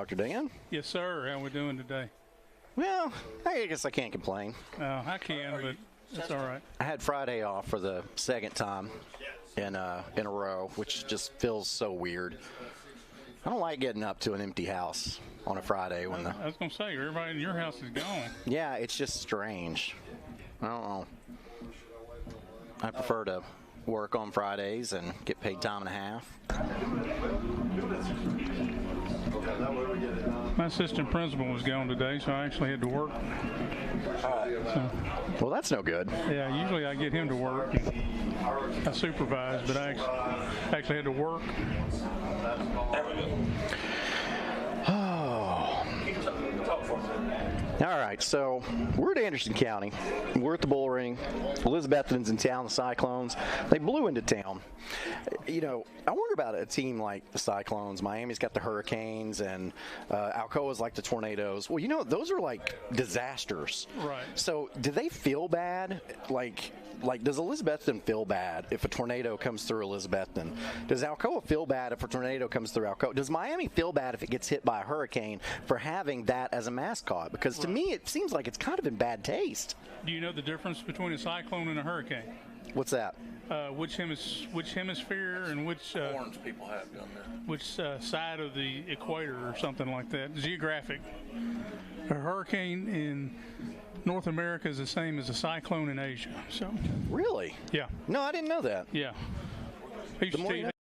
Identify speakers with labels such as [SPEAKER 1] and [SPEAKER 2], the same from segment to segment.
[SPEAKER 1] Dr. Dan.
[SPEAKER 2] Yes, sir. How we doing today?
[SPEAKER 1] Well, I guess I can't complain.
[SPEAKER 2] I can, but it's all right.
[SPEAKER 1] I had Friday off for the second time in a row, which just feels so weird. I don't like getting up to an empty house on a Friday when
[SPEAKER 2] I was going to say, everybody in your house is gone.
[SPEAKER 1] Yeah, it's just strange. I don't know. I prefer to work on Fridays and get paid time and a half.
[SPEAKER 2] My assistant principal was gone today, so I actually had to work.
[SPEAKER 1] Well, that's no good.
[SPEAKER 2] Yeah, usually I get him to work. And I supervise, but I actually had to work.
[SPEAKER 1] All right, so we're at Anderson County. We're at the Bull Ring. Elizabethton's in town, the Cyclones. They blew into town. You know, I wonder about a team like the Cyclones. Miami's got the Hurricanes, and Alcoa's like the Tornadoes. Well, you know, those are like disasters.
[SPEAKER 2] Right.
[SPEAKER 1] So do they feel bad? Like does Elizabethton feel bad if a tornado comes through Elizabethton? Does Alcoa feel bad if a tornado comes through Alcoa? Does Miami feel bad if it gets hit by a hurricane for having that as a mascot? Because to me, it seems like it's kind of in bad taste.
[SPEAKER 2] Do you know the difference between a cyclone and a hurricane?
[SPEAKER 1] What's that?
[SPEAKER 2] Which hemisphere and which
[SPEAKER 3] horns people have down there.
[SPEAKER 2] Which side of the equator or something like that? Geographic. A hurricane in North America is the same as a cyclone in Asia. So.
[SPEAKER 1] Really?
[SPEAKER 2] Yeah.
[SPEAKER 1] No, I didn't know that.
[SPEAKER 2] Yeah. I used to tell you that.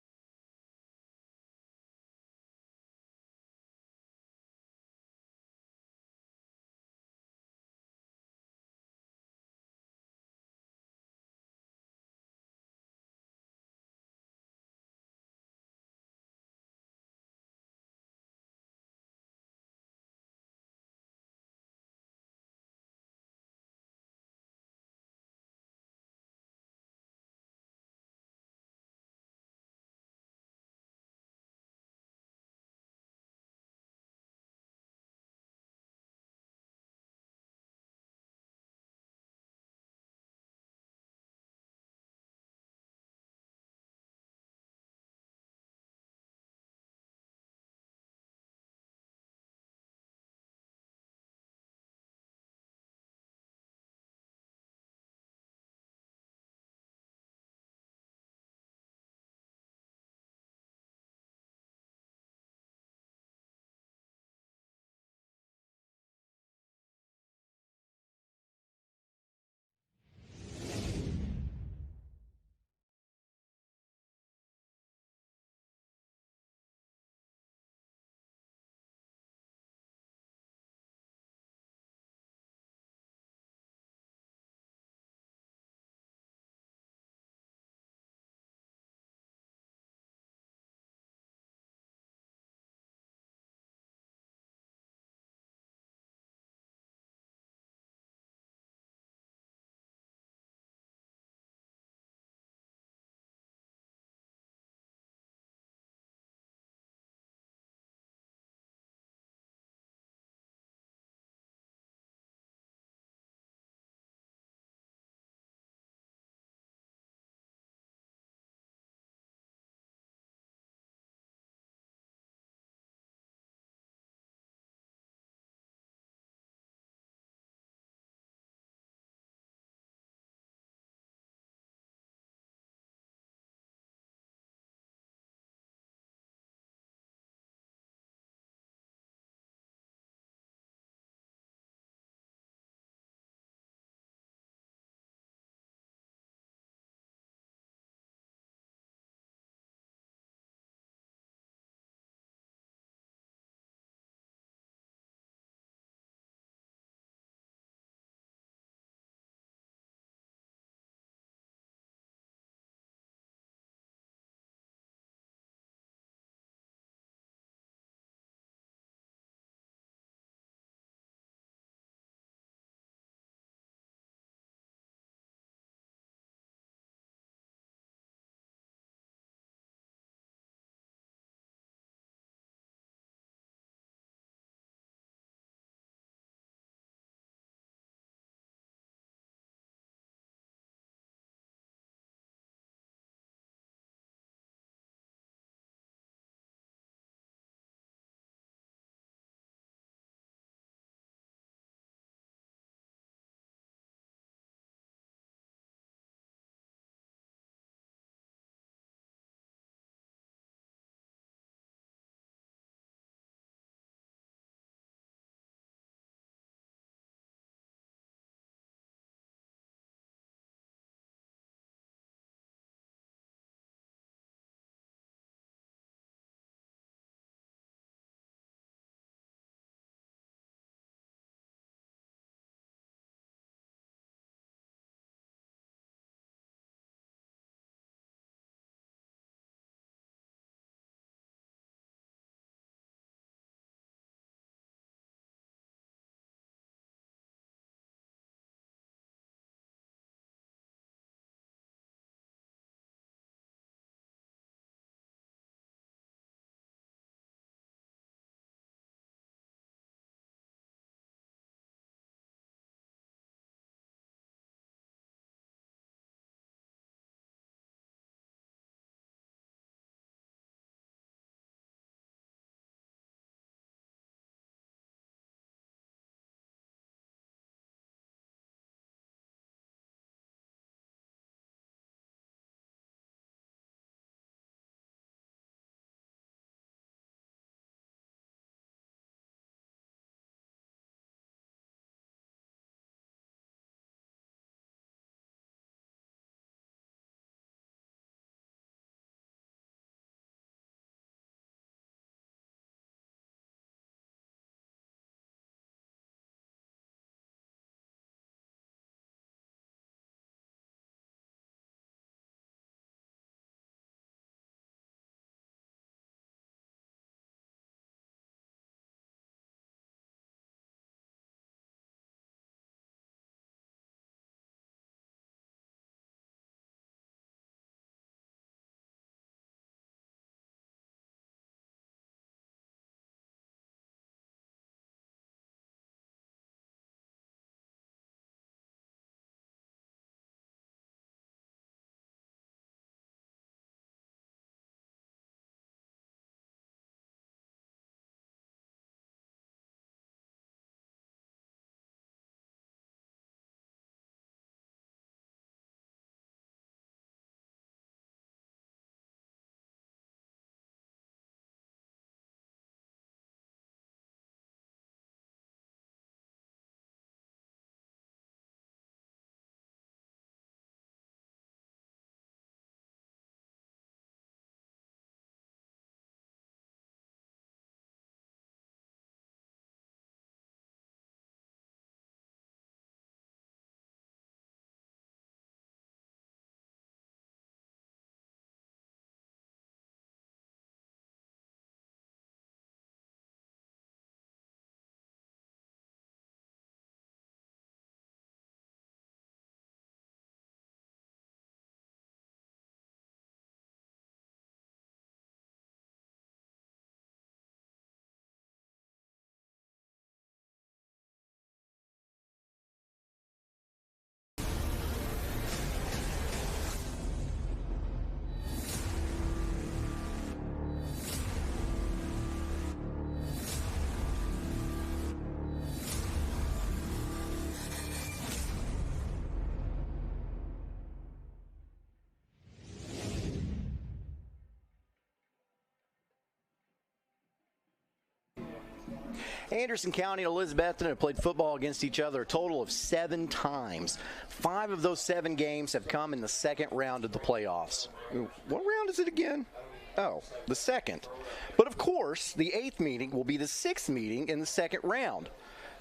[SPEAKER 1] Anderson County and Elizabethton have played football against each other a total of 7 times. 5 of those 7 games have come in the second round of the playoffs. What round is it again? Oh, the second. But of course, the 8th meeting will be the 6th meeting in the second round.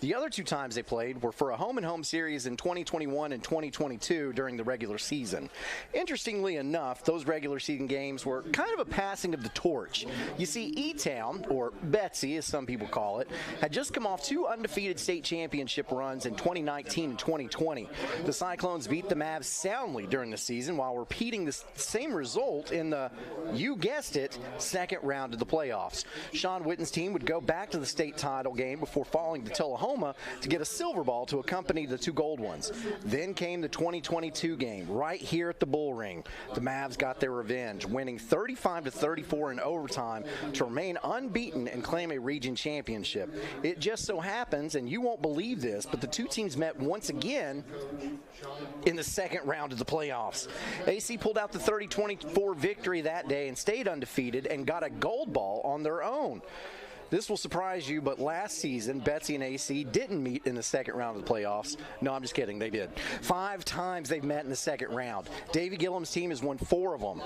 [SPEAKER 1] The other 2 times they played were for a home-and-home series in 2021 and 2022 during the regular season. Interestingly enough, those regular season games were kind of a passing of the torch. You see, E-Town, or Betsy as some people call it, had just come off 2 undefeated state championship runs in 2019 and 2020. The Cyclones beat the Mavs soundly during the season while repeating the same result in the, you guessed it, second round of the playoffs. Sean Witten's team would go back to the state title game before falling to Tullahoma to get a silver ball to accompany the 2 gold ones. Then came the 2022 game right here at the Bull Ring. The Mavs got their revenge, winning 35-34 in overtime to remain unbeaten and claim a region championship. It just so happens, and you won't believe this, but the 2 teams met once again in the second round of the playoffs. AC pulled out the 30-24 victory that day and stayed undefeated and got a gold ball on their own. This will surprise you, but last season, Betsy and AC didn't meet in the second round of the playoffs. No, I'm just kidding. They did. 5 times they've met in the second round. Davey Gillum's team has won 4 of them.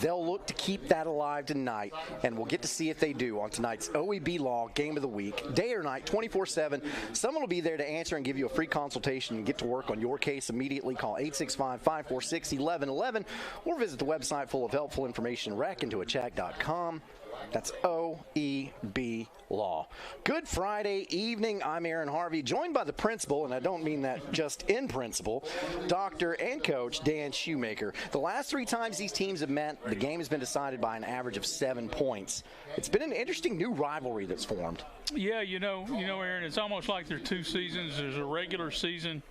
[SPEAKER 1] They'll look to keep that alive tonight, and we'll get to see if they do on tonight's OEB Law Game of the Week, day or night, 24/7. Someone will be there to answer and give you a free consultation and get to work on your case immediately. Call 865-546-1111 or visit the website full of helpful information, rackintoacheck.com. That's OEB Law. Good Friday evening. I'm Aaron Harvey, joined by the principal, and I don't mean that just in principle, doctor and coach Dan Shoemaker. The last 3 times these teams have met, the game has been decided by an average of 7 points. It's been an interesting new rivalry that's formed.
[SPEAKER 2] Yeah, you know, Aaron, it's almost like there are 2 seasons. There's a regular season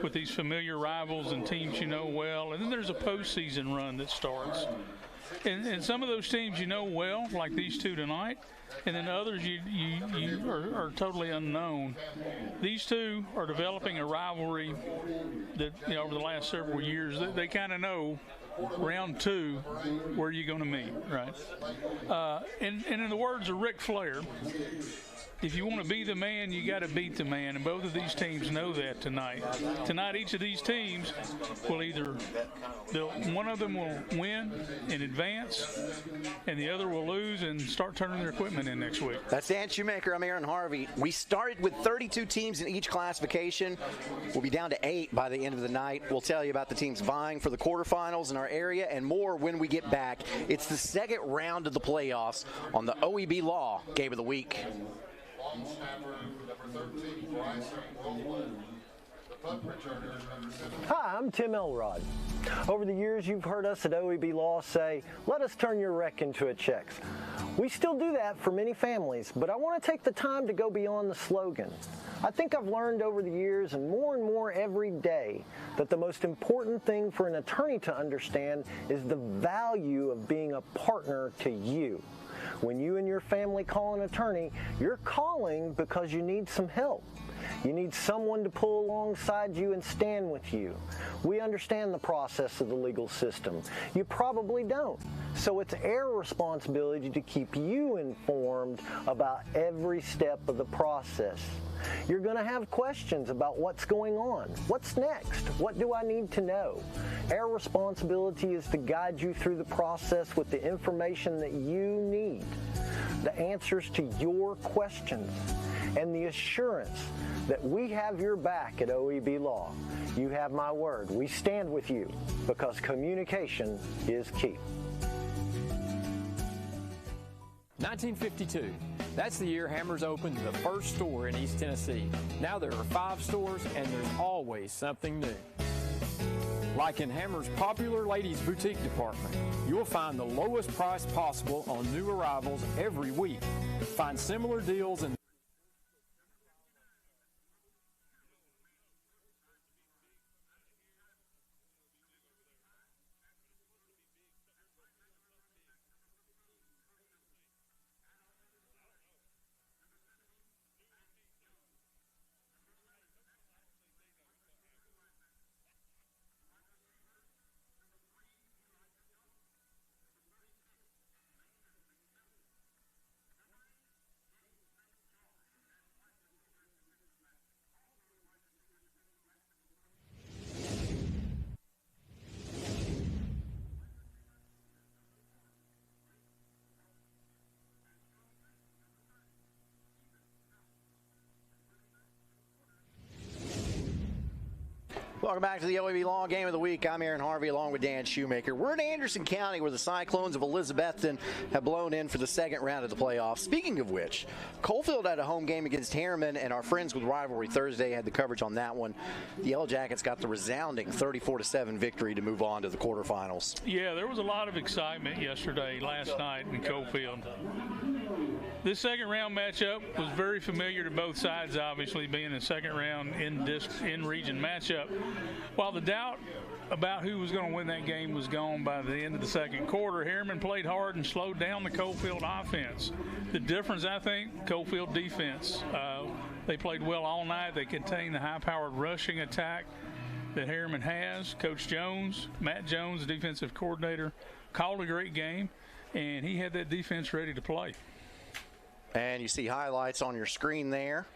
[SPEAKER 2] with these familiar rivals and teams you know well, and then there's a postseason run that starts. And some of those teams you know well, like these 2 tonight, and then others you are totally unknown. These 2 are developing a rivalry that, over the last several years, they kind of know round 2 where you're going to meet, right? And in the words of Ric Flair, if you want to be the man, you got to beat the man, and both of these teams know that tonight. Tonight, each of these teams will one of them will win and advance, and the other will lose and start turning their equipment in next week.
[SPEAKER 1] That's Dan Shoemaker. I'm Aaron Harvey. We started with 32 teams in each classification. We'll be down to 8 by the end of the night. We'll tell you about the teams vying for the quarterfinals in our area and more when we get back. It's the second round of the playoffs on the OEB Law Game of the Week.
[SPEAKER 3] Hi, I'm Tim Elrod. Over the years, you've heard us at OEB Law say, let us turn your wreck into a check. We still do that for many families, but I want to take the time to go beyond the slogan. I think I've learned over the years, and more every day, that the most important thing for an attorney to understand is the value of being a partner to you. When you and your family call an attorney, you're calling because you need some help. You need someone to pull alongside you and stand with you. We understand the process of the legal system. You probably don't. So it's our responsibility to keep you informed about every step of the process. You're going to have questions about what's going on. What's next? What do I need to know? Our responsibility is to guide you through the process with the information that you need, the answers to your questions, and the assurance that we have your back at OEB Law. You have my word. We stand with you because communication is key.
[SPEAKER 4] 1952. That's the year Hammers opened the first store in East Tennessee. Now there are 5 stores, and there's always something new. Like in Hammers' popular ladies' boutique department, you'll find the lowest price possible on new arrivals every week. Find similar deals in
[SPEAKER 1] Welcome back to the OEB Law Game of the Week. I'm Aaron Harvey along with Dan Shoemaker. We're in Anderson County where the Cyclones of Elizabethton have blown in for the second round of the playoffs. Speaking of which, Coalfield had a home game against Harriman, and our friends with Rivalry Thursday had the coverage on that one. The Yellow Jackets got the resounding 34-7 victory to move on to the quarterfinals.
[SPEAKER 2] Yeah, there was a lot of excitement last night in Coalfield. This second round matchup was very familiar to both sides, obviously being a second round in region matchup. While the doubt about who was going to win that game was gone by the end of the second quarter, Harriman played hard and slowed down the Coalfield offense. The difference, I think, Coalfield defense. They played well all night. They contained the high-powered rushing attack that Harriman has. Coach Jones, Matt Jones, the defensive coordinator, called a great game, and he had that defense ready to play.
[SPEAKER 1] And you see highlights on your screen there.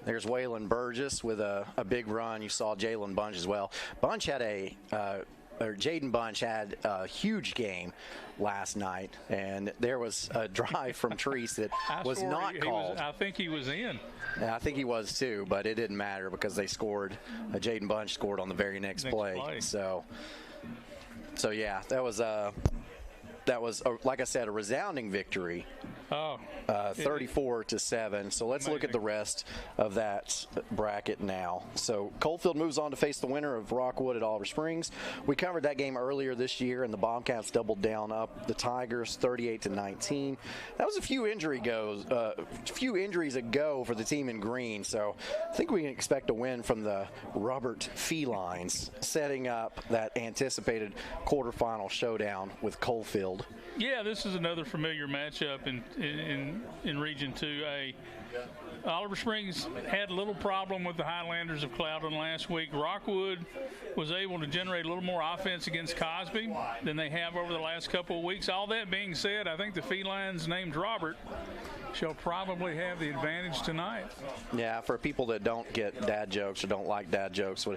[SPEAKER 1] There's Waylon Burgess with a big run. You saw Jalen Bunch as well. Jaden Bunch had a huge game last night, and there was a drive from Treese that was not called.
[SPEAKER 2] I think he was in.
[SPEAKER 1] Yeah, I think he was too, but it didn't matter because they scored. Jaden Bunch scored on the very next play. So yeah, that was like I said, a resounding victory. 34-7. So let's look at the rest of that bracket now. So Coalfield moves on to face the winner of Rockwood at Oliver Springs. We covered that game earlier this year, and the Bobcats doubled down up the Tigers 38-19. That was a few injuries ago for the team in green. So I think we can expect a win from the Robert Felines, setting up that anticipated quarterfinal showdown with Coalfield.
[SPEAKER 2] Yeah, this is another familiar matchup in Region 2A. Oliver Springs had a little problem with the Highlanders of Cloudland last week. Rockwood was able to generate a little more offense against Cosby than they have over the last couple of weeks. All that being said, I think the Felines named Robert shall probably have the advantage tonight.
[SPEAKER 1] Yeah, for people that don't get dad jokes or don't like dad jokes,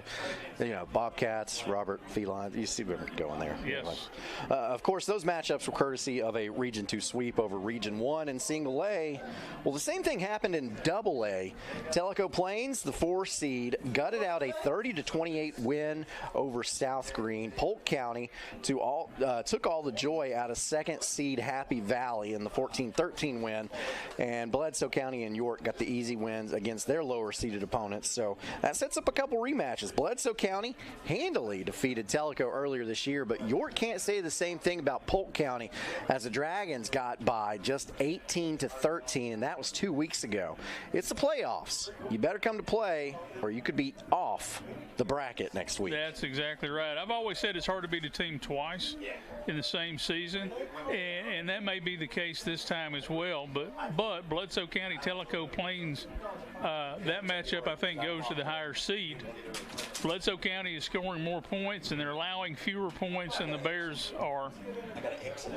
[SPEAKER 1] Bobcats, Robert, Felines, you see where we're going there.
[SPEAKER 2] Yes.
[SPEAKER 1] Of course, those matchups were courtesy of a Region 2 sweep over Region 1 and Single A. Well, the same thing happened in Double A. Tellico Plains, the 4 seed, gutted out a 30-28 win over South Green. Polk County took all the joy out of second seed Happy Valley in the 14-13 win. And Bledsoe County and York got the easy wins against their lower-seeded opponents. So that sets up a couple rematches. Bledsoe County handily defeated Tellico earlier this year, but York can't say the same thing about Polk County, as the Dragons got by just 18-13, and that was 2 weeks ago. It's the playoffs. You better come to play, or you could be off the bracket next week.
[SPEAKER 2] That's exactly right. I've always said it's hard to beat a team twice in the same season, and that may be the case this time as well. But Bledsoe County, Tellico Plains, that matchup I think goes to the higher seed. Bledsoe County is scoring more points, and they're allowing fewer points than the Bears are.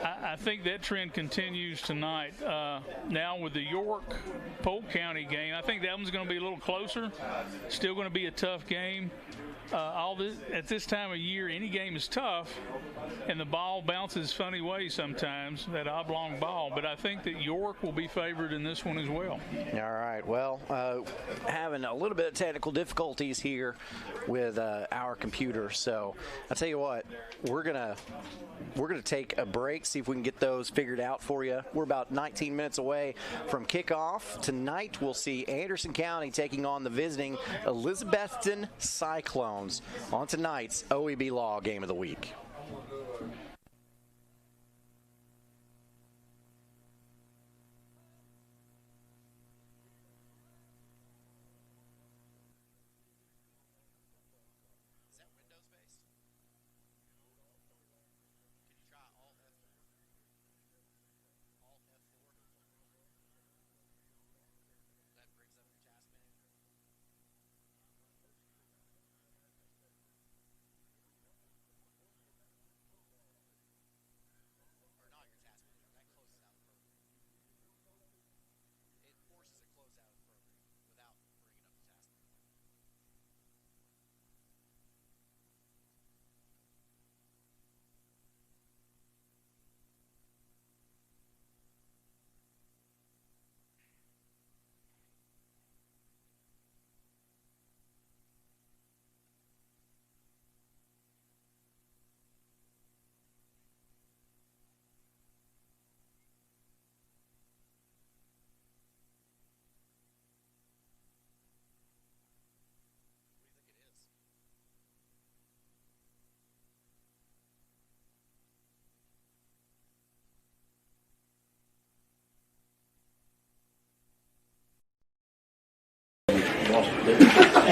[SPEAKER 2] I think that trend continues tonight. Now with the York-Polk County game, I think that one's going to be a little closer. Still going to be a tough game. At this time of year, any game is tough, and the ball bounces funny ways sometimes, that oblong ball. But I think that York will be favored in this one as well.
[SPEAKER 1] All right. Well, having a little bit of technical difficulties here with our computer. So I'll tell you what, we're gonna take a break, see if we can get those figured out for you. We're about 19 minutes away from kickoff. Tonight we'll see Anderson County taking on the visiting Elizabethton Cyclones on tonight's OEB Law Game of the Week.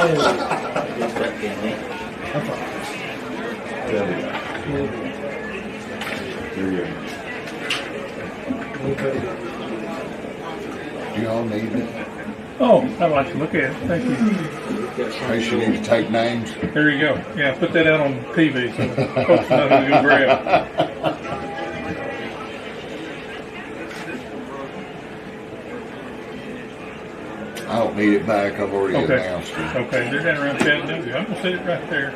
[SPEAKER 5] You all need it.
[SPEAKER 2] Oh, I'd like to look at it. Thank you.
[SPEAKER 5] In case you need to take names.
[SPEAKER 2] There you go. Yeah, put that out on TV so folks know who to go grab.
[SPEAKER 5] I don't need it back. I've already
[SPEAKER 2] Okay.
[SPEAKER 5] announced it.
[SPEAKER 2] Okay, they're down around Chattanooga. I'm gonna sit it right there.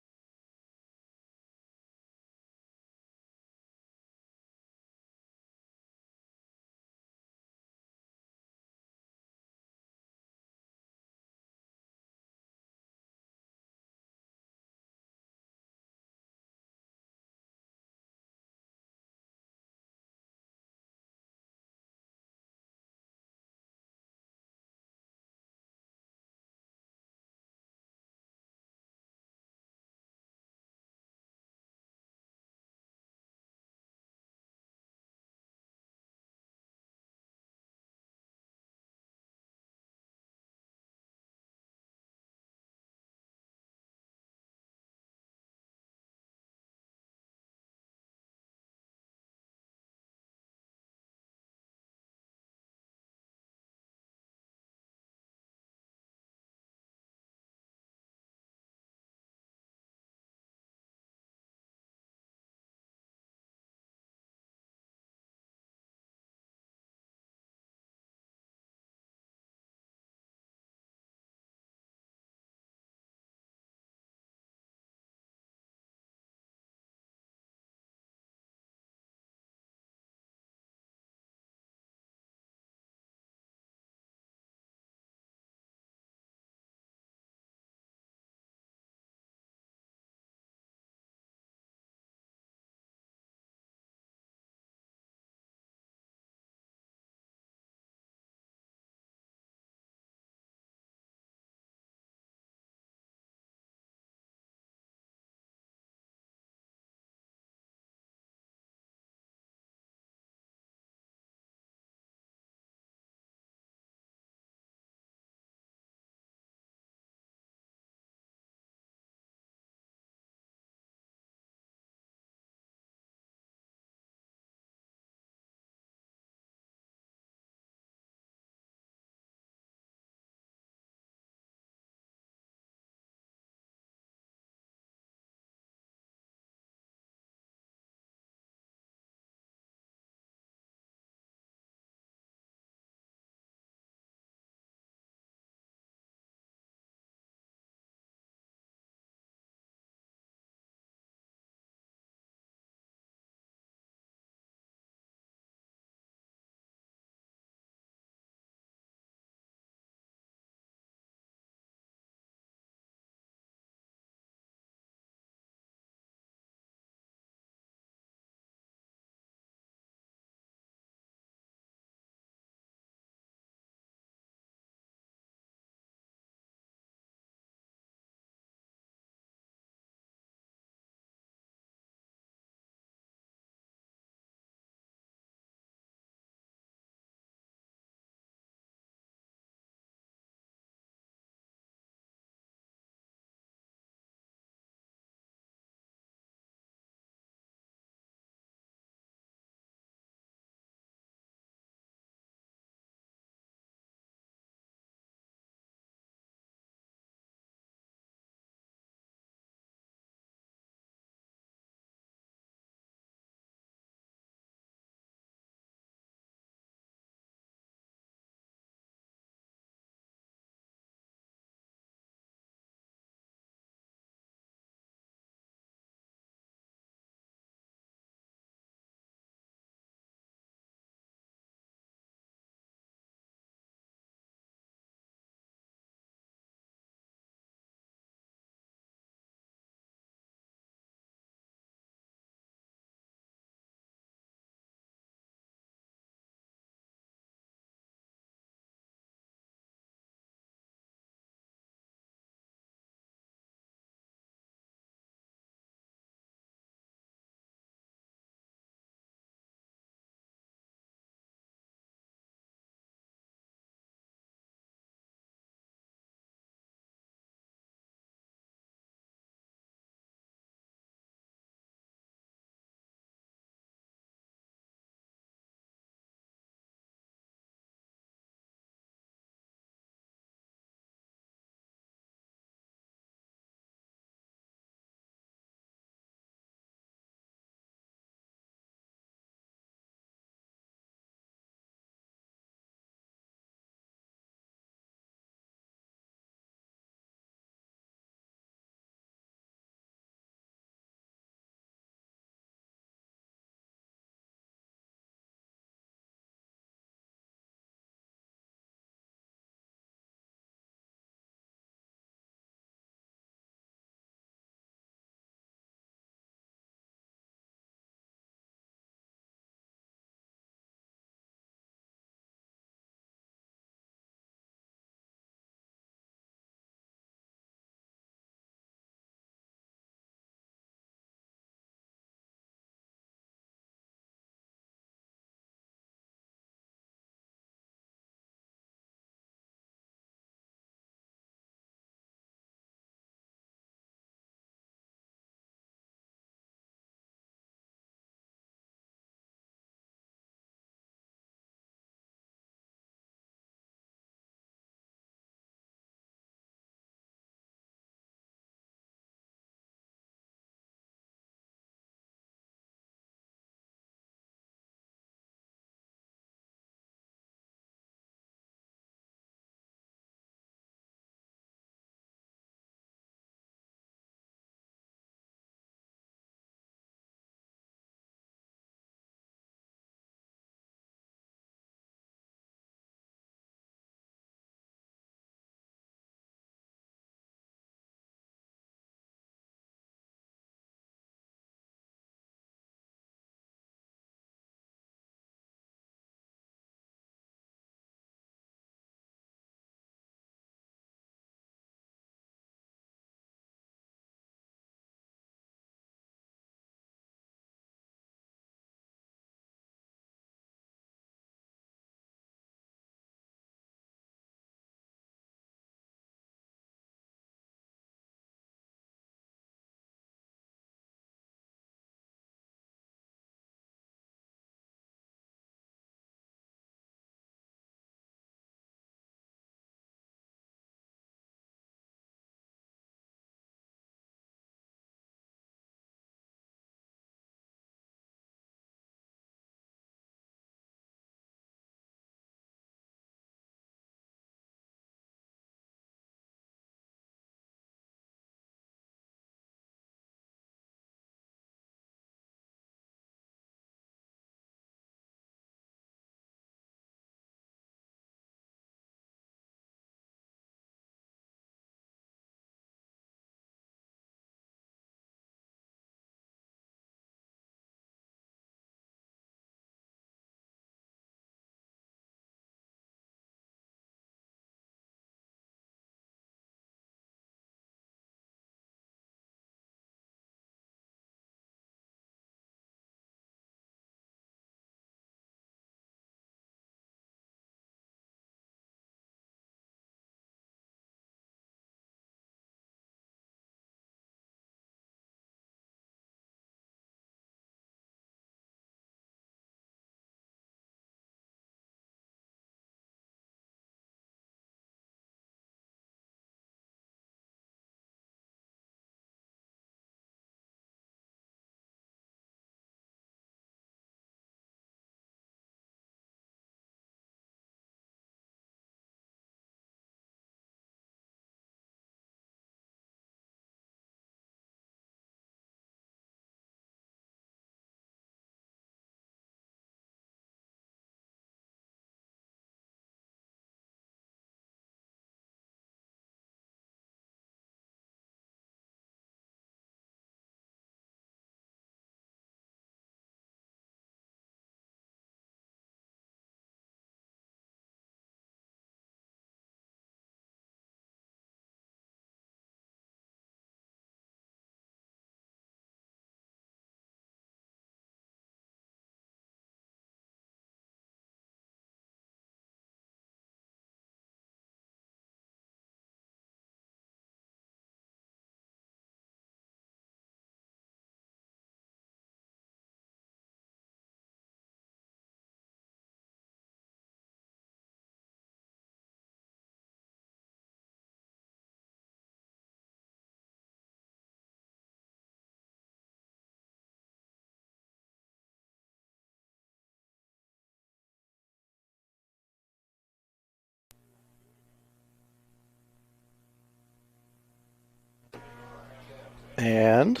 [SPEAKER 1] And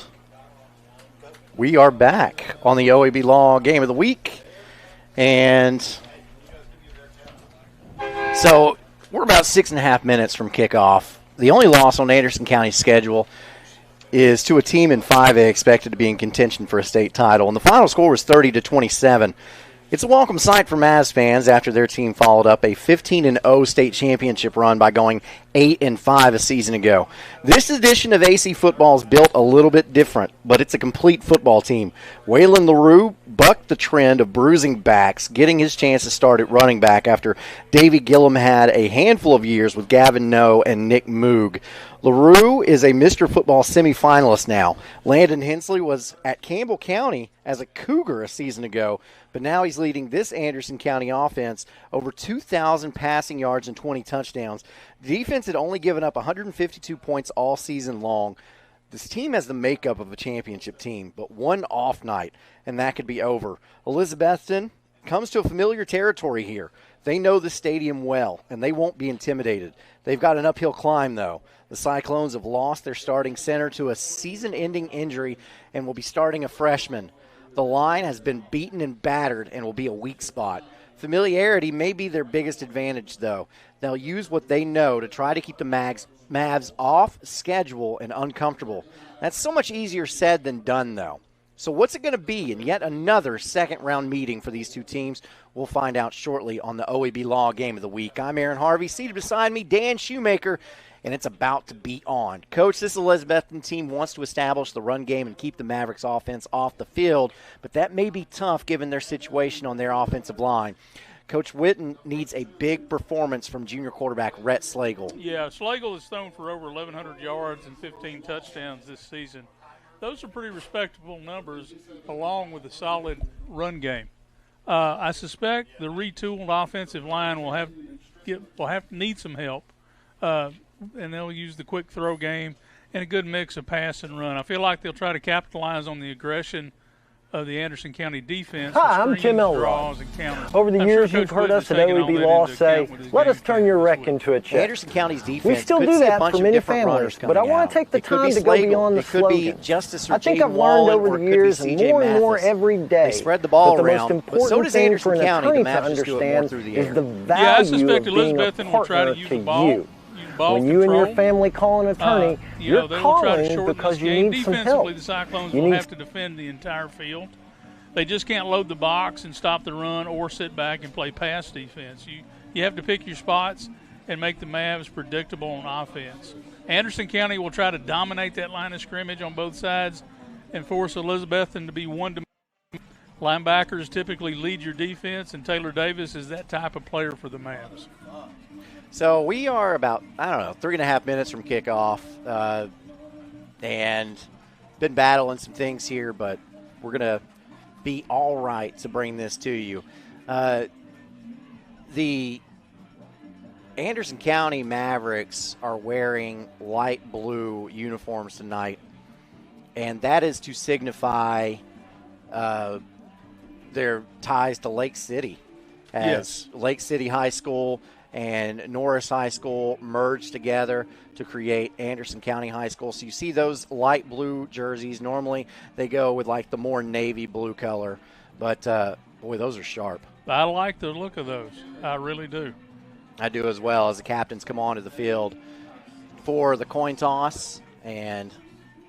[SPEAKER 1] we are back on the OEB Law Game of the Week. And so we're about 6.5 minutes from kickoff. The only loss on Anderson County's schedule is to a team in 5A expected to be in contention for a state title. And the final score was 30-27. It's a welcome sight for Mavs fans after their team followed up a 15-0 state championship run by going 8-5 a season ago. This edition of AC football is built a little bit different, but it's a complete football team. Waylon LaRue bucked the trend of bruising backs, getting his chance to start at running back after Davey Gillum had a handful of years with Gavin Noe and Nick Moog. LaRue is a Mr. Football semifinalist now. Landon Hensley was at Campbell County as a Cougar a season ago, but now he's leading this Anderson County offense over 2,000 passing yards and 20 touchdowns. The defense had only given up 152 points all season long. This team has the makeup of a championship team, but one off night, and that could be over. Elizabethton comes to a familiar territory here. They know the stadium well, and they won't be intimidated. They've got an uphill climb, though. The Cyclones have lost their starting center to a season-ending injury and will be starting a freshman. The line has been beaten and battered and will be a weak spot. Familiarity may be their biggest advantage, though. They'll use what they know to try to keep the Mavs off schedule and uncomfortable. That's so much easier said than done, though. So what's it going to be in yet another second-round meeting for these two teams? We'll find out shortly on the OEB Law Game of the Week. I'm Aaron Harvey. Seated beside me, Dan Shoemaker, and it's about to be on. Coach, this Elizabethton team wants to establish the run game and keep the Mavericks offense off the field, but that may be tough given their situation on their offensive line. Coach Witten needs a big performance from junior quarterback Rhett Slagle.
[SPEAKER 2] Yeah, Slagle has thrown for over 1,100 yards and 15 touchdowns this season. Those are pretty respectable numbers, along with a solid run game. I suspect the retooled offensive line will have to need some help, and they'll use the quick throw game and a good mix of pass and run. I feel like they'll try to capitalize on the aggression of the Anderson County defense.
[SPEAKER 3] Hi, I'm Tim Elrod. Over the years, you've heard us at OEB Law say, let us turn your wreck into a check.
[SPEAKER 1] Anderson County's defense
[SPEAKER 3] we still do that for many families, but I want to take the time to go beyond the slogan. I think I've learned over the years, and more every day,
[SPEAKER 1] they spread the ball
[SPEAKER 3] that the
[SPEAKER 1] around,
[SPEAKER 3] most important thing for an attorney to
[SPEAKER 1] understand
[SPEAKER 3] is the value of being a partner to you. When you and your family call an attorney, you're calling because you need some help.
[SPEAKER 2] The Cyclones will have to defend the entire field. They just can't load the box and stop the run or sit back and play pass defense. You have to pick your spots and make the Mavs predictable on offense. Anderson County will try to dominate that line of scrimmage on both sides and force Elizabethton to be one-dimensional. Linebackers typically lead your defense, and Taylor Davis is that type of player for the Mavs.
[SPEAKER 1] So we are about, 3.5 minutes from kickoff, and been battling some things here, but we're going to be all right to bring this to you. The Anderson County Mavericks are wearing light blue uniforms tonight, and that is to signify their ties to Lake City, as Lake City High School and Norris High School merged together to create Anderson County High School. So you see those light blue jerseys. Normally they go with like the more navy blue color, but boy, those are sharp.
[SPEAKER 2] I like the look of those. I really do.
[SPEAKER 1] I do as well, as the captains come onto the field for the coin toss, and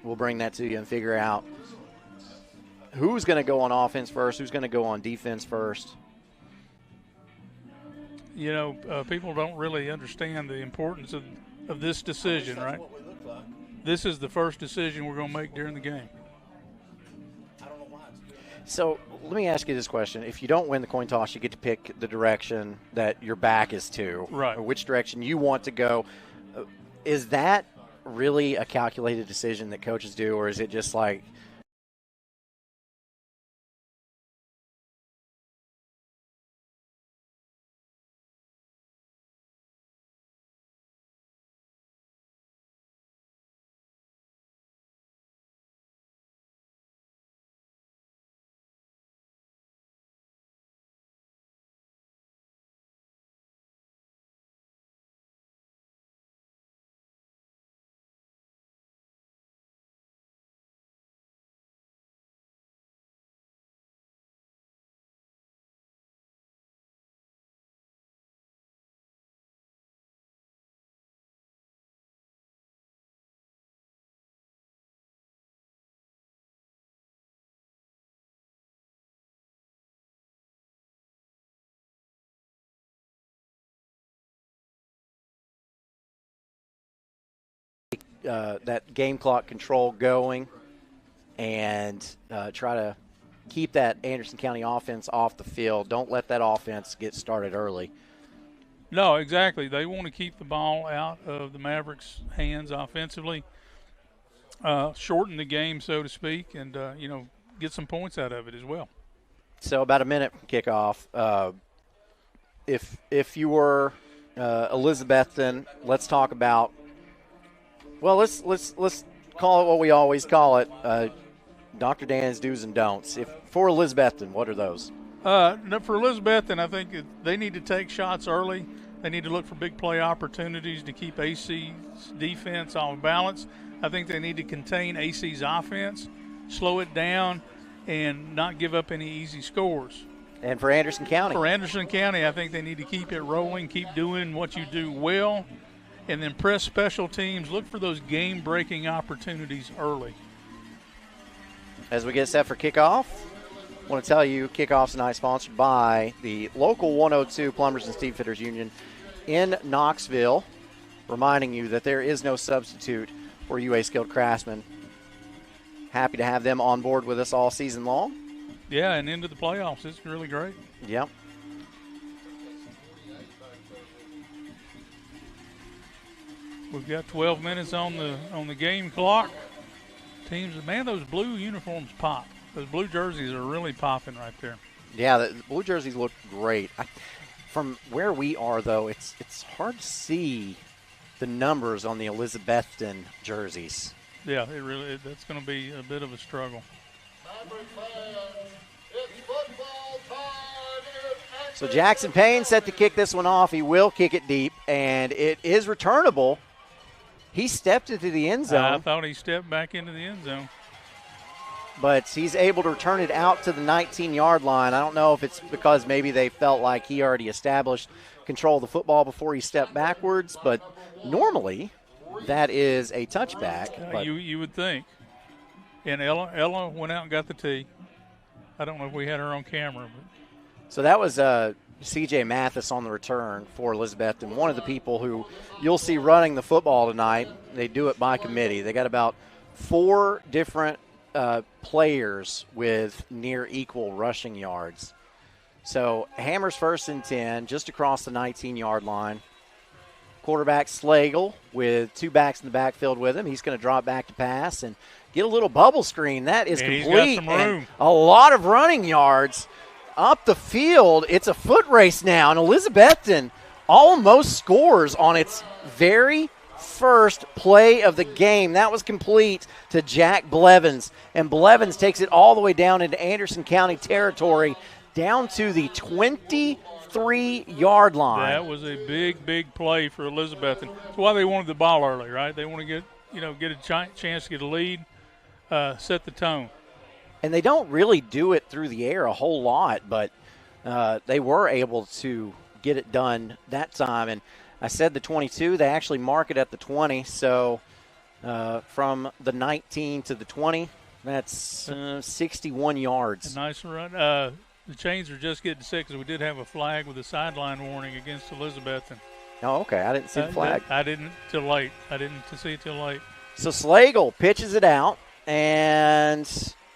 [SPEAKER 1] we'll bring that to you and figure out who's going to go on offense first, who's going to go on defense first.
[SPEAKER 2] You know, people don't really understand the importance of this decision, right? This is the first decision we're going to make during the game.
[SPEAKER 1] So let me ask you this question. If you don't win the coin toss, you get to pick the direction that your back is to,
[SPEAKER 2] right,
[SPEAKER 1] or which direction you want to go. Is that really a calculated decision that coaches do, or is it just like that game clock control going and try to keep that Anderson County offense off the field. Don't let that offense get started early.
[SPEAKER 2] No, exactly. They want to keep the ball out of the Mavericks' hands offensively, shorten the game, so to speak, and, get some points out of it as well.
[SPEAKER 1] So about a minute from kickoff. If you were Elizabethton, let's talk about. Well, let's call it what we always call it. Dr. Dan's do's and don'ts. For Elizabethton, what are those?
[SPEAKER 2] For Elizabethton, I think they need to take shots early. They need to look for big play opportunities to keep AC's defense off balance. I think they need to contain AC's offense, slow it down, and not give up any easy scores.
[SPEAKER 1] And for Anderson County?
[SPEAKER 2] For Anderson County, I think they need to keep it rolling, keep doing what you do well, and then press special teams. Look for those game-breaking opportunities early.
[SPEAKER 1] As we get set for kickoff, I want to tell you kickoff's tonight sponsored by the local 102 Plumbers and Steam Fitters Union in Knoxville, reminding you that there is no substitute for UA Skilled Craftsmen. Happy to have them on board with us all season long.
[SPEAKER 2] Yeah, and into the playoffs. It's really great.
[SPEAKER 1] Yep.
[SPEAKER 2] We've got 12 minutes on the game clock. Teams, man, those blue uniforms pop. Those blue jerseys are really popping right there.
[SPEAKER 1] Yeah, the blue jerseys look great. From where we are, though, it's hard to see the numbers on the Elizabethton jerseys.
[SPEAKER 2] Yeah, that's going to be a bit of a struggle.
[SPEAKER 1] So Jackson Payne set to kick this one off. He will kick it deep, and it is returnable. He stepped into the end zone.
[SPEAKER 2] I thought he stepped back into the end zone.
[SPEAKER 1] But he's able to return it out to the 19-yard line. I don't know if it's because maybe they felt like he already established control of the football before he stepped backwards, but normally that is a touchback.
[SPEAKER 2] You would think. And Ella went out and got the tee. I don't know if we had her on camera. But.
[SPEAKER 1] So that was C.J. Mathis on the return for Elizabethton, one of the people who you'll see running the football tonight. They do it by committee. They got about 4 different players with near equal rushing yards. So Hammers 1st and 10, just across the 19-yard line. Quarterback Slagle with 2 backs in the backfield with him. He's going to drop back to pass and get a little bubble screen. That is complete.
[SPEAKER 2] He's got some room.
[SPEAKER 1] And a lot of running yards up the field. It's a foot race now, and Elizabethton almost scores on its very first play of the game. That was complete to Jack Blevins, and Blevins takes it all the way down into Anderson County territory, down to the 23-yard line.
[SPEAKER 2] That was a big play for Elizabethton. That's why they wanted the ball early, right? They want to get a chance to get a lead, set the tone.
[SPEAKER 1] And they don't really do it through the air a whole lot, but they were able to get it done that time. And I said the 22, they actually mark it at the 20. So from the 19 to the 20, that's 61 yards.
[SPEAKER 2] A nice run. The chains are just getting set because we did have a flag with a sideline warning against Elizabethton.
[SPEAKER 1] Oh, okay. I didn't see the flag.
[SPEAKER 2] I didn't till late. I didn't see it till late.
[SPEAKER 1] So Slagle pitches it out, and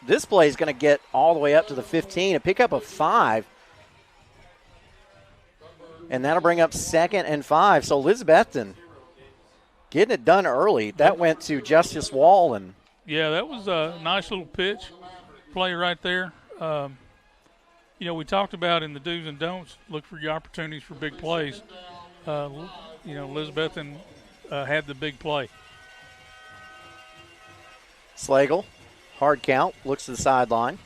[SPEAKER 1] this play is going to get all the way up to the 15, a pickup of 5. And that'll bring up 2nd and 5. So Elizabethton getting it done early. That went to Justice Wallen.
[SPEAKER 2] Yeah, that was a nice little pitch play right there. We talked about in the do's and don'ts, look for your opportunities for big plays. Elizabethton had the big play.
[SPEAKER 1] Slagle, hard count, looks to the sideline.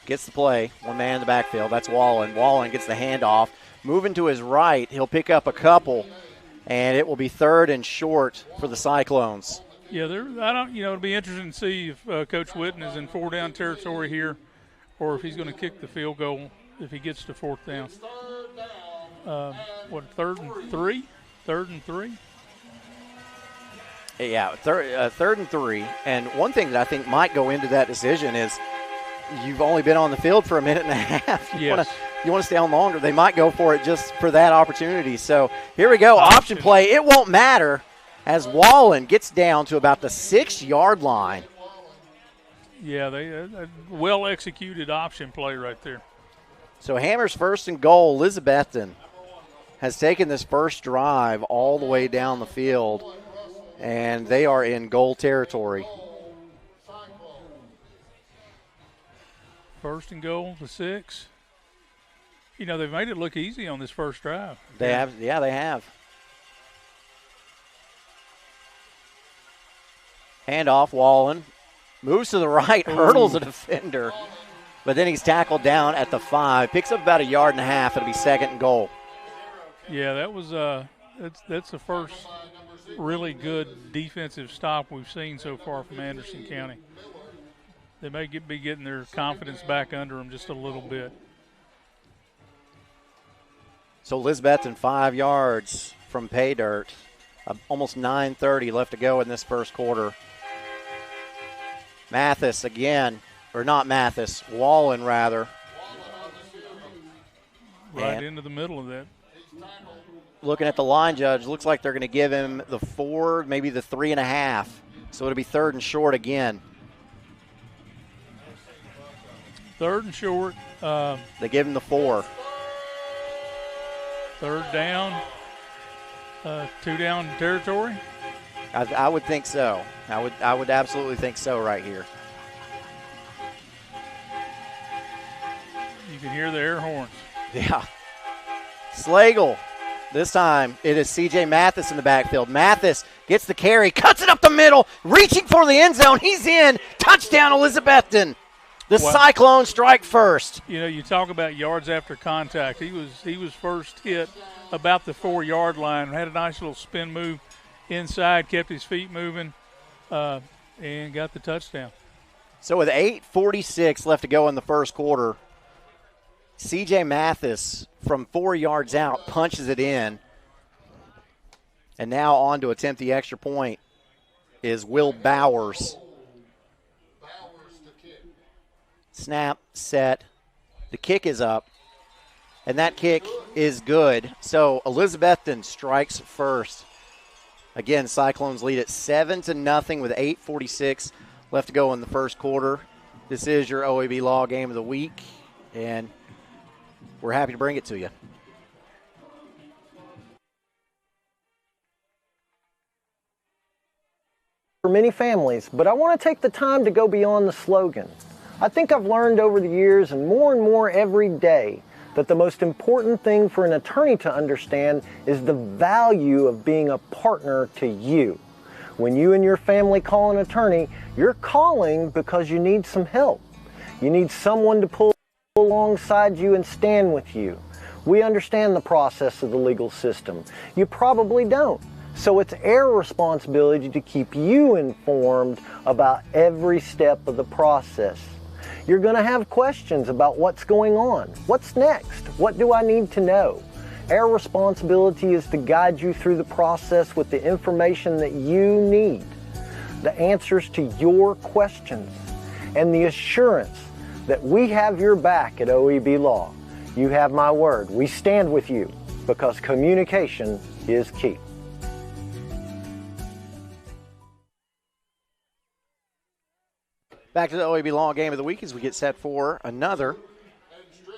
[SPEAKER 1] Gets the play, 1 man in the backfield. That's Wallen. Wallen gets the handoff. Moving to his right, he'll pick up a couple, and it will be 3rd and short for the Cyclones.
[SPEAKER 2] Yeah, it'll be interesting to see if Coach Witten is in 4-down territory here, or if he's going to kick the field goal if he gets to 4th down. 3rd and 3? 3rd and 3?
[SPEAKER 1] Yeah, 3rd and 3. And one thing that I think might go into that decision is you've only been on the field for a minute and a half. You
[SPEAKER 2] yes.
[SPEAKER 1] you want to stay on longer, they might go for it just for that opportunity. So here we go, option play. It won't matter as Wallen gets down to about the 6-yard line.
[SPEAKER 2] Yeah, they well-executed option play right there.
[SPEAKER 1] So Hammers first and goal. Elizabethton has taken this first drive all the way down the field, and they are in goal territory.
[SPEAKER 2] First and goal, the 6. You know, they've made it look easy on this first drive.
[SPEAKER 1] They have. Handoff, Wallen. Moves to the right, hurdles a defender. But then he's tackled down at the 5. Picks up about 1.5 yards. It'll be second and goal.
[SPEAKER 2] Yeah, that was that's the first really good defensive stop we've seen so far from Anderson County. They may be getting their confidence back under them just a little bit.
[SPEAKER 1] So Elizabethton 5 yards from pay dirt. Almost 9:30 left to go in this first quarter. Mathis again, or not Mathis, Wallen rather.
[SPEAKER 2] Right into the middle of that.
[SPEAKER 1] Looking at the line judge, looks like they're going to give him the 4, maybe the 3.5. So it'll be third and short again.
[SPEAKER 2] Third and short.
[SPEAKER 1] They give him the 4.
[SPEAKER 2] Third down. 2 down territory.
[SPEAKER 1] I would think so. I would absolutely think so right here.
[SPEAKER 2] You can hear the air horns.
[SPEAKER 1] Yeah. Slagle. This time it is C.J. Mathis in the backfield. Mathis gets the carry, cuts it up the middle, reaching for the end zone. He's in. Touchdown, Elizabethton. The Cyclones strike first.
[SPEAKER 2] You know, you talk about yards after contact. He was first hit about the 4-yard line. Had a nice little spin move inside, kept his feet moving, and got the touchdown.
[SPEAKER 1] So with 8:46 left to go in the first quarter, C.J. Mathis from 4 yards out punches it in. And now on to attempt the extra point is Will Bowers. Snap, set. The kick is up. And that kick is good. So Elizabethton strikes first. Again, Cyclones lead at 7-0 with 8:46 left to go in the first quarter. This is your OEB Law Game of the Week, and we're happy to bring it to you.
[SPEAKER 3] For many families, but I want to take the time to go beyond the slogan. I think I've learned over the years and more every day that the most important thing for an attorney to understand is the value of being a partner to you. When you and your family call an attorney, you're calling because you need some help. You need someone to pull alongside you and stand with you. We understand the process of the legal system. You probably don't. So it's our responsibility to keep you informed about every step of the process. You're going to have questions about what's going on. What's next? What do I need to know? Our responsibility is to guide you through the process with the information that you need, the answers to your questions, and the assurance that we have your back at OEB Law. You have my word. We stand with you because communication is key.
[SPEAKER 1] Back to the OEB Law Game of the Week as we get set for another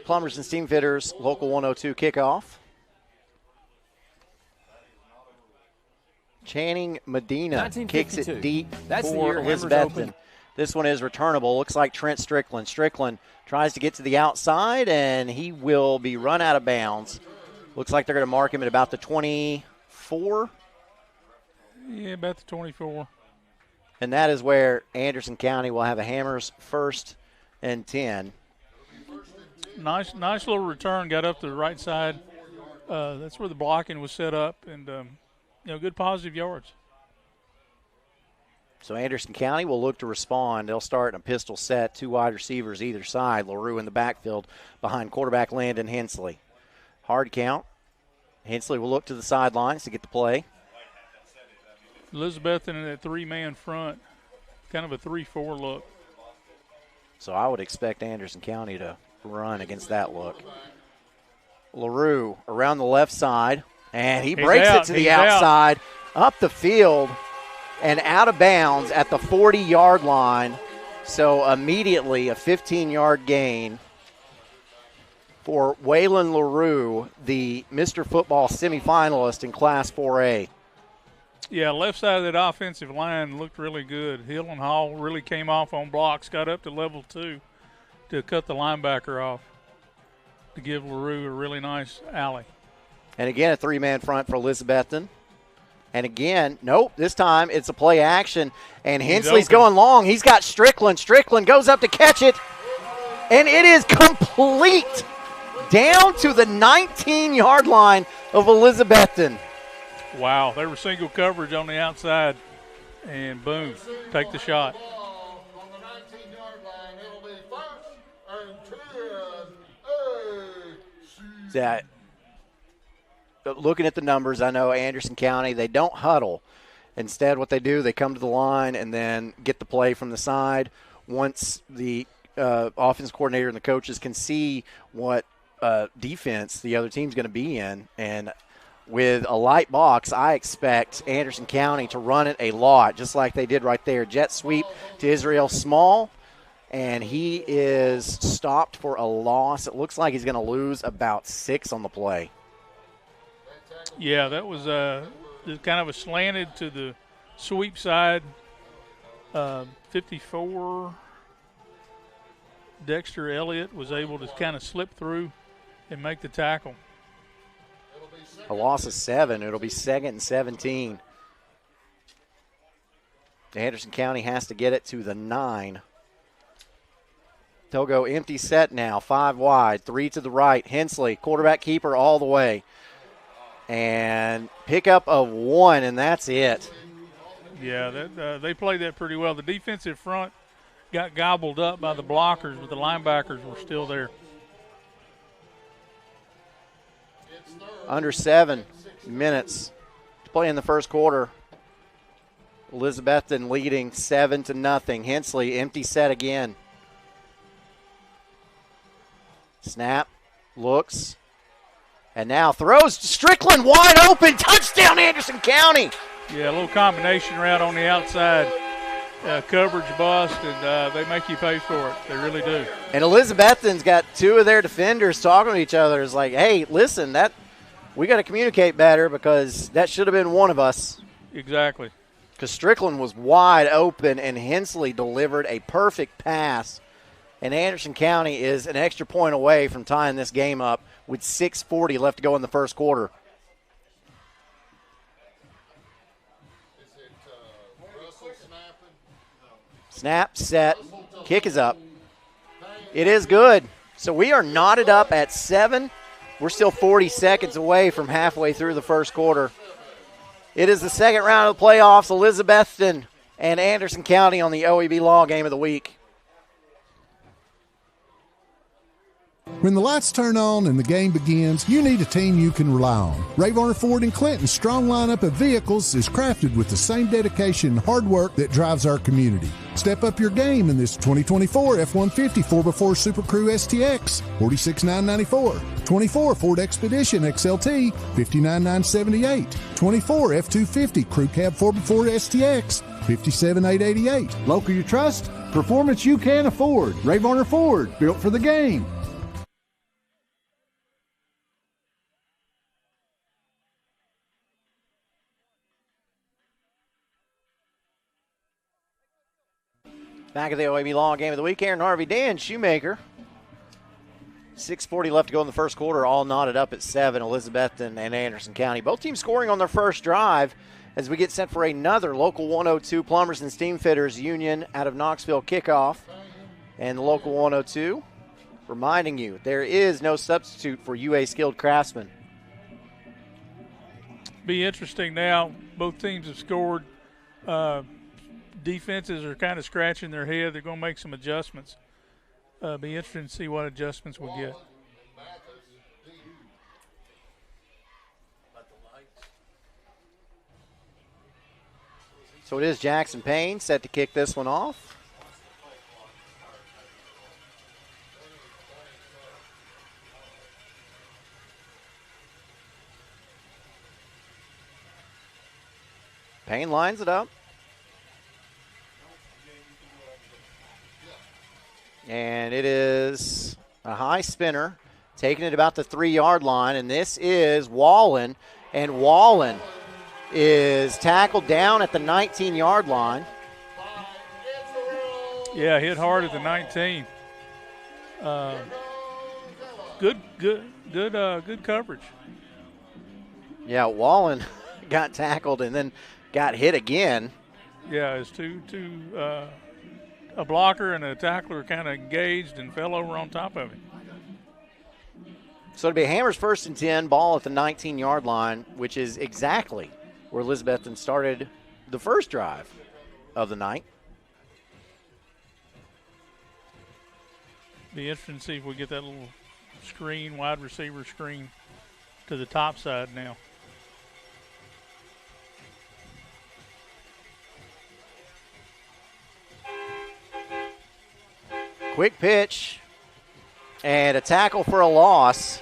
[SPEAKER 1] Plumbers and Steam Fitters Local 102 kickoff. Channing Medina kicks it deep for Elizabethton. This one is returnable. Looks like Trent Strickland. Strickland tries to get to the outside, and he will be run out of bounds. Looks like they're going to mark him at about the 24.
[SPEAKER 2] Yeah, about the 24.
[SPEAKER 1] And that is where Anderson County will have a Hammers 1st and 10.
[SPEAKER 2] Nice little return. Got up to the right side. That's where the blocking was set up, and good positive yards.
[SPEAKER 1] So Anderson County will look to respond. They'll start in a pistol set, 2 wide receivers either side. LaRue in the backfield behind quarterback Landon Hensley. Hard count. Hensley will look to the sidelines to get the play.
[SPEAKER 2] Elizabethton in that 3-man front, kind of a 3-4 look.
[SPEAKER 1] So I would expect Anderson County to run against that look. LaRue around the left side, and he breaks it to the outside, up the field, and out of bounds at the 40-yard line. So immediately a 15-yard gain for Waylon LaRue, the Mr. Football semifinalist in Class 4A.
[SPEAKER 2] Yeah, left side of that offensive line looked really good. Hill and Hall really came off on blocks, got up to level 2 to cut the linebacker off to give LaRue a really nice alley.
[SPEAKER 1] And again, a 3-man front for Elizabethton. And again, nope, this time it's a play action. And Hensley's going long. He's got Strickland. Strickland goes up to catch it. And it is complete down to the 19-yard line of Elizabethton.
[SPEAKER 2] Wow, they were single coverage on the outside. And boom, take the shot.
[SPEAKER 1] That, looking at the numbers, I know Anderson County, they don't huddle. Instead, what they do, they come to the line and then get the play from the side. Once the offense coordinator and the coaches can see what defense the other team's going to be in, and with a light box, I expect Anderson County to run it a lot, just like they did right there. Jet sweep to Israel Small, and he is stopped for a loss. It looks like he's going to lose about 6 on the play.
[SPEAKER 2] Yeah, that was kind of a slanted to the sweep side. 54, Dexter Elliott was able to kind of slip through and make the tackle.
[SPEAKER 1] A loss of 7. It'll be 2nd and 17. Anderson County has to get it to the 9. They'll go empty set now, 5 wide, 3 to the right. Hensley, quarterback keeper all the way. And pickup of 1, and that's it.
[SPEAKER 2] Yeah, they played that pretty well. The defensive front got gobbled up by the blockers, but the linebackers were still there.
[SPEAKER 1] Under 7 minutes to play in the first quarter. Elizabethton leading 7-0. Hensley, empty set again. Snap, looks, and now throws to Strickland, wide open, touchdown Anderson County.
[SPEAKER 2] Yeah, a little combination route on the outside, coverage bust, and they make you pay for it. They really do.
[SPEAKER 1] And Elizabethton's got 2 of their defenders talking to each other. It's like, hey, listen, we got to communicate better because that should have been one of us.
[SPEAKER 2] Exactly.
[SPEAKER 1] Because Strickland was wide open, and Hensley delivered a perfect pass. And Anderson County is an extra point away from tying this game up with 6:40 left to go in the first quarter. Snap, set, kick is up. It is good. So we are knotted up at 7. We're still 40 seconds away from halfway through the first quarter. It is the second round of the playoffs, Elizabethton and Anderson County on the OEB Law Game of the Week.
[SPEAKER 6] When the lights turn on and the game begins, you need a team you can rely on. Ray Varner Ford and Clinton's strong lineup of vehicles is crafted with the same dedication and hard work that drives our community. Step up your game in this 2024 F-150 4x4 Super Crew STX, $46,994. 24 Ford Expedition XLT, $59,978. 24 F-250 Crew Cab 4x4 STX, $57,888.
[SPEAKER 7] Local you trust, performance you can afford. Ray Varner Ford, built for the game.
[SPEAKER 1] Back at the OEB Law Game of the Week, Aaron Harvey, Dan Shoemaker. 6:40 left to go in the first quarter, all knotted up at 7, Elizabethton and Anderson County. Both teams scoring on their first drive as we get set for another Local 102 Plumbers and Steam Fitters Union out of Knoxville kickoff. And the Local 102 reminding you there is no substitute for UA skilled craftsmen.
[SPEAKER 2] Be interesting now. Both teams have scored. Defenses are kind of scratching their head. They're going to make some adjustments. Be interesting to see what adjustments we get.
[SPEAKER 1] So it is Jackson Payne set to kick this one off. Payne lines it up. And it is a high spinner, taking it about the 3-yard line, and this is Wallen, and Wallen is tackled down at the 19-yard line.
[SPEAKER 2] Yeah, hit hard at the 19. Good coverage.
[SPEAKER 1] Yeah, Wallen got tackled and then got hit again.
[SPEAKER 2] Yeah, it's a blocker and a tackler kind of engaged and fell over on top of him.
[SPEAKER 1] So it'll be Hammers 1st and 10, ball at the 19-yard line, which is exactly where Elizabethton started the first drive of the night.
[SPEAKER 2] Be interesting to see if we get that little screen, wide receiver screen to the top side now.
[SPEAKER 1] Quick pitch and a tackle for a loss.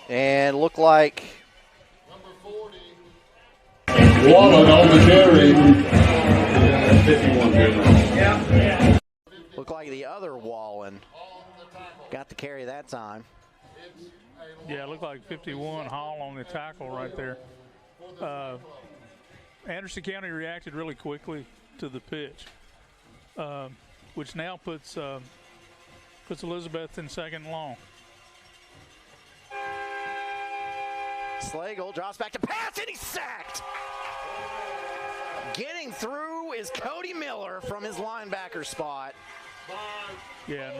[SPEAKER 1] And looked like
[SPEAKER 5] Wallen on the carry. 51
[SPEAKER 1] looked like the other Wallen got the carry that time.
[SPEAKER 2] Yeah, it looked like 51 Hall on the tackle right there. Anderson County reacted really quickly to the pitch, which now puts Elizabethton second and long.
[SPEAKER 1] Slagle drops back to pass, and he's sacked. Getting through is Cody Miller from his linebacker spot.
[SPEAKER 2] Yeah,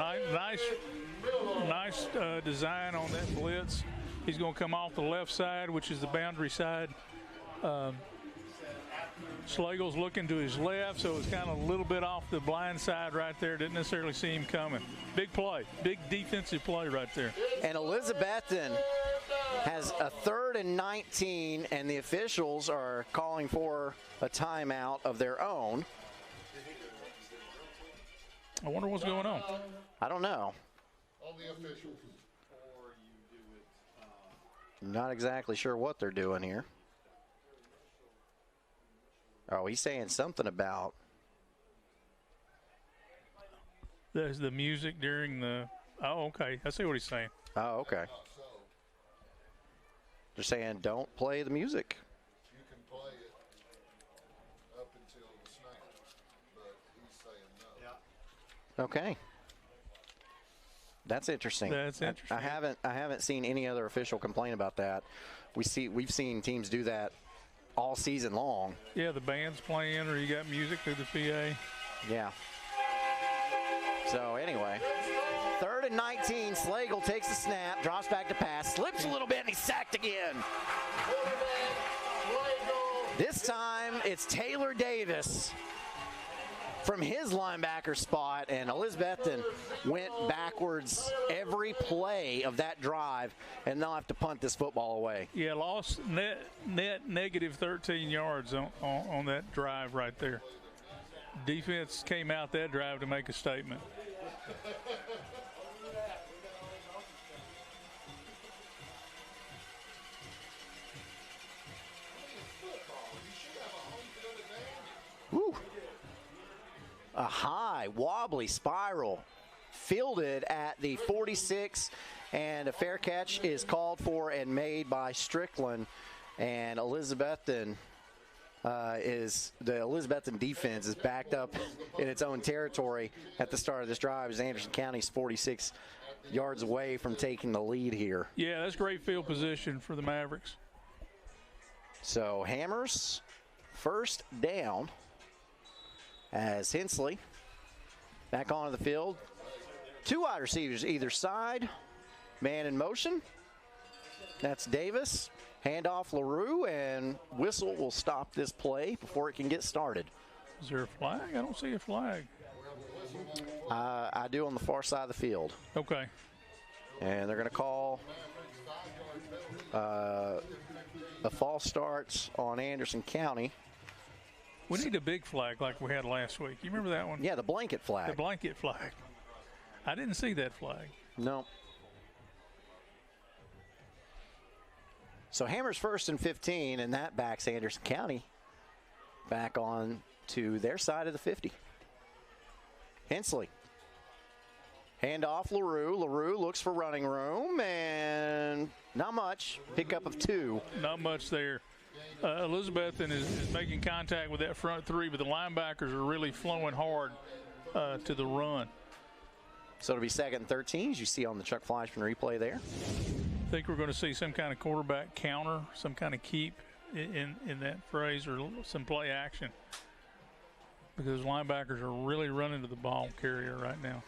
[SPEAKER 2] nice design on that blitz. He's going to come off the left side, which is the boundary side. Slagle's looking to his left, so it's kind of a little bit off the blind side right there. Didn't necessarily see him coming. Big play, big defensive play right there.
[SPEAKER 1] And Elizabethton has a 3rd and 19, and the officials are calling for a timeout of their own.
[SPEAKER 2] I wonder what's going on.
[SPEAKER 1] I don't know. Not exactly sure what they're doing here. Oh, he's saying something about.
[SPEAKER 2] There's the music during the. Oh, okay. I see what he's saying.
[SPEAKER 1] Oh, okay. They're saying don't play the music.
[SPEAKER 5] You can play it up until the snap, but he's saying no.
[SPEAKER 1] Okay. That's interesting.
[SPEAKER 2] That's interesting.
[SPEAKER 1] I haven't seen any other official complain about that. We've seen teams do that all season long.
[SPEAKER 2] Yeah, the band's playing, or you got music through the PA.
[SPEAKER 1] Yeah. So anyway, 3rd and 19. Slagle takes the snap, drops back to pass, slips a little bit, and he's sacked again. This time it's Taylor Davis from his linebacker spot, and Elizabethton went backwards every play of that drive, and they'll have to punt this football away.
[SPEAKER 2] Yeah, lost net negative 13 yards on that drive right there. Defense came out that drive to make a statement.
[SPEAKER 1] Woo. A high, wobbly spiral fielded at the 46, and a fair catch is called for and made by Strickland. And Elizabethton the Elizabethton defense is backed up in its own territory at the start of this drive as Anderson County's 46 yards away from taking the lead here.
[SPEAKER 2] Yeah, that's great field position for the Mavericks.
[SPEAKER 1] So Hammers first down as Hensley back onto the field. 2 wide receivers either side. Man in motion. That's Davis. Handoff LaRue, and whistle will stop this play before it can get started.
[SPEAKER 2] Is there a flag? I don't see a flag.
[SPEAKER 1] I do on the far side of the field.
[SPEAKER 2] Okay.
[SPEAKER 1] And they're going to call a false start on Anderson County.
[SPEAKER 2] We need a big flag like we had last week. You remember that one?
[SPEAKER 1] Yeah, the blanket flag.
[SPEAKER 2] The blanket flag. I didn't see that flag.
[SPEAKER 1] No. So Hammers 1st and 15, and that backs Anderson County back on to their side of the 50. Hensley. Hand off LaRue. LaRue looks for running room, and not much. Pickup of 2.
[SPEAKER 2] Not much there. Elizabethton is making contact with that front 3, but the linebackers are really flowing hard to the run.
[SPEAKER 1] So it'll be 2nd and 13, as you see on the Chuck Fleischman replay there.
[SPEAKER 2] I think we're going to see some kind of quarterback counter, some kind of keep in that phrase, or some play action, because linebackers are really running to the ball carrier right now.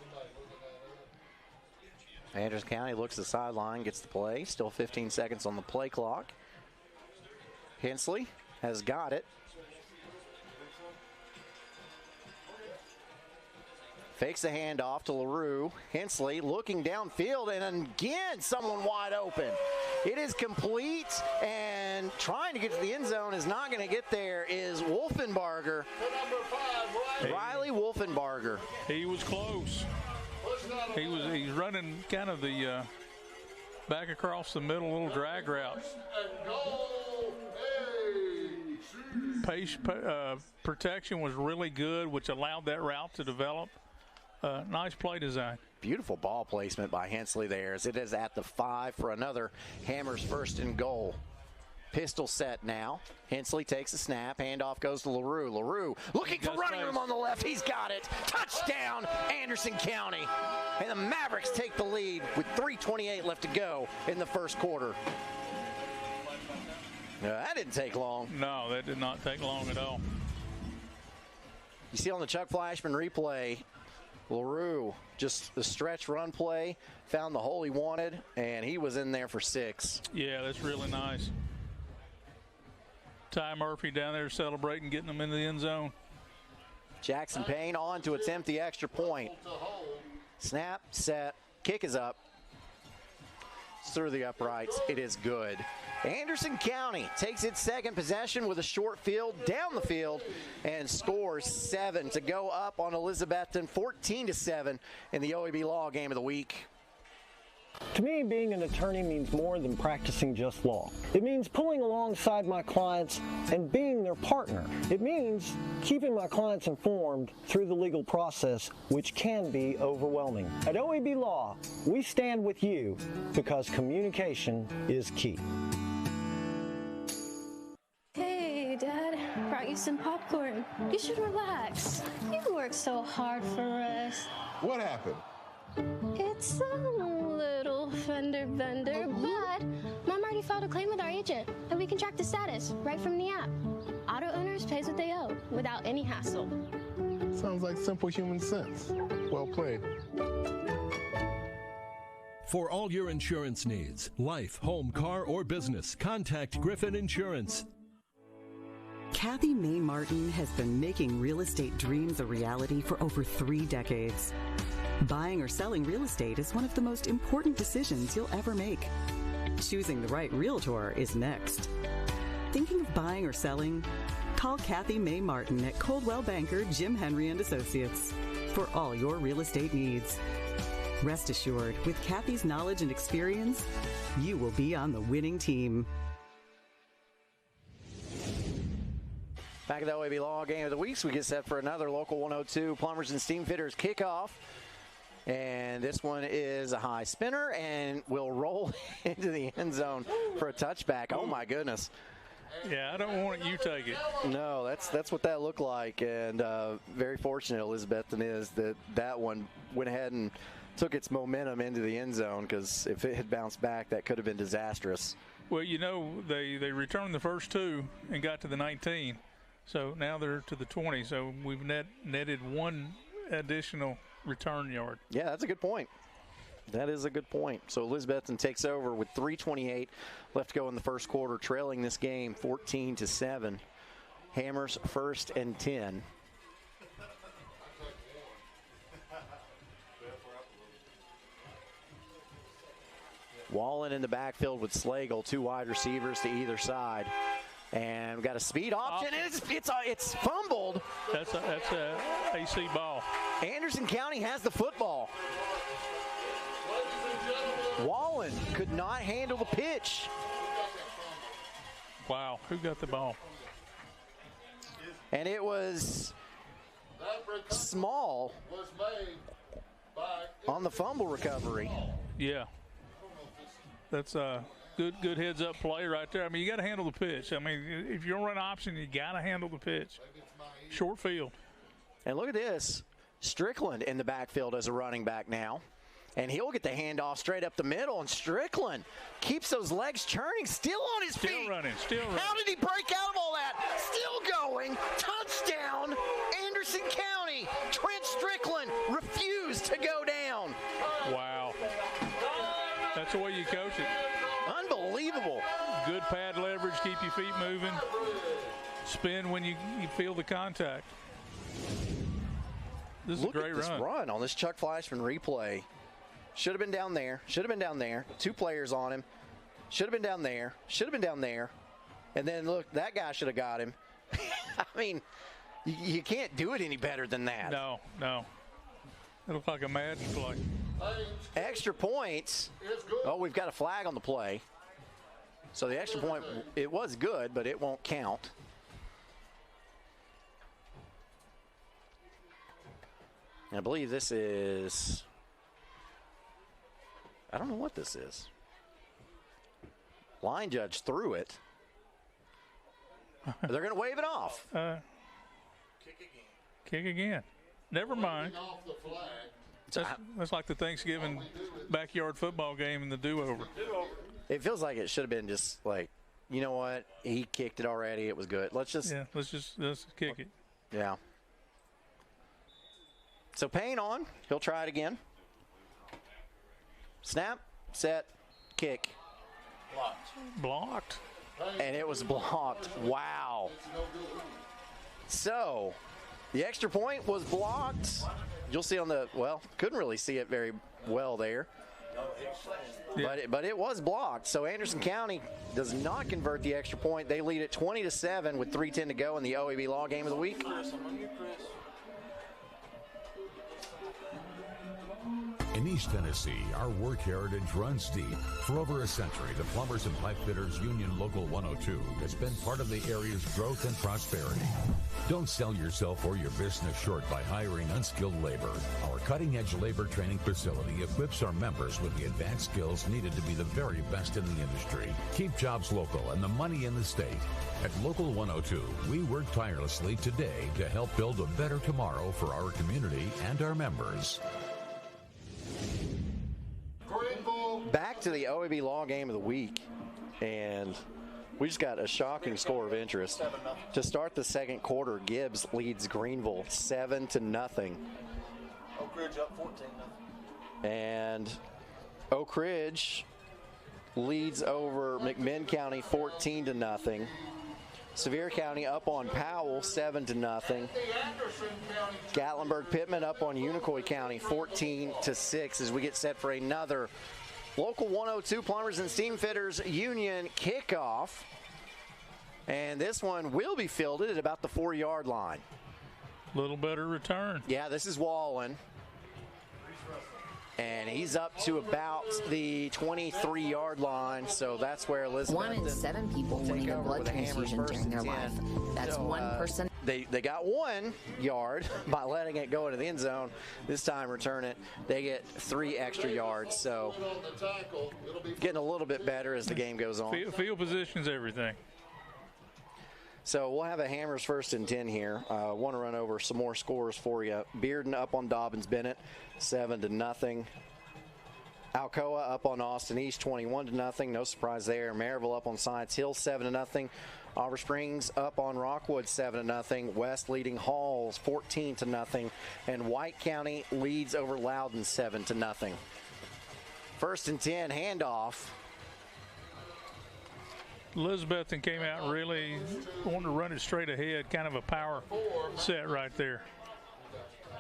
[SPEAKER 1] Anderson County looks at the sideline, gets the play. Still 15 seconds on the play clock. Hensley has got it. Fakes the handoff to LaRue. Hensley looking downfield, and again, someone wide open. It is complete, and trying to get to the end zone is not going to get there is Wolfenbarger. Riley Wolfenbarger.
[SPEAKER 2] He was close. He's running kind of the back across the middle, little drag route. Protection was really good, which allowed that route to develop. Nice play design.
[SPEAKER 1] Beautiful ball placement by Hensley there, as it is at the 5 for another Hammers 1st and goal. Pistol set now. Hensley takes a snap. Handoff goes to LaRue. LaRue looking for running room on the left. He's got it. Touchdown, Anderson County. And the Mavericks take the lead with 3:28 left to go in the first quarter. That didn't take long.
[SPEAKER 2] No, that did not take long at all.
[SPEAKER 1] You see on the Chuck Fleischman replay, LaRue, just the stretch run play, found the hole he wanted, and he was in there for 6.
[SPEAKER 2] Yeah, that's really nice. Ty Murphy down there celebrating, getting them into the end zone.
[SPEAKER 1] Jackson Payne on to attempt the extra point. Snap, set, kick is up. It's through the uprights. It is good. Anderson County takes its 2nd possession with a short field down the field and scores 7 to go up on Elizabethton, 14-7 in the OEB Law Game of the Week.
[SPEAKER 3] To me, being an attorney means more than practicing just law. It means pulling alongside my clients and being their partner. It means keeping my clients informed through the legal process, which can be overwhelming. At OEB Law, we stand with you because communication is key.
[SPEAKER 8] Hey, Dad, brought you some popcorn. You should relax. You worked so hard for us.
[SPEAKER 5] What happened?
[SPEAKER 8] It's a little fender bender, but Mom already filed a claim with our agent, and we can track the status right from the app. Auto owners pays what they owe without any hassle.
[SPEAKER 5] Sounds like simple human sense. Well played.
[SPEAKER 9] For all your insurance needs, life, home, car, or business, contact Griffin Insurance.
[SPEAKER 10] Kathy May Martin has been making real estate dreams a reality for over 3 decades. Buying or selling real estate is one of the most important decisions you'll ever make. Choosing the right realtor is next. Thinking of buying or selling? Call Kathy May Martin at Coldwell Banker Jim Henry & Associates for all your real estate needs. Rest assured, with Kathy's knowledge and experience, you will be on the winning team.
[SPEAKER 1] Back at the OEB Law Game of the Week, so we get set for another Local 102 Plumbers and Steam Fitters kickoff. And this one is a high spinner and will roll into the end zone for a touchback. Oh, my goodness.
[SPEAKER 2] Yeah, I don't want it. You take it.
[SPEAKER 1] No, that's what that looked like. And very fortunate, Elizabethton is that one went ahead and took its momentum into the end zone, because if it had bounced back, that could have been disastrous.
[SPEAKER 2] Well, you know, they returned the first 2 and got to the 19. So now they're to the 20. So we've netted 1 additional return yard.
[SPEAKER 1] Yeah, that's a good point. That is a good point. So Elizabethton takes over with 3:28 left to go in the first quarter, trailing this game 14-7. Hammers 1st and 10. Wallen in the backfield with Slagle, 2 wide receivers to either side. And we've got a speed option, and it's fumbled.
[SPEAKER 2] That's a AC ball.
[SPEAKER 1] Anderson County has the football. Wallen could not handle the pitch.
[SPEAKER 2] Wow, who got the ball?
[SPEAKER 1] And it was small on the fumble recovery.
[SPEAKER 2] Yeah. That's a good heads-up play right there. I mean, you got to handle the pitch. I mean, if you're going to run option, you got to handle the pitch. Short field.
[SPEAKER 1] And look at this. Strickland in the backfield as a running back now. And he'll get the handoff straight up the middle. And Strickland keeps those legs churning, still on his feet.
[SPEAKER 2] Still running.
[SPEAKER 1] How did he break out of all that? Still going. Touchdown, Anderson County. Trent Strickland refused to go down.
[SPEAKER 2] Wow. That's the way you coach it.
[SPEAKER 1] Unbelievable.
[SPEAKER 2] Good pad leverage, keep your feet moving. Spin when you feel the contact. This is a great
[SPEAKER 1] run. Look at this run on this Chuck Fleischman replay. Should have been down there. Should have been down there. 2 players on him. Should have been down there. Should have been down there. And then, look, that guy should have got him. I mean, you can't do it any better than that.
[SPEAKER 2] No. It looked like a magic play.
[SPEAKER 1] Extra points. Oh, we've got a flag on the play. So the extra point, it was good, but it won't count. And I believe this is, I don't know what this is. Line judge threw it. They're going to wave it off.
[SPEAKER 2] Kick again. Never mind. That's like the Thanksgiving backyard football game and the do-over.
[SPEAKER 1] It feels like it should have been just like, you know what? He kicked it already. It was good. Let's
[SPEAKER 2] kick it.
[SPEAKER 1] Yeah. So Payne on. He'll try it again. Snap, set, kick.
[SPEAKER 2] Blocked.
[SPEAKER 1] And it was blocked. Wow. So the extra point was blocked. You'll see on the, well, couldn't really see it very well there. Yeah. But it was blocked. So Anderson County does not convert the extra point. They lead at 20-7 with 3:10 to go in the OEB Law Game of the Week.
[SPEAKER 11] In East Tennessee, our work heritage runs deep. For over a century, the Plumbers and Pipe Fitters Union Local 102 has been part of the area's growth and prosperity. Don't sell yourself or your business short by hiring unskilled labor. Our cutting-edge labor training facility equips our members with the advanced skills needed to be the very best in the industry. Keep jobs local and the money in the state. At Local 102, we work tirelessly today to help build a better tomorrow for our community and our members.
[SPEAKER 1] Back to the OEB Law Game of the Week, and we just got a shocking score of interest. To start the second quarter, Gibbs leads Greenville 7-0.
[SPEAKER 12] Oak Ridge up 14-0.
[SPEAKER 1] And Oak Ridge leads over McMinn County 14-0. Sevier County up on Powell 7-0. Gatlinburg Pittman up on Unicoi County 14-6 as we get set for another Local 102 Plumbers and Steam Fitters Union kickoff. And this one will be fielded at about the 4-yard line.
[SPEAKER 2] Little better return.
[SPEAKER 1] Yeah, this is Wallen. And he's up to about the 23-yard line, so that's where Elizabethton
[SPEAKER 13] 1 in 7 people will need a blood transfusion during their life. That's so, 1 person.
[SPEAKER 1] They got 1 yard by letting it go into the end zone. This time return it. They get 3 extra yards, so getting a little bit better as the game goes on.
[SPEAKER 2] Field position's everything.
[SPEAKER 1] So we'll have a Hammers 1st and 10 here. Want to run over some more scores for you. Bearden up on Dobbins Bennett, 7-0. Alcoa up on Austin East, 21-0. No surprise there. Maryville up on Science Hill, 7-0. Auburn Springs up on Rockwood, 7-0. West leading Halls, 14-0. And White County leads over Loudon, 7-0. 1st and 10, handoff.
[SPEAKER 2] Elizabethton came out really wanting to run it straight ahead, kind of a power set right there.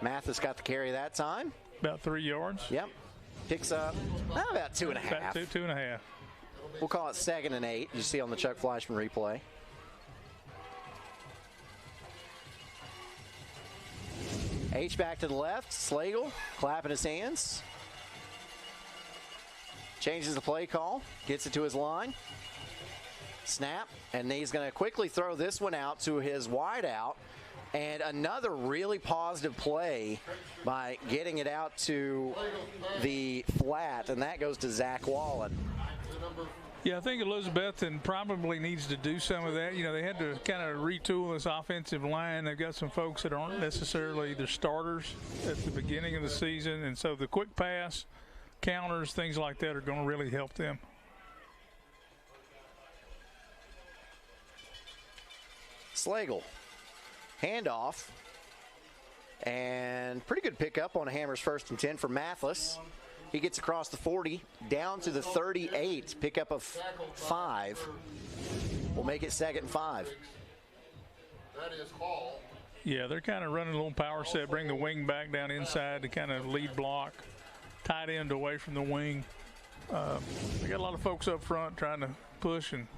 [SPEAKER 1] Mathis got the carry that time.
[SPEAKER 2] About 3 yards.
[SPEAKER 1] Yep. Picks up about 2.5.
[SPEAKER 2] About 2.5.
[SPEAKER 1] We'll call it 2nd and 8. You see on the Chuck Fleischman replay. H back to the left. Slagle clapping his hands. Changes the play call. Gets it to his line. Snap. And he's going to quickly throw this one out to his wide out. And another really positive play by getting it out to the flat, and that goes to Zach Wallen.
[SPEAKER 2] Yeah, I think Elizabethton probably needs to do some of that. You know, they had to kind of retool this offensive line. They've got some folks that aren't necessarily their starters at the beginning of the season, and so the quick pass, counters, things like that are going to really help them.
[SPEAKER 1] Slagle, handoff, and pretty good pickup on a Hammers 1st and 10 for Mathis. He gets across the 40, down to the 38, pickup of 5. We'll make it 2nd and 5.
[SPEAKER 5] That is Hall.
[SPEAKER 2] Yeah, they're kind of running a little power set, bring the wing back down inside to kind of lead block, tight end away from the wing. They got a lot of folks up front trying to push and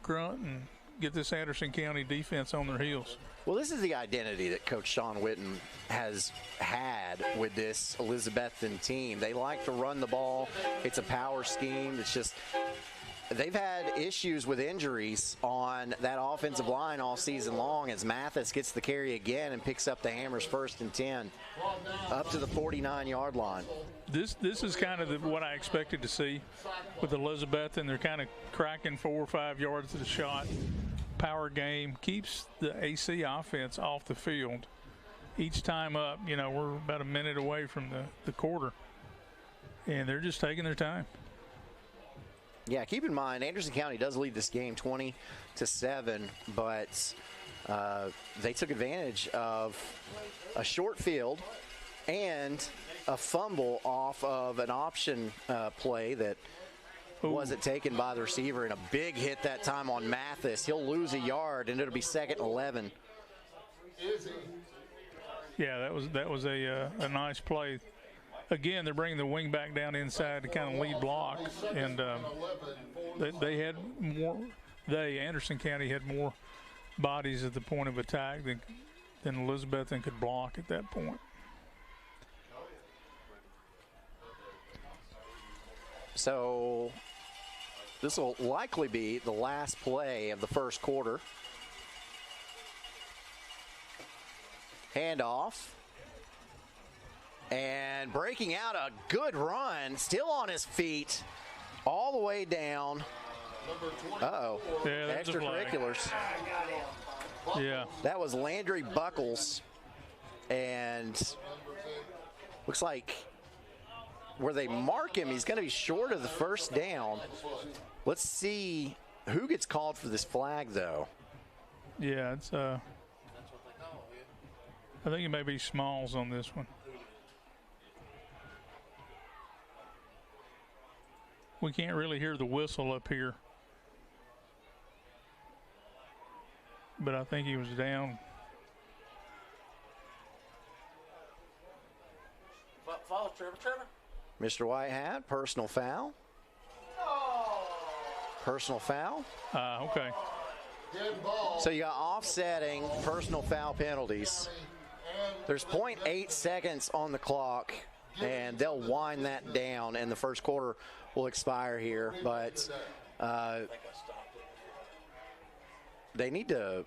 [SPEAKER 2] grunt and get this Anderson County defense on their heels.
[SPEAKER 1] Well, this is the identity that Coach Sean Witten has had with this Elizabethton team. They like to run the ball. It's a power scheme. It's just they've had issues with injuries on that offensive line all season long as Mathis gets the carry again and picks up the Hammers 1st and 10 up to the 49-yard line.
[SPEAKER 2] This is kind of what I expected to see with Elizabethton. They're kind of cracking 4 or 5 yards to the shot. Power game keeps the AC offense off the field each time up. You know, we're about a minute away from the quarter, and they're just taking their time.
[SPEAKER 1] Yeah, keep in mind, Anderson County does lead this game 20-7, but they took advantage of a short field and a fumble off of an option play that wasn't taken by the receiver, and a big hit that time on Mathis. He'll lose a yard, and it'll be 2nd and 11.
[SPEAKER 2] Yeah, that was a nice play. Again, they're bringing the wing back down inside to kind of lead block, and they had more. Anderson County had more bodies at the point of attack than Elizabethton could block at that point.
[SPEAKER 1] So this will likely be the last play of the first quarter. Handoff. And breaking out a good run, still on his feet, all the way down. Uh-oh.
[SPEAKER 2] Yeah,
[SPEAKER 1] extracurriculars.
[SPEAKER 2] Yeah.
[SPEAKER 1] That was Landry Buckles. And looks like where they mark him, he's going to be short of the first down. Let's see who gets called for this flag, though.
[SPEAKER 2] Yeah, it's I think it may be Smalls on this one. We can't really hear the whistle up here, but I think he was down.
[SPEAKER 12] Follow Trevor.
[SPEAKER 1] Mr. Whitehat, personal foul. Personal foul.
[SPEAKER 2] Okay.
[SPEAKER 1] So you got offsetting personal foul penalties. There's 0.8 seconds on the clock, and they'll wind that down, and the first quarter will expire here. But they need to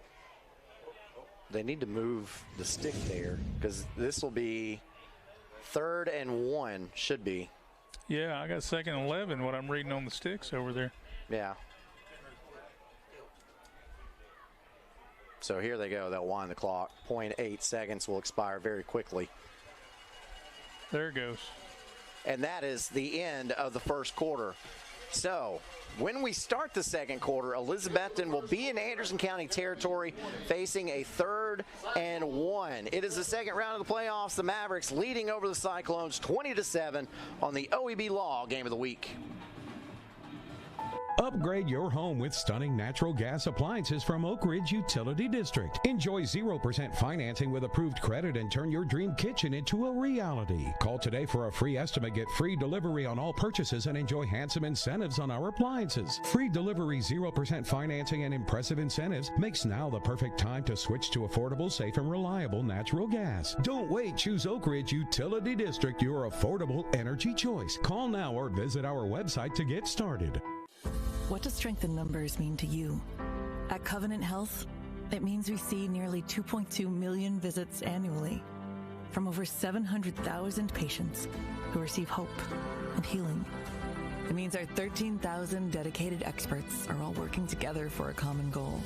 [SPEAKER 1] move the stick there, because this will be 3rd and 1, should be.
[SPEAKER 2] Yeah, I got 2nd and 11, what I'm reading on the sticks over there.
[SPEAKER 1] Yeah. So here they go. They'll wind the clock. 0.8 seconds will expire very quickly.
[SPEAKER 2] There it goes.
[SPEAKER 1] And that is the end of the first quarter. So when we start the second quarter, Elizabethton will be in Anderson County territory facing a 3rd and 1. It is the second round of the playoffs. The Mavericks leading over the Cyclones 20-7 on the OEB Law Game of the Week.
[SPEAKER 14] Upgrade your home with stunning natural gas appliances from Oak Ridge Utility District. Enjoy 0% financing with approved credit and turn your dream kitchen into a reality. Call today for a free estimate, get free delivery on all purchases, and enjoy handsome incentives on our appliances. Free delivery, 0% financing, and impressive incentives makes now the perfect time to switch to affordable, safe, and reliable natural gas. Don't wait. Choose Oak Ridge Utility District, your affordable energy choice. Call now or visit our website to get started.
[SPEAKER 15] What does strength in numbers mean to you? At Covenant Health, It means we see nearly 2.2 million visits annually from over 700,000 patients who receive hope and healing. It means our 13,000 dedicated experts are all working together for a common goal.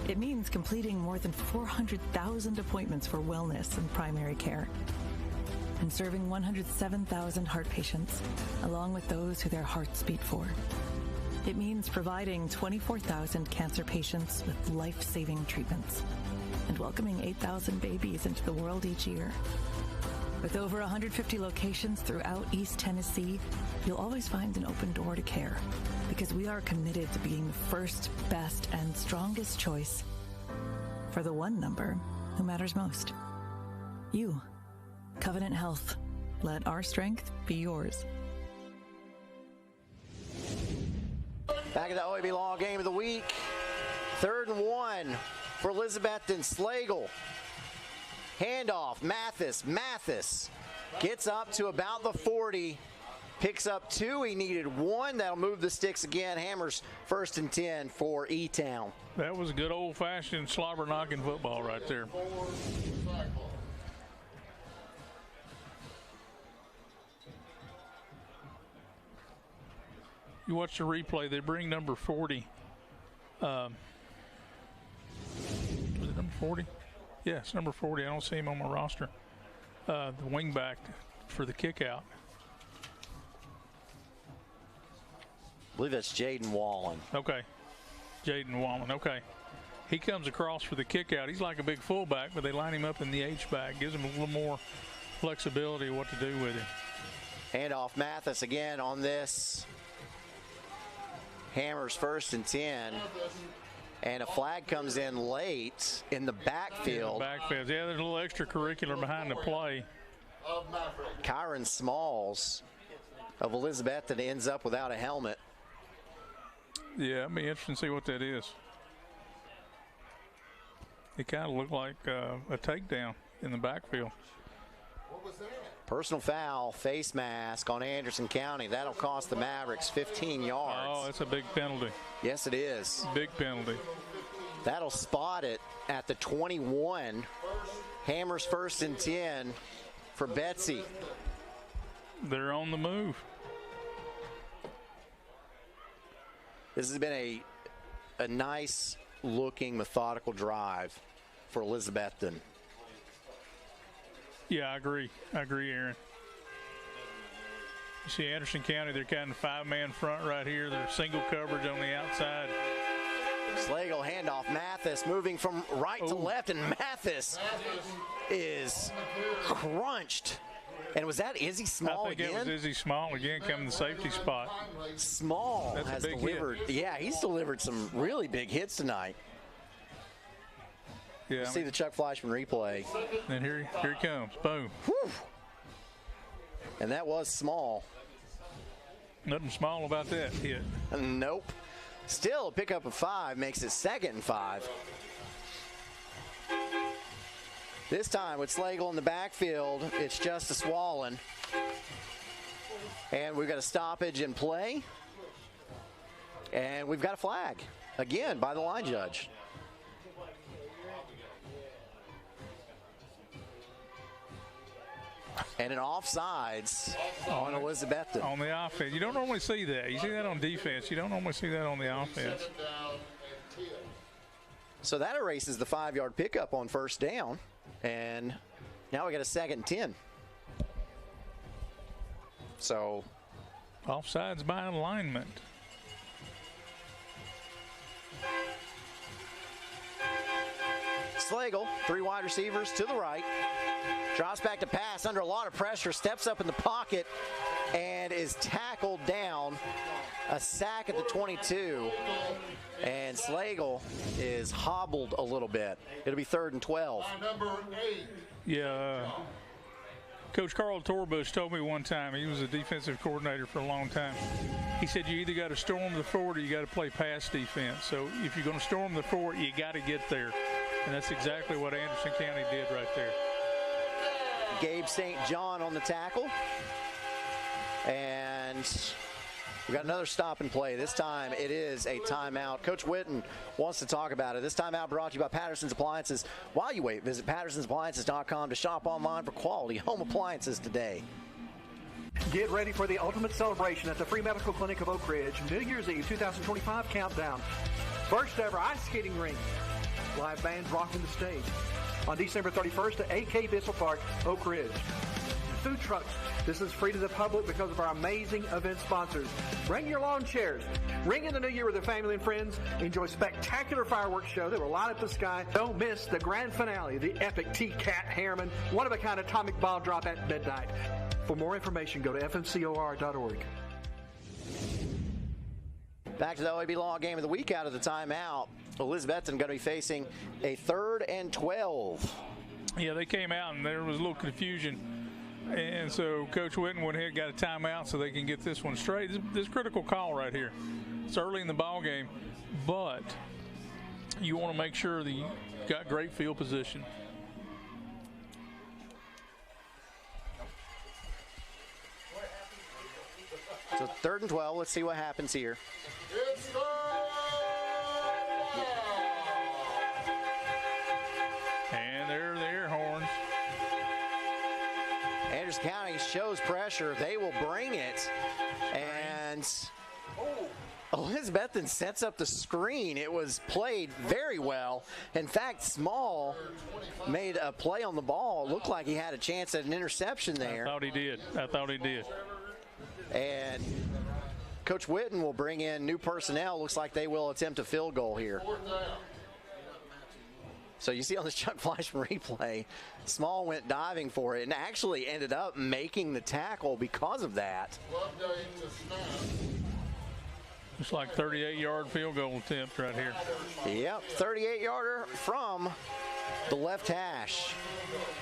[SPEAKER 15] It means completing more than 400,000 appointments for wellness and primary care, and serving 107,000 heart patients, along with those who their hearts beat for. It means providing 24,000 cancer patients with life-saving treatments and welcoming 8,000 babies into the world each year. With over 150 locations throughout East Tennessee, you'll always find an open door to care, because we are committed to being the first, best, and strongest choice for the one number who matters most. You. Covenant Health. Let our strength be yours.
[SPEAKER 1] Back at the OEB Law game of the week. 3rd and 1 for Elizabethton. Slagle. Handoff. Mathis gets up to about the 40. Picks up 2. He needed 1. That'll move the sticks again. Hammers 1st and 10 for E-Town.
[SPEAKER 2] That was good old-fashioned slobber-knocking football right there. You watch the replay, they bring number 40. Was it number 40? Yes, number 40. I don't see him on my roster. The wingback for the kick out.
[SPEAKER 1] I believe that's Jaden Wallen.
[SPEAKER 2] Okay. Jaden Wallen. Okay. He comes across for the kick out. He's like a big fullback, but they line him up in the H-back. Gives him a little more flexibility of what to do with him.
[SPEAKER 1] Handoff. Mathis again on this. Hammers 1st and 10. And a flag comes in late in the backfield.
[SPEAKER 2] Yeah, there's a little extracurricular behind the play.
[SPEAKER 1] Kyron Smalls of Elizabethton ends up without a helmet.
[SPEAKER 2] Yeah, it'll be interesting to see what that is. It kind of looked like a takedown in the backfield.
[SPEAKER 5] What was that?
[SPEAKER 1] Personal foul, face mask on Anderson County. That'll cost the Mavericks 15 yards.
[SPEAKER 2] Oh, that's a big penalty.
[SPEAKER 1] Yes, it is.
[SPEAKER 2] Big penalty.
[SPEAKER 1] That'll spot it at the 21. Hammers 1st and 10 for Betsy.
[SPEAKER 2] They're on the move.
[SPEAKER 1] This has been a nice looking methodical drive for Elizabethton.
[SPEAKER 2] Yeah, I agree, Aaron. You see Anderson County, they're kind of 5-man front right here. They're single coverage on the outside.
[SPEAKER 1] Slagle handoff. Mathis moving from right to left, and Mathis is crunched. And was that Izzy Small again?
[SPEAKER 2] I think it was Izzy Small again coming to the safety spot.
[SPEAKER 1] Small has delivered. Yeah, he's delivered some really big hits tonight.
[SPEAKER 2] Yeah,
[SPEAKER 1] see the Chuck Fleischman replay.
[SPEAKER 2] And here he comes. Boom.
[SPEAKER 1] Whew. And that was Small.
[SPEAKER 2] Nothing small about that hit.
[SPEAKER 1] Nope. Still a pickup of 5 makes it 2nd and 5. This time with Slagle in the backfield, it's Justice Wallen. And we've got a stoppage in play. And we've got a flag, again, by the line judge. And an offsides on Elizabethton.
[SPEAKER 2] On the offense. You don't normally see that. You see that on defense. You don't normally see that on the offense.
[SPEAKER 1] So that erases the 5-yard pickup on 1st down. And now we got a 2nd and 10. So
[SPEAKER 2] offsides by alignment.
[SPEAKER 1] Slagle, 3 wide receivers to the right. Drops back to pass under a lot of pressure, steps up in the pocket, and is tackled down. A sack at the 22. And Slagle is hobbled a little bit. It'll be 3rd and 12.
[SPEAKER 2] Yeah. Coach Carl Torbush told me one time, he was a defensive coordinator for a long time. He said you either got to storm the fort or you got to play pass defense. So if you're going to storm the fort, you got to get there. And that's exactly what Anderson County did right there.
[SPEAKER 1] Gabe St. John on the tackle. And We've got another stop and play. This time it is a timeout. Coach Witten wants to talk about it. This timeout brought to you by Patterson's Appliances. While you wait, visit pattersonsappliances.com to shop online for quality home appliances today.
[SPEAKER 16] Get ready for the ultimate celebration at the Free Medical Clinic of Oak Ridge. New Year's Eve 2025 countdown. First ever ice skating rink. Live bands rocking the stage. On December 31st at 8K Bissell Park, Oak Ridge. Food trucks. This is free to the public because of our amazing event sponsors. Bring your lawn chairs. Ring in the new year with your family and friends. Enjoy spectacular fireworks show that will light up the sky. Don't miss the grand finale, the epic T-Cat Harriman, one-of-a-kind atomic ball drop at midnight. For more information, go to fmcor.org.
[SPEAKER 1] Back to the OEB Law Game of the Week out of the timeout. Elizabethton going to be facing a 3rd and 12.
[SPEAKER 2] Yeah, they came out and there was a little confusion. And so Coach Witten went ahead and got a timeout so they can get this one straight. This critical call right here. It's early in the ball game, but you want to make sure that you got great field position.
[SPEAKER 1] So 3rd and 12. Let's see what happens here.
[SPEAKER 2] And there are the air horns.
[SPEAKER 1] Anderson County shows pressure. They will bring it. And Elizabethton sets up the screen. It was played very well. In fact, Small made a play on the ball. Looked like he had a chance at an interception there.
[SPEAKER 2] I thought he did.
[SPEAKER 1] And Coach Witten will bring in new personnel. Looks like they will attempt a field goal here. So you see on this Chuck Fleischman replay, Small went diving for it and actually ended up making the tackle because of that.
[SPEAKER 2] It's like 38-yard field goal attempt right here.
[SPEAKER 1] Yep, 38-yarder from the left hash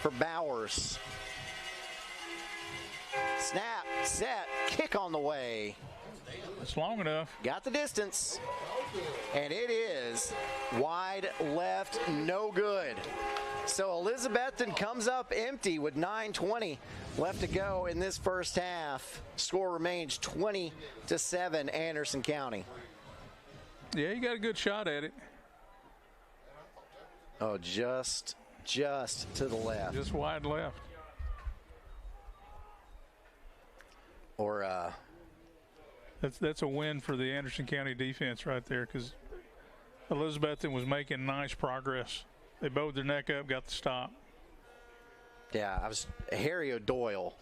[SPEAKER 1] for Bowers. Snap, set, kick on the way.
[SPEAKER 2] It's long enough.
[SPEAKER 1] Got the distance. And it is wide left, no good. So Elizabethton comes up empty with 9:20 left to go in this first half. Score remains 20-7, Anderson County.
[SPEAKER 2] Yeah, you got a good shot at it.
[SPEAKER 1] Oh, just to the left.
[SPEAKER 2] Just wide left.
[SPEAKER 1] Or
[SPEAKER 2] that's a win for the Anderson County defense right there, because Elizabethton was making nice progress. They bowed their neck up, got the stop.
[SPEAKER 1] Yeah, I was Harry O'Doyle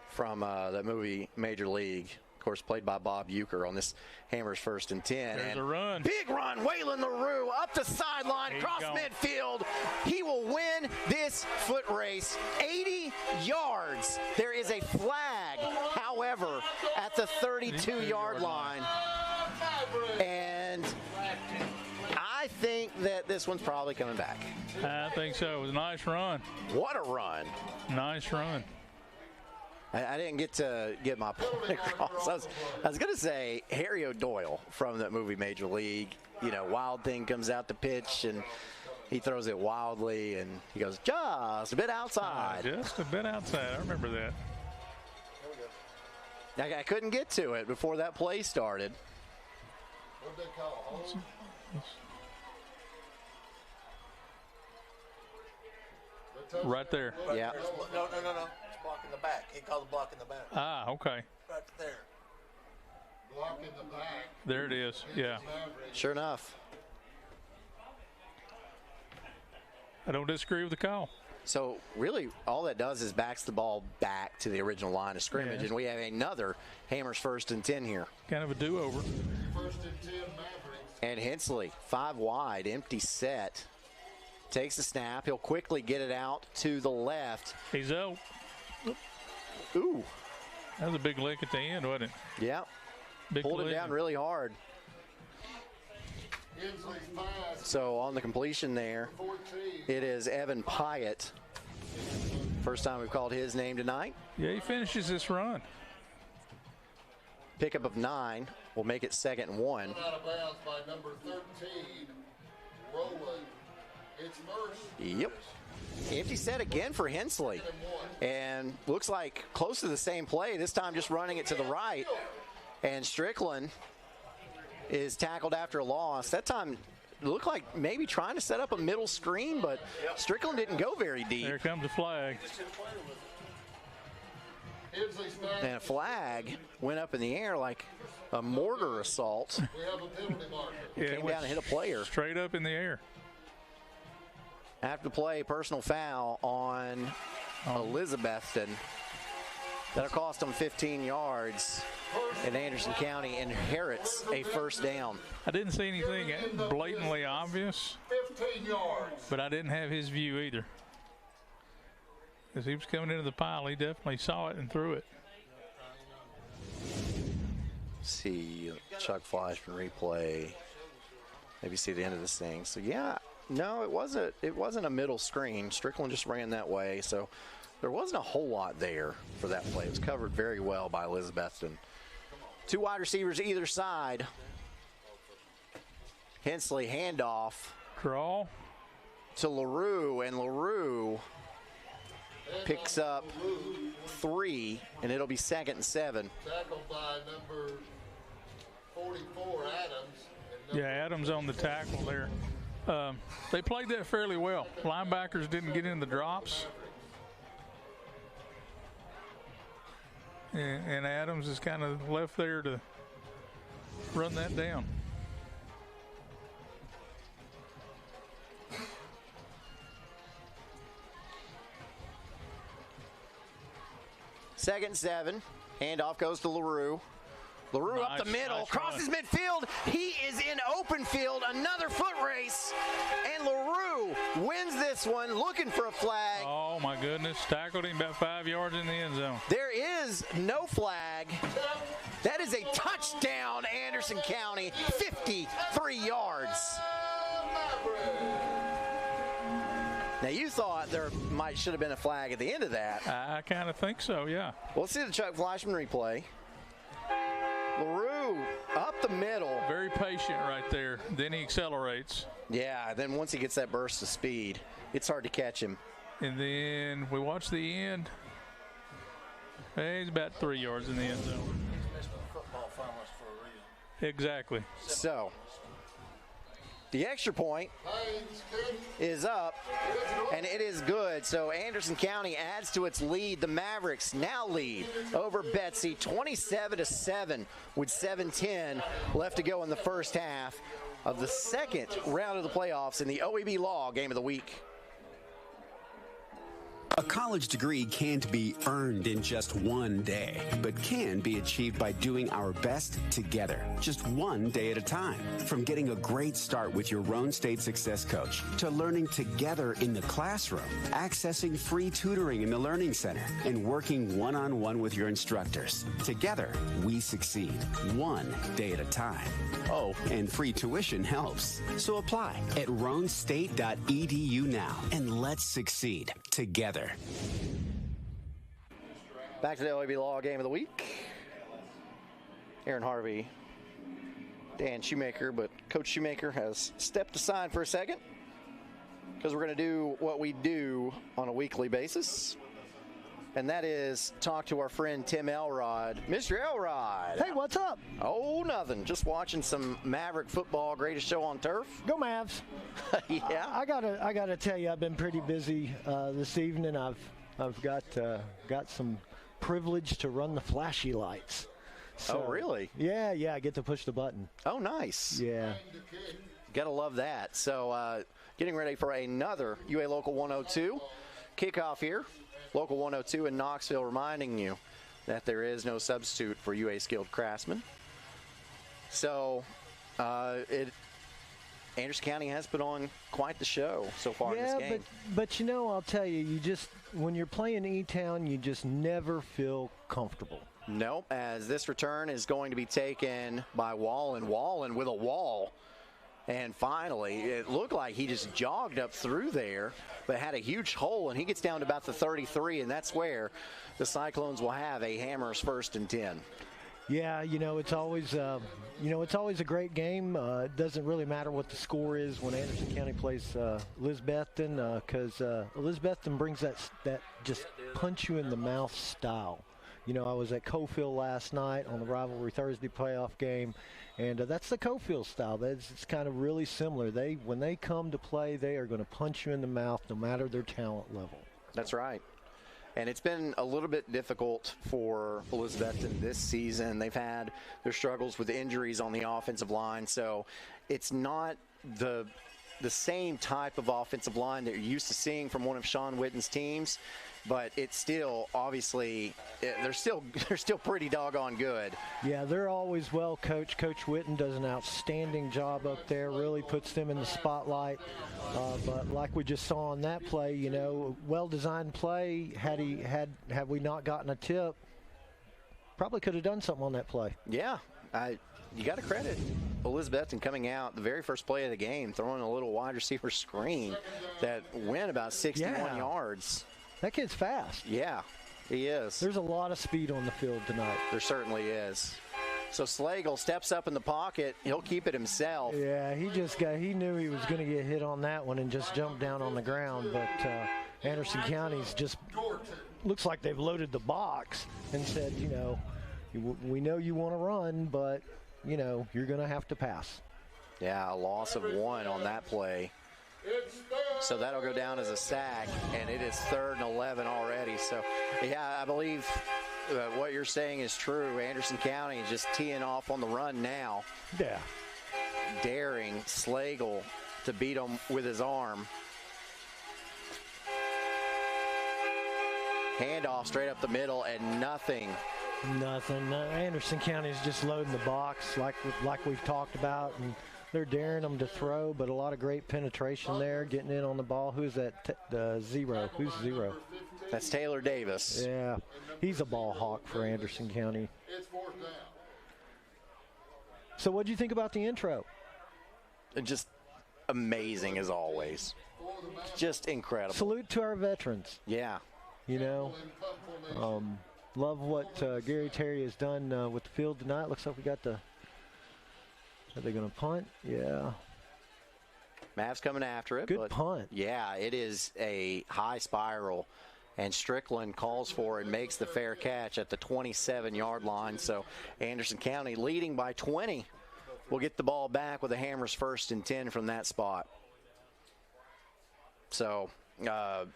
[SPEAKER 1] from that movie Major League, of course, played by Bob Uecker on this Hammers 1st and 10.
[SPEAKER 2] There's a run.
[SPEAKER 1] Big run, Waylon LaRue up the sideline, across midfield. He will win this foot race, 80 yards. There is a flag, however, at the 32-yard line. And I think that this one's probably coming back.
[SPEAKER 2] I think so. It was a nice run.
[SPEAKER 1] What a run.
[SPEAKER 2] Nice run.
[SPEAKER 1] I didn't get to get my point across. I was going to say Harry O'Doyle from that movie Major League. You know, Wild Thing comes out to pitch, and he throws it wildly, and he goes, just a bit outside.
[SPEAKER 2] Just a bit outside. I remember that.
[SPEAKER 1] I couldn't get to it before that play started.
[SPEAKER 5] What did they call it?
[SPEAKER 2] Right there.
[SPEAKER 1] Yeah.
[SPEAKER 12] No. It's block in the back. He called the block in the back.
[SPEAKER 2] Ah, okay.
[SPEAKER 12] Right there.
[SPEAKER 5] Block in the back.
[SPEAKER 2] There it is. Yeah.
[SPEAKER 1] Sure enough.
[SPEAKER 2] I don't disagree with the call.
[SPEAKER 1] So really, all that does is backs the ball back to the original line of scrimmage, and we have another Hammers 1st and 10 here.
[SPEAKER 2] Kind of a do-over.
[SPEAKER 5] 1st and 10 Mavericks.
[SPEAKER 1] And Hensley, 5 wide, empty set. Takes the snap. He'll quickly get it out to the left.
[SPEAKER 2] He's out.
[SPEAKER 1] Ooh.
[SPEAKER 2] That was a big lick at the end, wasn't it?
[SPEAKER 1] Yeah. Pulled it down really hard. So on the completion there, it is Evan Pyatt. First time we've called his name tonight.
[SPEAKER 2] Yeah, he finishes this run.
[SPEAKER 1] Pickup of 9 will make it 2nd and 1.
[SPEAKER 5] Out of bounds by number 13, Roland. It's Mercy.
[SPEAKER 1] Yep. Empty set again for Hensley. And looks like close to the same play, this time just running it to the right. And Strickland is tackled after a loss. That time it looked like maybe trying to set up a middle screen, but Strickland didn't go very deep.
[SPEAKER 2] There comes the flag.
[SPEAKER 1] And a flag went up in the air like a mortar assault. Came down and hit a player.
[SPEAKER 2] Straight up in the air.
[SPEAKER 1] After the play, personal foul on Elizabethton. That'll cost them 15 yards. And Anderson County inherits a first down.
[SPEAKER 2] I didn't see anything blatantly obvious,
[SPEAKER 5] 15 yards.
[SPEAKER 2] but I didn't have his view either. As he was coming into the pile, he definitely saw it and threw it.
[SPEAKER 1] See Chuck Flashman replay. Maybe see the end of this thing. So yeah, no, it wasn't a middle screen. Strickland just ran that way, so there wasn't a whole lot there for that play. It was covered very well by Elizabethton. 2 wide receivers either side. Hensley handoff.
[SPEAKER 2] Draw
[SPEAKER 1] to LaRue, and LaRue picks up 3, and it'll be 2nd and 7.
[SPEAKER 5] Tackled by number 44, Adams.
[SPEAKER 2] Yeah, Adams on the tackle there. They played that fairly well. Linebackers didn't get in the drops. And Adams is kind of left there to run that down.
[SPEAKER 1] Second and 7. Handoff goes to LaRue. LaRue up the middle, crosses midfield. He is in open field. Another foot race. And LaRue wins this one, looking for a flag.
[SPEAKER 2] Oh, my goodness. Tackled him about 5 yards in the end zone.
[SPEAKER 1] There is no flag. That is a touchdown, Anderson County, 53 yards. Now, you thought there should have been a flag at the end of that.
[SPEAKER 2] I kind of think so, yeah.
[SPEAKER 1] Well, let's see the Chuck Flashman replay. LaRue up the middle.
[SPEAKER 2] Very patient right there. Then he accelerates.
[SPEAKER 1] Yeah, then once he gets that burst of speed, it's hard to catch him.
[SPEAKER 2] And then we watch the end. Hey, he's about 3 yards in the end zone. Exactly.
[SPEAKER 1] So, the extra point is up, and it is good. So Anderson County adds to its lead. The Mavericks now lead over Betsy 27-7 with 7:10 left to go in the first half of the second round of the playoffs in the OEB Law Game of the Week.
[SPEAKER 17] A college degree can't be earned in just one day, but can be achieved by doing our best together, just one day at a time. From getting a great start with your Roan State Success Coach, to learning together in the classroom, accessing free tutoring in the Learning Center, and working one-on-one with your instructors. Together, we succeed, one day at a time. Oh, and free tuition helps. So apply at roanstate.edu now, and let's succeed together.
[SPEAKER 1] Back to the OEB Law Game of the Week. Aaron Harvey, Dan Shoemaker, but Coach Shoemaker has stepped aside for a second because we're going to do what we do on a weekly basis, and that is talk to our friend Tim Elrod. Mr. Elrod.
[SPEAKER 3] Hey, what's up?
[SPEAKER 1] Oh, nothing. Just watching some Maverick football, greatest show on turf.
[SPEAKER 3] Go Mavs.
[SPEAKER 1] Yeah.
[SPEAKER 3] I gotta tell you, I've been pretty busy this evening. I've got some privilege to run the flashy lights. So,
[SPEAKER 1] oh, really?
[SPEAKER 3] Yeah, I get to push the button.
[SPEAKER 1] Oh, nice.
[SPEAKER 3] Yeah.
[SPEAKER 1] Gotta love that. So, getting ready for another UA Local 102 kickoff here. Local 102 in Knoxville, reminding you that there is no substitute for UA skilled craftsmen. So, Anderson County has put on quite the show so far in this game.
[SPEAKER 3] Yeah, but you know, I'll tell you, when you're playing E-Town, you just never feel comfortable.
[SPEAKER 1] Nope, as this return is going to be taken by Wallen with a wall. And finally, it looked like he just jogged up through there, but had a huge hole, and he gets down to about the 33, and that's where the Cyclones will have a Hammers 1st and 10.
[SPEAKER 3] Yeah, it's always a great game. It doesn't really matter what the score is when Anderson County plays Elizabethton, because Elizabethton brings that just punch you in the mouth style. I was at Cofield last night on the Rivalry Thursday playoff game, and that's the Cofield style. It's kind of really similar. When they come to play, they are going to punch you in the mouth no matter their talent level.
[SPEAKER 1] That's right. And it's been a little bit difficult for Elizabethton this season. They've had their struggles with injuries on the offensive line, so it's not the same type of offensive line that you're used to seeing from one of Sean Witten's teams, but it's still, obviously, they're still pretty doggone good.
[SPEAKER 3] Yeah, they're always well coached. Coach Witten does an outstanding job up there, really puts them in the spotlight. But like we just saw on that play, well-designed play. Had we not gotten a tip, probably could have done something on that play.
[SPEAKER 1] Yeah, you got to credit Elizabethton coming out the very first play of the game, throwing a little wide receiver screen that went about 61 yards.
[SPEAKER 3] That kid's fast.
[SPEAKER 1] Yeah, he is.
[SPEAKER 3] There's a lot of speed on the field tonight.
[SPEAKER 1] There certainly is. So Slagle steps up in the pocket. He'll keep it himself.
[SPEAKER 3] Yeah, he knew he was going to get hit on that one and just jumped down on the ground. But Anderson County's just looks like they've loaded the box and said, we know you want to run, but, you're going to have to pass.
[SPEAKER 1] Yeah, a loss of 1 on that play. So that'll go down as a sack, and it is 3rd and 11 already. So, yeah, I believe what you're saying is true. Anderson County is just teeing off on the run now.
[SPEAKER 3] Yeah.
[SPEAKER 1] Daring Slagle to beat him with his arm. Handoff straight up the middle, and nothing.
[SPEAKER 3] Nothing. Anderson County is just loading the box like we've talked about, and they're daring them to throw, but a lot of great penetration there, getting in on the ball. Who's that? Zero. Who's Zero?
[SPEAKER 1] That's Taylor Davis.
[SPEAKER 3] Yeah, he's a ball hawk for Anderson County. So what do you think about the intro?
[SPEAKER 1] Just amazing as always. Just incredible.
[SPEAKER 3] Salute to our veterans.
[SPEAKER 1] Yeah.
[SPEAKER 3] Love what Gary Terry has done with the field tonight. Looks like we got the... Are they going to punt? Yeah.
[SPEAKER 1] Mavs coming after it.
[SPEAKER 3] Good punt.
[SPEAKER 1] Yeah, it is a high spiral, and Strickland calls for it and makes the fair catch at the 27-yard line. So Anderson County leading by 20. We'll get the ball back with the Hammers 1st and 10 from that spot. So,
[SPEAKER 3] what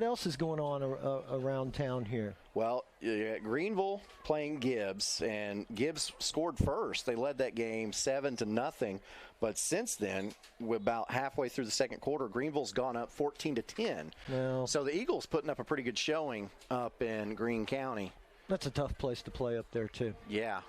[SPEAKER 3] else is going on around town here?
[SPEAKER 1] Well, Greenville playing Gibbs, and Gibbs scored first. They led that game 7-0, but since then, we're about halfway through the second quarter, Greenville's gone up 14-10.
[SPEAKER 3] Well,
[SPEAKER 1] so the Eagles putting up a pretty good showing up in Greene County.
[SPEAKER 3] That's a tough place to play up there, too.
[SPEAKER 1] Yeah.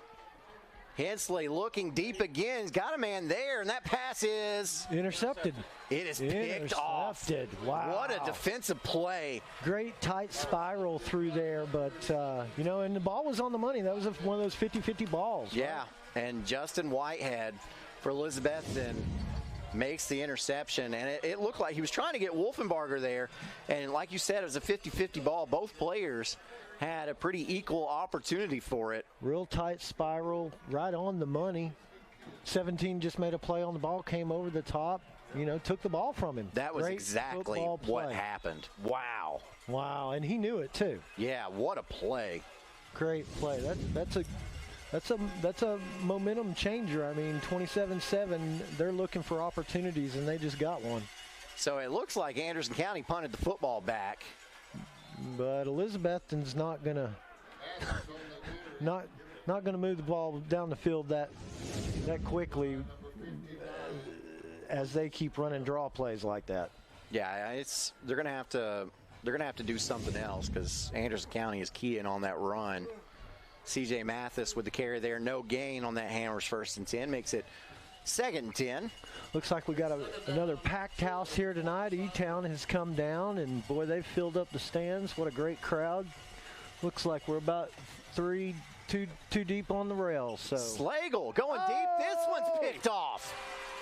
[SPEAKER 1] Hensley looking deep again. He's got a man there, and that pass is...
[SPEAKER 3] intercepted.
[SPEAKER 1] It is picked off.
[SPEAKER 3] Wow.
[SPEAKER 1] What a defensive play.
[SPEAKER 3] Great tight spiral through there, but, and the ball was on the money. That was one of those 50-50 balls.
[SPEAKER 1] Yeah, right? And Justin Whitehead for Elizabethton makes the interception, and it looked like he was trying to get Wolfenbarger there, and like you said, it was a 50-50 ball. Both players had a pretty equal opportunity for it.
[SPEAKER 3] Real tight spiral, right on the money. 17 just made a play on the ball, came over the top, took the ball from him.
[SPEAKER 1] That was
[SPEAKER 3] Great
[SPEAKER 1] exactly what happened. Wow.
[SPEAKER 3] Wow, and he knew it too.
[SPEAKER 1] Yeah, what a play.
[SPEAKER 3] Great play. That's a momentum changer. I mean, 27-7, they're looking for opportunities, and they just got one.
[SPEAKER 1] So it looks like Anderson County punted the football back.
[SPEAKER 3] But Elizabethton's not gonna move the ball down the field that quickly as they keep running draw plays like that.
[SPEAKER 1] Yeah, they're gonna have to do something else because Anderson County is keying on that run. C.J. Mathis with the carry there, no gain on that Hammers 1st and 10, makes it 2nd and 10.
[SPEAKER 3] Looks like we got another packed house here tonight. E-Town has come down, and boy, they've filled up the stands. What a great crowd. Looks like we're about too deep on the rails. So
[SPEAKER 1] Slagle going deep. This one's picked off.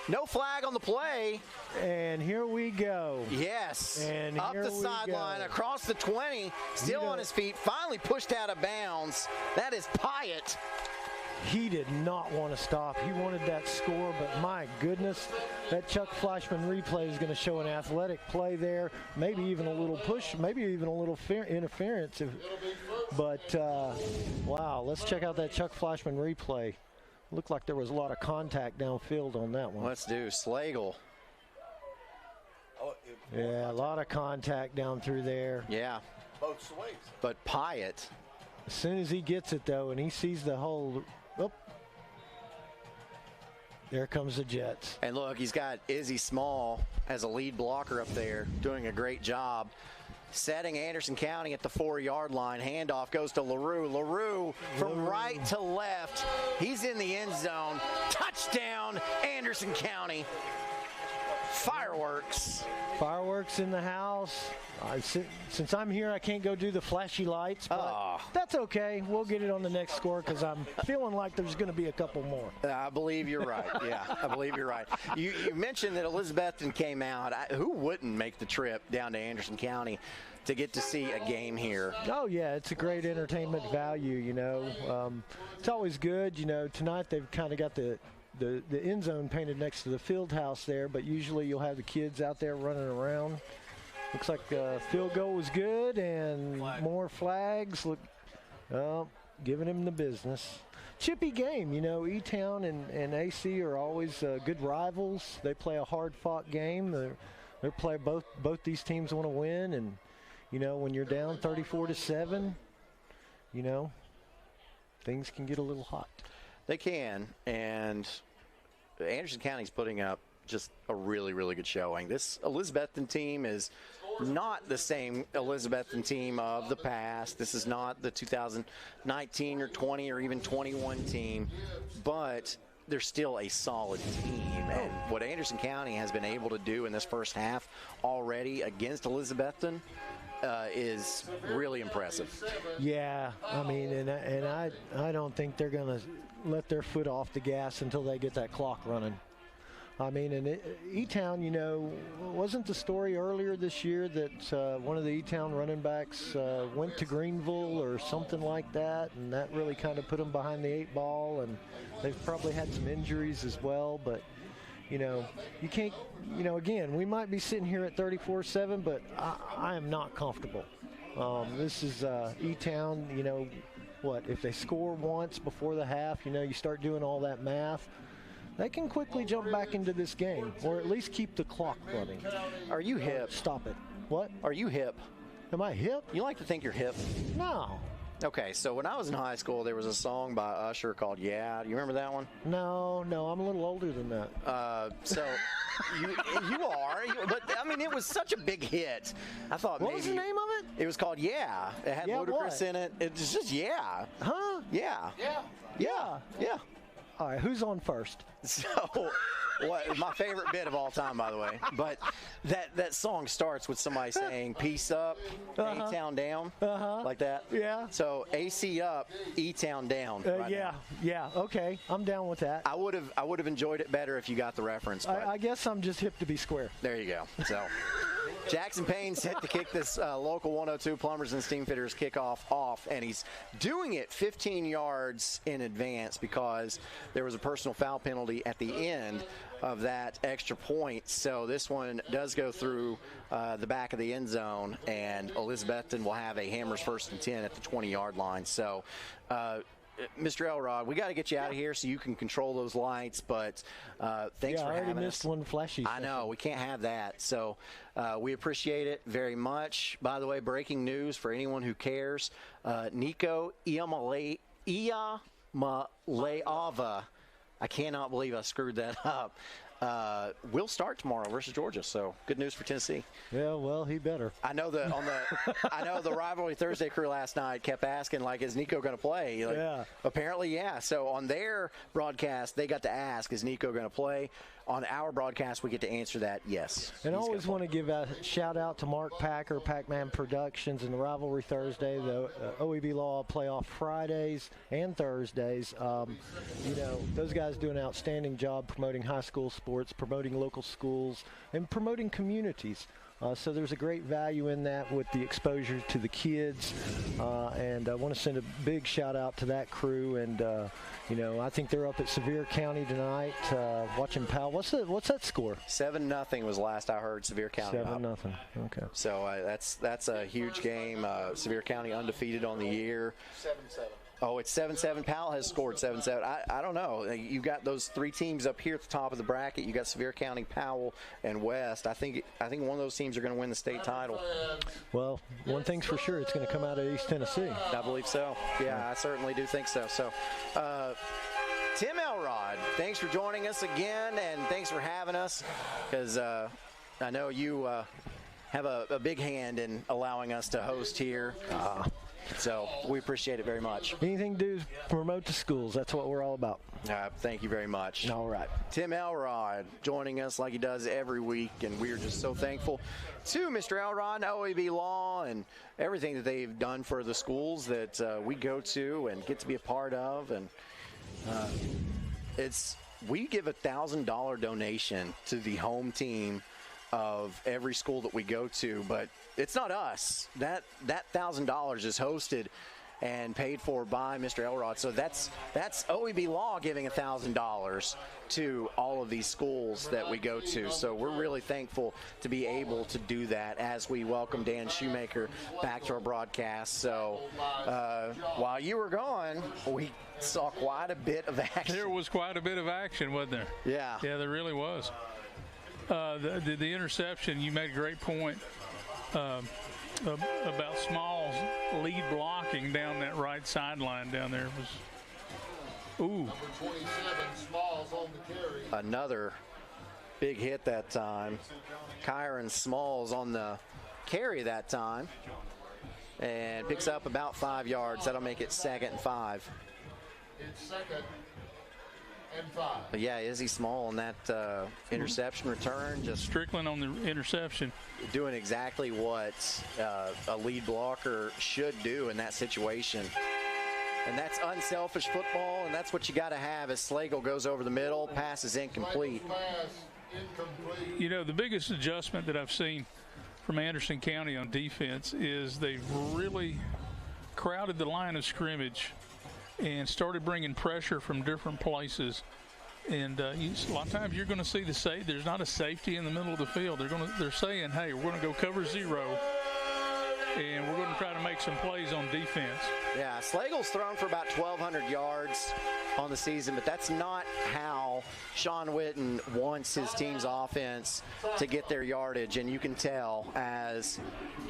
[SPEAKER 1] No flag on the play.
[SPEAKER 3] And here we go.
[SPEAKER 1] Yes.
[SPEAKER 3] And
[SPEAKER 1] up the sideline, across the 20, still on his feet, finally pushed out of bounds. That is Pyatt.
[SPEAKER 3] he did not want to stop. He wanted that score, but my goodness, that Chuck Fleischman replay is going to show an athletic play there, maybe even a little push, maybe even a little interference. But, wow, let's check out that Chuck Fleischman replay. Looked like there was a lot of contact downfield on that one.
[SPEAKER 1] Let's do Slagle.
[SPEAKER 3] Yeah, a lot of contact down through there.
[SPEAKER 1] Yeah.
[SPEAKER 12] Both ways.
[SPEAKER 1] But Pyatt.
[SPEAKER 3] As soon as he gets it, though, and he sees the hole, oh, there comes the Jets.
[SPEAKER 1] And look, he's got Izzy Small as a lead blocker up there, doing a great job. Setting Anderson County at the 4-yard line. Handoff goes to LaRue. LaRue from right to left. He's in the end zone. Touchdown, Anderson County. Fireworks.
[SPEAKER 3] Fireworks in the house. Since I'm here, I can't go do the flashy lights, but that's okay. We'll get it on the next score because I'm feeling like there's going to be a couple more.
[SPEAKER 1] I believe you're right. Yeah, I believe you're right. You mentioned that Elizabethton came out. Who wouldn't make the trip down to Anderson County to get to see a game here?
[SPEAKER 3] Oh, yeah, it's a great entertainment value, you know. It's always good. You know, tonight they've kind of got the end zone painted next to the field house there, but usually you'll have the kids out there running around. Looks like field goal was good and more flags. Look, giving him the business. Chippy game, you know. E-Town and AC are always good rivals. They play a hard-fought game. They play both these teams want to win, and you know when you're down 34-7, you know things can get a little hot.
[SPEAKER 1] They can, and Anderson County's putting up just a really, really good showing. This Elizabethton team is not the same Elizabethton team of the past. This is not the 2019 or 20 or even 21 team, but they're still a solid team. And what Anderson County has been able to do in this first half already against Elizabethton is really impressive.
[SPEAKER 3] Yeah, I mean, and I don't think they're going to let their foot off the gas until they get that clock running. I mean, in E-Town, you know, wasn't the story earlier this year that one of the E-Town running backs went to Greenville or something like that, and that really kind of put them behind the 8 ball, and they've probably had some injuries as well, but you know, you can't, you know, again, we might be sitting here at 34-7, but I am not comfortable. This is E-Town, you know, what, if they score once before the half, you know, you start doing all that math, they can quickly jump back into this game, or at least keep the clock running.
[SPEAKER 1] Are you hip?
[SPEAKER 3] Stop it. What?
[SPEAKER 1] Are you hip?
[SPEAKER 3] Am I hip?
[SPEAKER 1] You like to think you're hip?
[SPEAKER 3] No.
[SPEAKER 1] Okay, so when I was in high school, there was a song by Usher called "Yeah." Do you remember that one?
[SPEAKER 3] No, I'm a little older than that.
[SPEAKER 1] So you are, but I mean, it was such a big hit. I thought
[SPEAKER 3] what was the name of it?
[SPEAKER 1] It was called "Yeah." It had Ludacris in it. It was just "Yeah."
[SPEAKER 3] Huh?
[SPEAKER 1] Yeah. Yeah.
[SPEAKER 3] All right, who's on first?
[SPEAKER 1] So, my favorite bit of all time, by the way. But that song starts with somebody saying "Peace up, A-Town down," like that.
[SPEAKER 3] Yeah.
[SPEAKER 1] So AC up, E-Town down.
[SPEAKER 3] Yeah. Okay, I'm down with that.
[SPEAKER 1] I would have enjoyed it better if you got the reference.
[SPEAKER 3] I guess I'm just hip to be square.
[SPEAKER 1] There you go. So. Jackson Payne set to kick this local 102 Plumbers and Steamfitters kickoff off, and he's doing it 15 yards in advance because there was a personal foul penalty at the end of that extra point. So this one does go through the back of the end zone, and Elizabethton will have a Hammers 1st and 10 at the 20-yard line. So Mr. Elrod, we got to get you out of here so you can control those lights, but thanks for having us.
[SPEAKER 3] I already missed one flashy
[SPEAKER 1] I know, we can't have that. So we appreciate it very much. By the way, breaking news for anyone who cares, Nico Iamaleava, I cannot believe I screwed that up, will start tomorrow versus Georgia. So good news for Tennessee.
[SPEAKER 3] Yeah, well, he better.
[SPEAKER 1] I know the Rivalry Thursday crew last night kept asking, like, is Nico going to play? Like,
[SPEAKER 3] yeah.
[SPEAKER 1] Apparently, yeah. So on their broadcast, they got to ask, is Nico going to play? On our broadcast, we get to answer that, yes.
[SPEAKER 3] And I always want to give a shout-out to Mark Packer, Pac-Man Productions, and the Rivalry Thursday, the OEB Law Playoff Fridays and Thursdays. You know, those guys do an outstanding job promoting high school sports, promoting local schools, and promoting communities. So there's a great value in that with the exposure to the kids. And I want to send a big shout out to that crew. And, I think they're up at Sevier County tonight watching Powell. What's that score?
[SPEAKER 1] 7-0 was last I heard, Sevier County.
[SPEAKER 3] 7-0. Okay.
[SPEAKER 1] So that's a huge game. Sevier County undefeated on the year.
[SPEAKER 12] 7-7.
[SPEAKER 1] Oh, it's 7-7. Powell has scored 7-7. I don't know. You got those three teams up here at the top of the bracket. You got Sevier County, Powell, and West. I think one of those teams are going to win the state title.
[SPEAKER 3] Well, one thing's for sure, it's going to come out of East Tennessee.
[SPEAKER 1] I believe so. Yeah, I certainly do think so. So, Tim Elrod, thanks for joining us again, and thanks for having us, because I know you have a big hand in allowing us to host here. So we appreciate it very much.
[SPEAKER 3] Anything to do is promote the schools. That's what we're all about.
[SPEAKER 1] Thank you very much.
[SPEAKER 3] All right.
[SPEAKER 1] Tim Elrod joining us like he does every week, and we are just so thankful to Mr. Elrod, OEB Law, and everything that they've done for the schools that we go to and get to be a part of. And we give $1,000 donation to the home team of every school that we go to, but it's not us. That $1,000 is hosted and paid for by Mr. Elrod. So that's OEB Law giving $1,000 to all of these schools that we go to. So we're really thankful to be able to do that as we welcome Dan Shoemaker back to our broadcast. So while you were gone, we saw quite a bit of action.
[SPEAKER 2] There was quite a bit of action, wasn't there?
[SPEAKER 1] Yeah.
[SPEAKER 2] Yeah, there really was. The interception, you made a great point about Small's lead blocking down that right sideline down there. Ooh.
[SPEAKER 5] Number 27, Smalls on the carry.
[SPEAKER 1] Another big hit that time. Kyron Smalls on the carry that time. And picks up about 5 yards. That'll make it 2nd and 5.
[SPEAKER 5] It's 2nd and 5.
[SPEAKER 1] But yeah, Izzy Small on that interception return. Just
[SPEAKER 2] Strickland on the interception.
[SPEAKER 1] Doing exactly what a lead blocker should do in that situation. And that's unselfish football, and that's what you got to have as Slagle goes over the middle, pass is incomplete.
[SPEAKER 2] You know, the biggest adjustment that I've seen from Anderson County on defense is they've really crowded the line of scrimmage and started bringing pressure from different places. And a lot of times you're going to see there's not a safety in the middle of the field. They're saying, hey, we're going to go cover 0, and we're going to try to make some plays on defense.
[SPEAKER 1] Yeah, Slagle's thrown for about 1,200 yards on the season, but that's not how Sean Witten wants his team's offense to get their yardage, and you can tell as,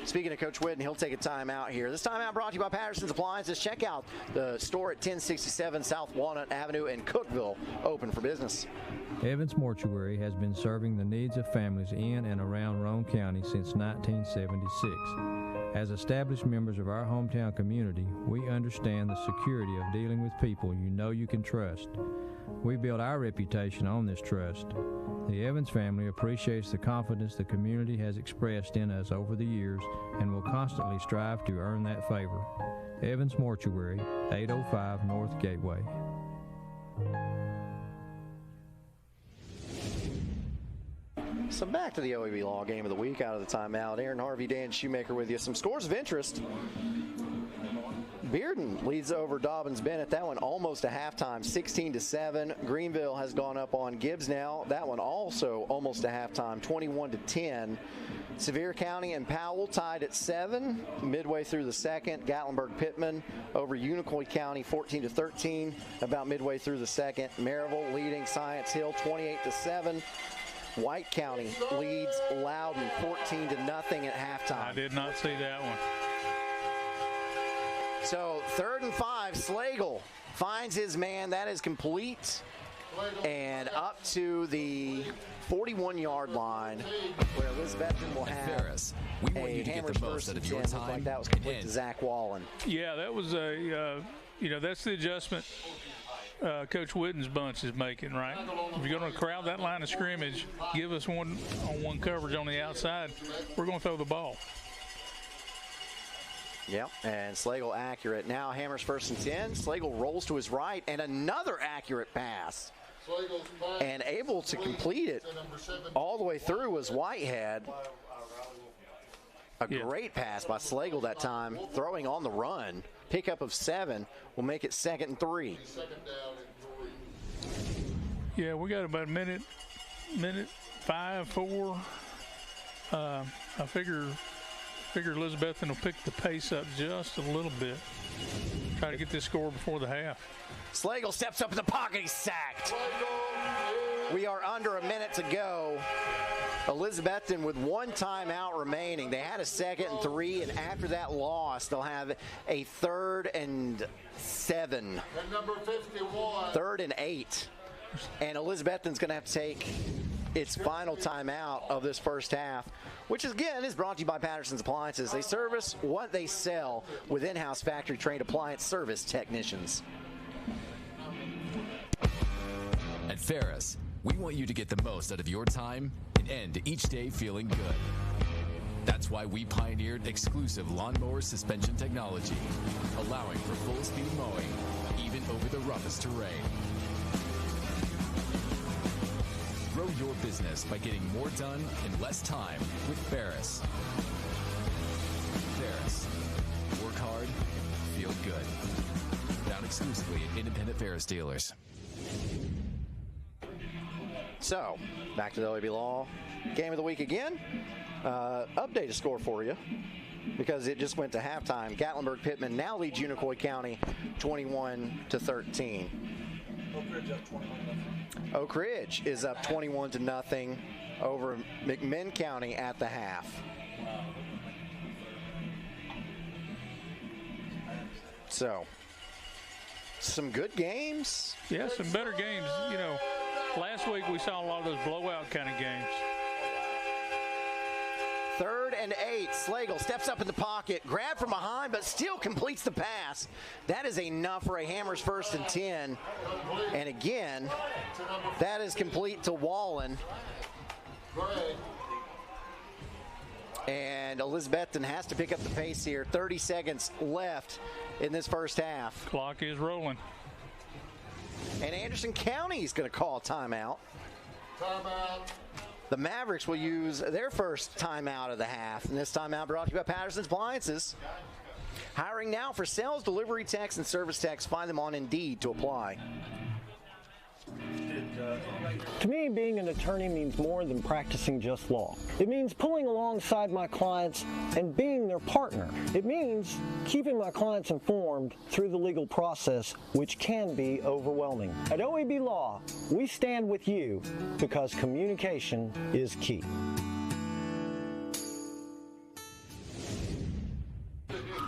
[SPEAKER 1] speaking of Coach Witten, he'll take a timeout here. This timeout brought to you by Patterson's Appliances. Check out the store at 1067 South Walnut Avenue in Cookeville, open for business.
[SPEAKER 18] Evans Mortuary has been serving the needs of families in and around Roane County since 1976. As established members of our hometown community, we understand the security of dealing with people you know you can trust. We build our reputation on this trust. The Evans family appreciates the confidence the community has expressed in us over the years and will constantly strive to earn that favor. Evans Mortuary, 805 North Gateway.
[SPEAKER 1] So back to the OEB Law game of the week out of the timeout. Aaron Harvey, Dan Shoemaker with you. Some scores of interest. Bearden leads over Dobbins-Bennett. That one almost a halftime, 16-7. Greenville has gone up on Gibbs now. That one also almost a halftime, 21-10. Sevier County and Powell tied at 7 midway through the second. Gatlinburg-Pittman over Unicoi County 14-13 about midway through the second. Maryville leading Science Hill 28-7. White County leads Loudon 14-0 at halftime.
[SPEAKER 2] I did not see that one.
[SPEAKER 1] So 3rd and 5, Slagle finds his man. That is complete. And up to the 41-yard line where Elizabethton will have
[SPEAKER 19] Ferris, we want you to get the most out of your time.
[SPEAKER 1] Like that was complete to Zach Wallen.
[SPEAKER 2] Yeah, that was that's the adjustment Coach Witten's bunch is making, right? If you're going to crowd that line of scrimmage, give us one-on-one coverage on the outside, we're going to throw the ball.
[SPEAKER 1] Yep, and Slagle accurate. Now Hammers 1st and 10. Slagle rolls to his right, and another accurate pass. And able to complete it all the way through was Whitehead. A great pass by Slagle that time, throwing on the run. Pickup of 7 will make it 2nd and 3.
[SPEAKER 2] Yeah, we got about a minute 5, 4. I figure Elizabethton will pick the pace up just a little bit. Try to get this score before the half.
[SPEAKER 1] Slagle steps up in the pocket. He's sacked. We are under a minute to go. Elizabethton with 1 timeout remaining. They had a 2nd and 3, and after that loss, they'll have a 3rd and 7.
[SPEAKER 5] And number 51.
[SPEAKER 1] 3rd and 8. And Elizabethton's going to have to take its final timeout of this first half, which again is brought to you by Patterson's Appliances. They service what they sell with in-house factory-trained appliance service technicians.
[SPEAKER 19] At Ferris, we want you to get the most out of your time and end each day feeling good. That's why we pioneered exclusive lawnmower suspension technology, allowing for full-speed mowing, even over the roughest terrain. Grow your business by getting more done in less time with Ferris. Ferris. Work hard, feel good. Found exclusively at independent Ferris dealers.
[SPEAKER 1] So, back to the OEB Law game of the week again. Update a score for you because it just went to halftime. Gatlinburg-Pittman now leads Unicoi County 21-13. Oak Ridge is up 21-0 over McMinn County at the half. So, some good games.
[SPEAKER 2] Yeah, some better games. You know, last week we saw a lot of those blowout kind of games.
[SPEAKER 1] 3rd and 8. Slagle steps up in the pocket, grab from behind, but still completes the pass. That is enough for a Hammers 1st and 10. And again, that is complete to Wallen. And Elizabethton has to pick up the pace here. 30 seconds left in this first half.
[SPEAKER 2] Clock is rolling.
[SPEAKER 1] And Anderson County is going to call a timeout.
[SPEAKER 5] Timeout.
[SPEAKER 1] The Mavericks will use their first timeout of the half. And this timeout brought to you by Patterson's Appliances. Hiring now for sales, delivery techs, and service techs. Find them on Indeed to apply.
[SPEAKER 3] To me, being an attorney means more than practicing just law. It means pulling alongside my clients and being their partner. It means keeping my clients informed through the legal process, which can be overwhelming. At OEB Law, we stand with you because communication is key.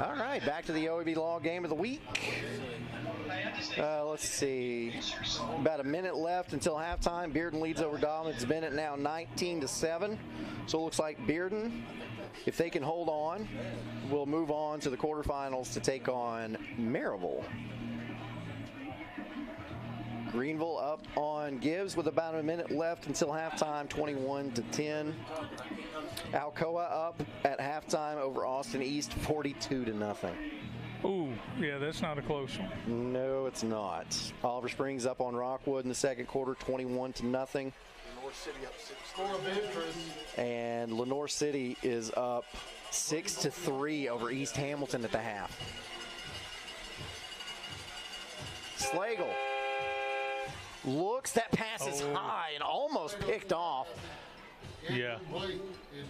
[SPEAKER 1] All right, back to the OEB Law game of the week. Let's see. About a minute left until halftime. Bearden leads over Dobbins Bennett now 19-7. So it looks like Bearden, if they can hold on, will move on to the quarterfinals to take on Maryville. Greenville up on Gibbs with about a minute left until halftime, 21-10. Alcoa up at halftime over Austin East, 42-0.
[SPEAKER 2] Ooh, yeah, that's not a close one.
[SPEAKER 1] No, it's not. Oliver Springs up on Rockwood in the second quarter, 21-0.
[SPEAKER 5] Lenore City up 6. Score of interest.
[SPEAKER 1] And Lenore City is up 6-3 over East Hamilton at the half. Slagle looks, that pass is high and almost picked off.
[SPEAKER 2] Yeah.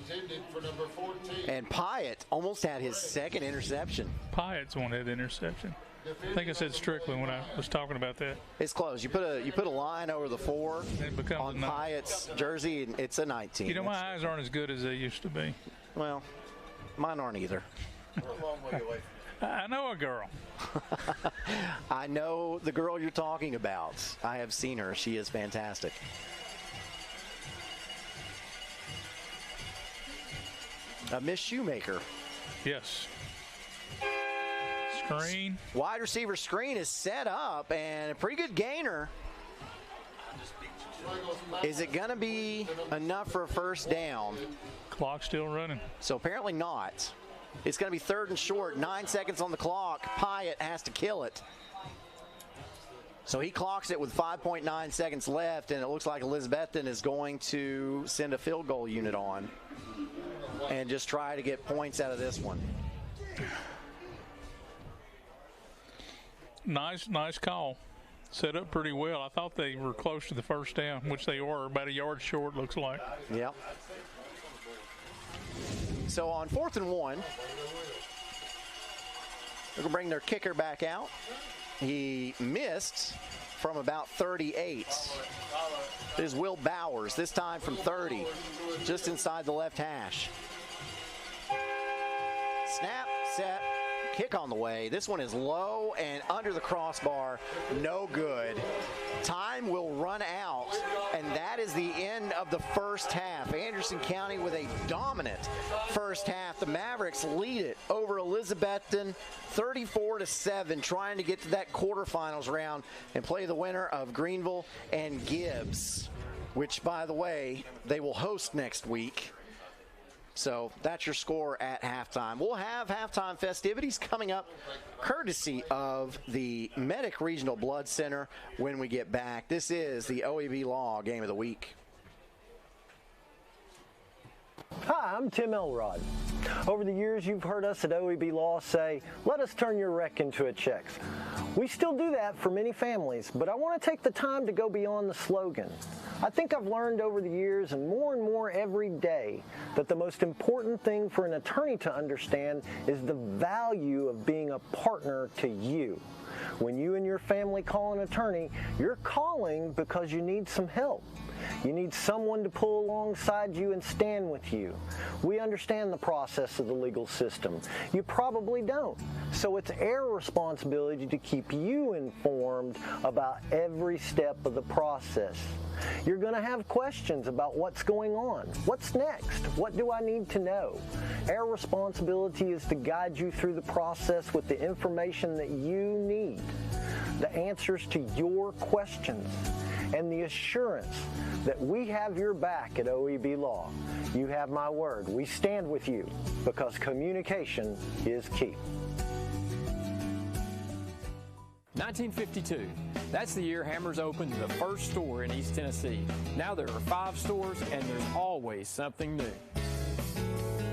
[SPEAKER 5] Intended for number 14.
[SPEAKER 1] And Pyatt almost had his second interception.
[SPEAKER 2] Pyatt's one had the interception. I think I said Strickland when I was talking about that.
[SPEAKER 1] It's close. You put a line over the 4 on Pyatt's jersey, and it's a 19.
[SPEAKER 2] You know, my eyes aren't as good as they used to be.
[SPEAKER 1] Well, mine aren't either.
[SPEAKER 12] We're a long way away from
[SPEAKER 2] I know a girl.
[SPEAKER 1] I know the girl you're talking about. I have seen her. She is fantastic. Miss Shoemaker.
[SPEAKER 2] Yes. Screen.
[SPEAKER 1] Wide receiver screen is set up, and a pretty good gainer. Is it going to be enough for a first down?
[SPEAKER 2] Clock still running.
[SPEAKER 1] So apparently not. It's going to be 3rd and short, 9 seconds on the clock. Pyatt has to kill it. So he clocks it with 5.9 seconds left, and it looks like Elizabethton is going to send a field goal unit on. and just try to get points out of this one.
[SPEAKER 2] Nice call. Set up pretty well. I thought they were close to the first down, which they were, about a yard short, looks like.
[SPEAKER 1] Yep. So on 4th and 1, they're going to bring their kicker back out. He missed from about 38. This is Will Bowers, this time from 30, just inside the left hash. Snap, set, kick on the way. This one is low and under the crossbar, no good. Time will run out, and that is the end of the first half. Anderson County with a dominant first half. The Mavericks lead it over Elizabethton 34-7, trying to get to that quarterfinals round and play the winner of Greenville and Gibbs, which, by the way, they will host next week. So that's your score at halftime. We'll have halftime festivities coming up courtesy of the Medic Regional Blood Center when we get back. This is the OEB Law Game of the Week.
[SPEAKER 3] Hi, I'm Tim Elrod. Over the years, you've heard us at OEB Law say, let us turn your wreck into a check. We still do that for many families, but I want to take the time to go beyond the slogan. I think I've learned over the years, and more every day, that the most important thing for an attorney to understand is the value of being a partner to you. When you and your family call an attorney, you're calling because you need some help. You need someone to pull alongside you and stand with you. We understand the process of the legal system. You probably don't. So it's our responsibility to keep you informed about every step of the process. You're going to have questions about what's going on. What's next? What do I need to know? Our responsibility is to guide you through the process with the information that you need, the answers to your questions, and the assurance that we have your back at OEB Law. You have my word. We stand with you because communication is key.
[SPEAKER 4] 1952. That's the year Hammers opened the first store in East Tennessee. Now there are 5 stores, and there's always something new.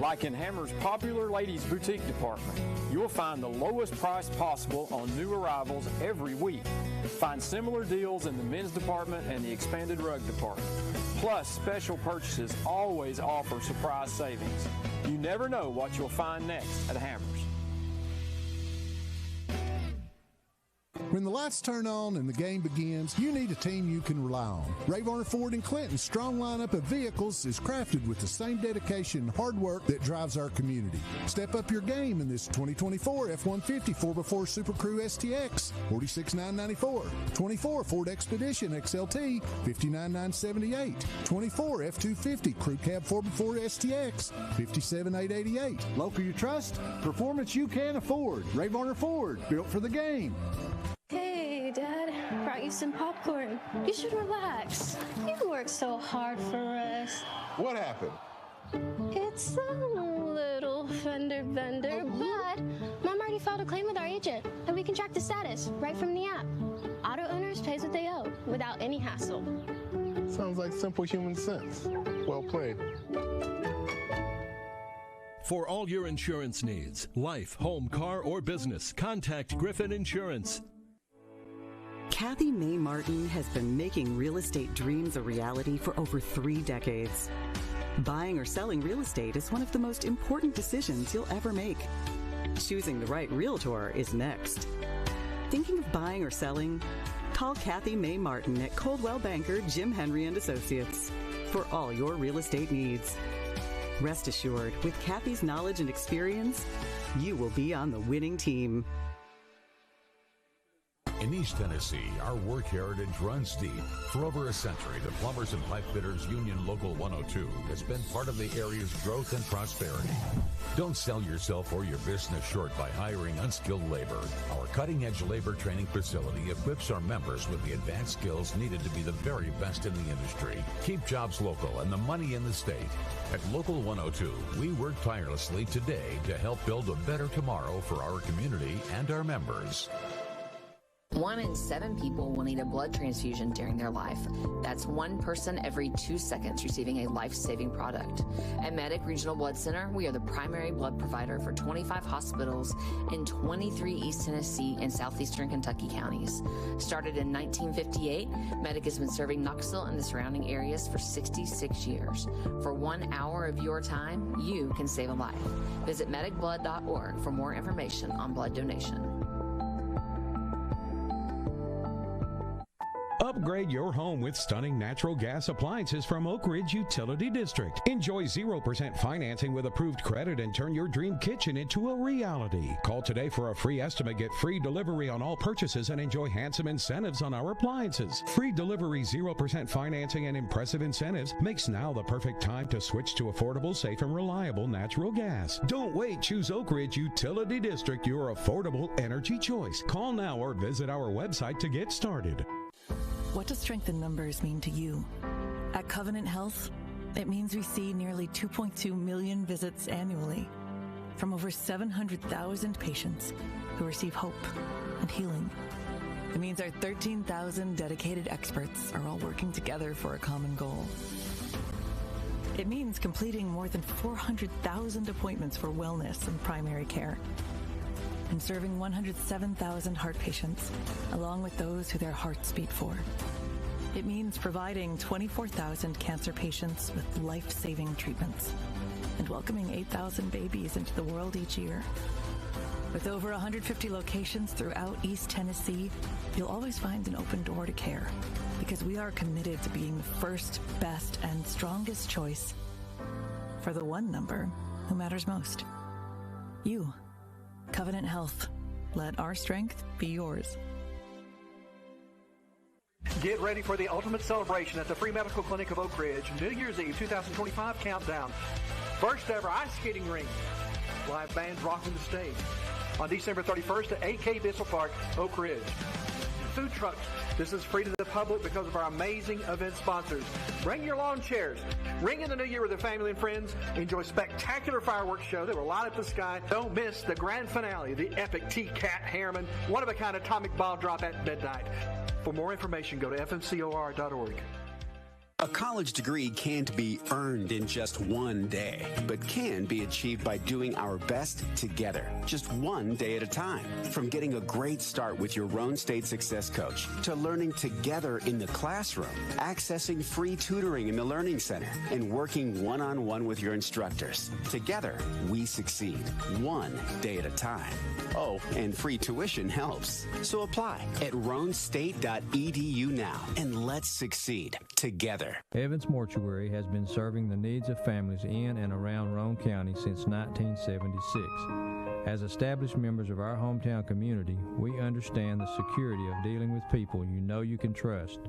[SPEAKER 4] Like in Hammers' popular ladies' boutique department, you'll find the lowest price possible on new arrivals every week. Find similar deals in the men's department and the expanded rug department. Plus, special purchases always offer surprise savings. You never know what you'll find next at Hammers.
[SPEAKER 6] When the lights turn on and the game begins, you need a team you can rely on. Ray Varner Ford and Clinton's strong lineup of vehicles is crafted with the same dedication and hard work that drives our community. Step up your game in this 2024 F-150 4x4 Super Crew STX, $46,994. 24 Ford Expedition XLT, $59,978. 24 F-250 Crew Cab 4x4 STX, $57,888.
[SPEAKER 7] Local you trust, performance you can afford. Ray Varner Ford, built for the game.
[SPEAKER 8] Hey, Dad, brought you some popcorn. You should relax. You worked so hard for us.
[SPEAKER 12] What happened?
[SPEAKER 8] It's a little fender bender, but Mom already filed a claim with our agent, and we can track the status right from the app. Auto owners pays what they owe without any hassle.
[SPEAKER 12] Sounds like simple human sense. Well played.
[SPEAKER 9] For all your insurance needs, life, home, car, or business, contact Griffin Insurance.
[SPEAKER 10] Kathy May Martin has been making real estate dreams a reality for over 3 decades. Buying or selling real estate is one of the most important decisions you'll ever make. Choosing the right realtor is next. Thinking of buying or selling? Call Kathy May Martin at Coldwell Banker Jim Henry & Associates for all your real estate needs. Rest assured, with Kathy's knowledge and experience, you will be on the winning team.
[SPEAKER 11] In East Tennessee, our work heritage runs deep. For over a century, the Plumbers and Pipe Fitters Union Local 102 has been part of the area's growth and prosperity. Don't sell yourself or your business short by hiring unskilled labor. Our cutting-edge labor training facility equips our members with the advanced skills needed to be the very best in the industry. Keep jobs local and the money in the state. At Local 102, we work tirelessly today to help build a better tomorrow for our community and our members.
[SPEAKER 13] 1 in 7 people will need a blood transfusion during their life. That's one person every 2 seconds receiving a life-saving product. At Medic Regional Blood Center, we are the primary blood provider for 25 hospitals in 23 East Tennessee and southeastern Kentucky counties. Started in 1958, Medic has been serving Knoxville and the surrounding areas for 66 years. For 1 hour of your time, you can save a life. Visit medicblood.org for more information on blood donation.
[SPEAKER 14] Upgrade your home with stunning natural gas appliances from Oak Ridge Utility District. Enjoy 0% financing with approved credit and turn your dream kitchen into a reality. Call today for a free estimate, get free delivery on all purchases, and enjoy handsome incentives on our appliances. Free delivery, 0% financing, and impressive incentives makes now the perfect time to switch to affordable, safe, and reliable natural gas. Don't wait. Choose Oak Ridge Utility District, your affordable energy choice. Call now or visit our website to get started.
[SPEAKER 15] What does strength in numbers mean to you? At Covenant Health, it means we see nearly 2.2 million visits annually from over 700,000 patients who receive hope and healing. It means our 13,000 dedicated experts are all working together for a common goal. It means completing more than 400,000 appointments for wellness and primary care, and serving 107,000 heart patients, along with those who their hearts beat for. It means providing 24,000 cancer patients with life-saving treatments and welcoming 8,000 babies into the world each year. With over 150 locations throughout East Tennessee, you'll always find an open door to care, because we are committed to being the first, best, and strongest choice for the one number who matters most. You. Covenant Health. Let our strength be yours.
[SPEAKER 16] Get ready for the ultimate celebration at the Free Medical Clinic of Oak Ridge, New Year's Eve 2025 countdown. First ever ice skating rink. Live bands rocking the stage. On December 31st at 8K Bissell Park, Oak Ridge. Food trucks. This is free to the public because of our amazing event sponsors. Bring your lawn chairs. Ring in the new year with your family and friends. Enjoy spectacular fireworks show that will light up the sky. Don't miss the grand finale, the epic T-Cat Harriman, one-of-a-kind atomic ball drop at midnight. For more information, go to fmcor.org.
[SPEAKER 17] A college degree can't be earned in just one day, but can be achieved by doing our best together, just one day at a time. From getting a great start with your Roan State Success Coach, to learning together in the classroom, accessing free tutoring in the Learning Center, and working one-on-one with your instructors. Together, we succeed, one day at a time. Oh, and free tuition helps. So apply at roanstate.edu now, and let's succeed together.
[SPEAKER 18] Evans Mortuary has been serving the needs of families in and around Roan County since 1976. As established members of our hometown community, we understand the security of dealing with people you know you can trust.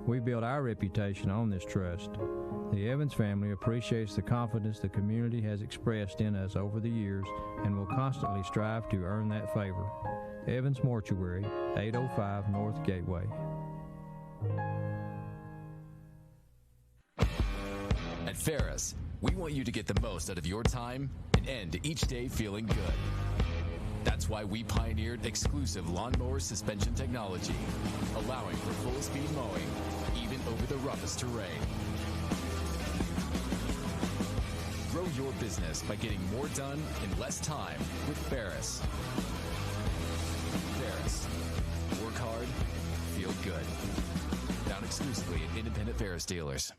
[SPEAKER 18] We build our reputation on this trust. The Evans family appreciates the confidence the community has expressed in us over the years and will constantly strive to earn that favor. Evans Mortuary, 805 North Gateway.
[SPEAKER 19] At Ferris, we want you to get the most out of your time and end each day feeling good. That's why we pioneered exclusive lawnmower suspension technology, allowing for full-speed mowing, even over the roughest terrain. Grow your business by getting more done in less time with Ferris. Ferris. Work hard, feel good. Found exclusively at independent Ferris dealers.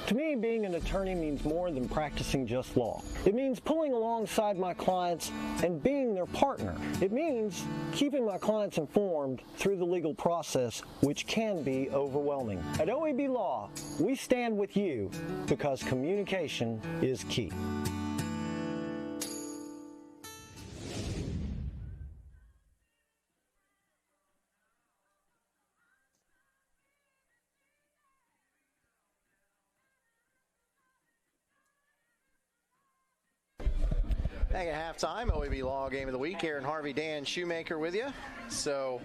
[SPEAKER 3] To me, being an attorney means more than practicing just law. It means pulling alongside my clients and being their partner. It means keeping my clients informed through the legal process, which can be overwhelming. At OEB Law, we stand with you because communication is key.
[SPEAKER 1] Back at halftime, OEB Law Game of the Week. Aaron Harvey, Dan Shoemaker with you. So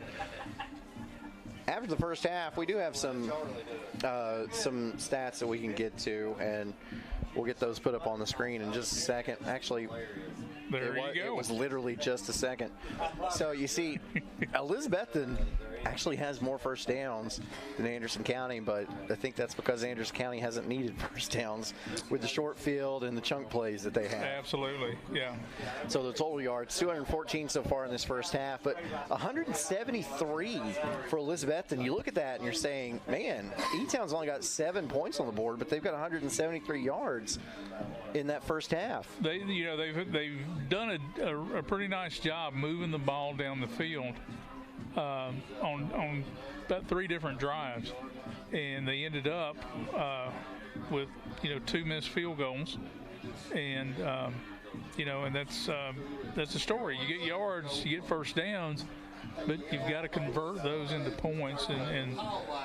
[SPEAKER 1] after the first half, we do have some stats that we can get to, and we'll get those put up on the screen in just a second. Actually,
[SPEAKER 2] there you go.
[SPEAKER 1] It was literally just a second. So you see, Elizabethton actually has more first downs than Anderson County, but I think that's because Anderson County hasn't needed first downs with the short field and the chunk plays that they have.
[SPEAKER 2] Absolutely, yeah.
[SPEAKER 1] So the total yards, 214 so far in this first half, but 173 for Elizabethton. You look at that and you're saying, man, E-Town's only got 7 points on the board, but they've got 173 yards in that first half.
[SPEAKER 2] They've done a pretty nice job moving the ball down the field on about 3 different drives, and they ended up with 2 missed field goals, and and that's the story. You get yards, you get first downs, but you've got to convert those into points, and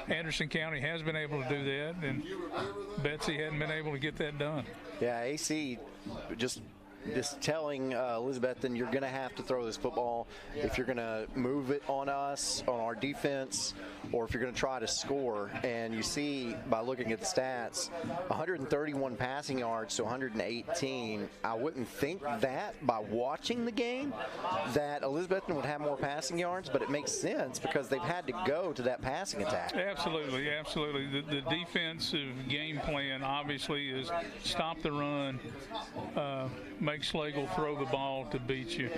[SPEAKER 2] Anderson County has been able to do that, and Betsy hadn't been able to get that done.
[SPEAKER 1] Yeah, AC just telling Elizabethton, you're going to have to throw this football if you're going to move it on us, on our defense, or if you're going to try to score. And you see by looking at the stats, 131 passing yards to 118. I wouldn't think that by watching the game that Elizabethton would have more passing yards, but it makes sense because they've had to go to that passing attack.
[SPEAKER 2] Absolutely, absolutely. The defensive game plan obviously is stop the run, make Schlegel throw the ball to beat you,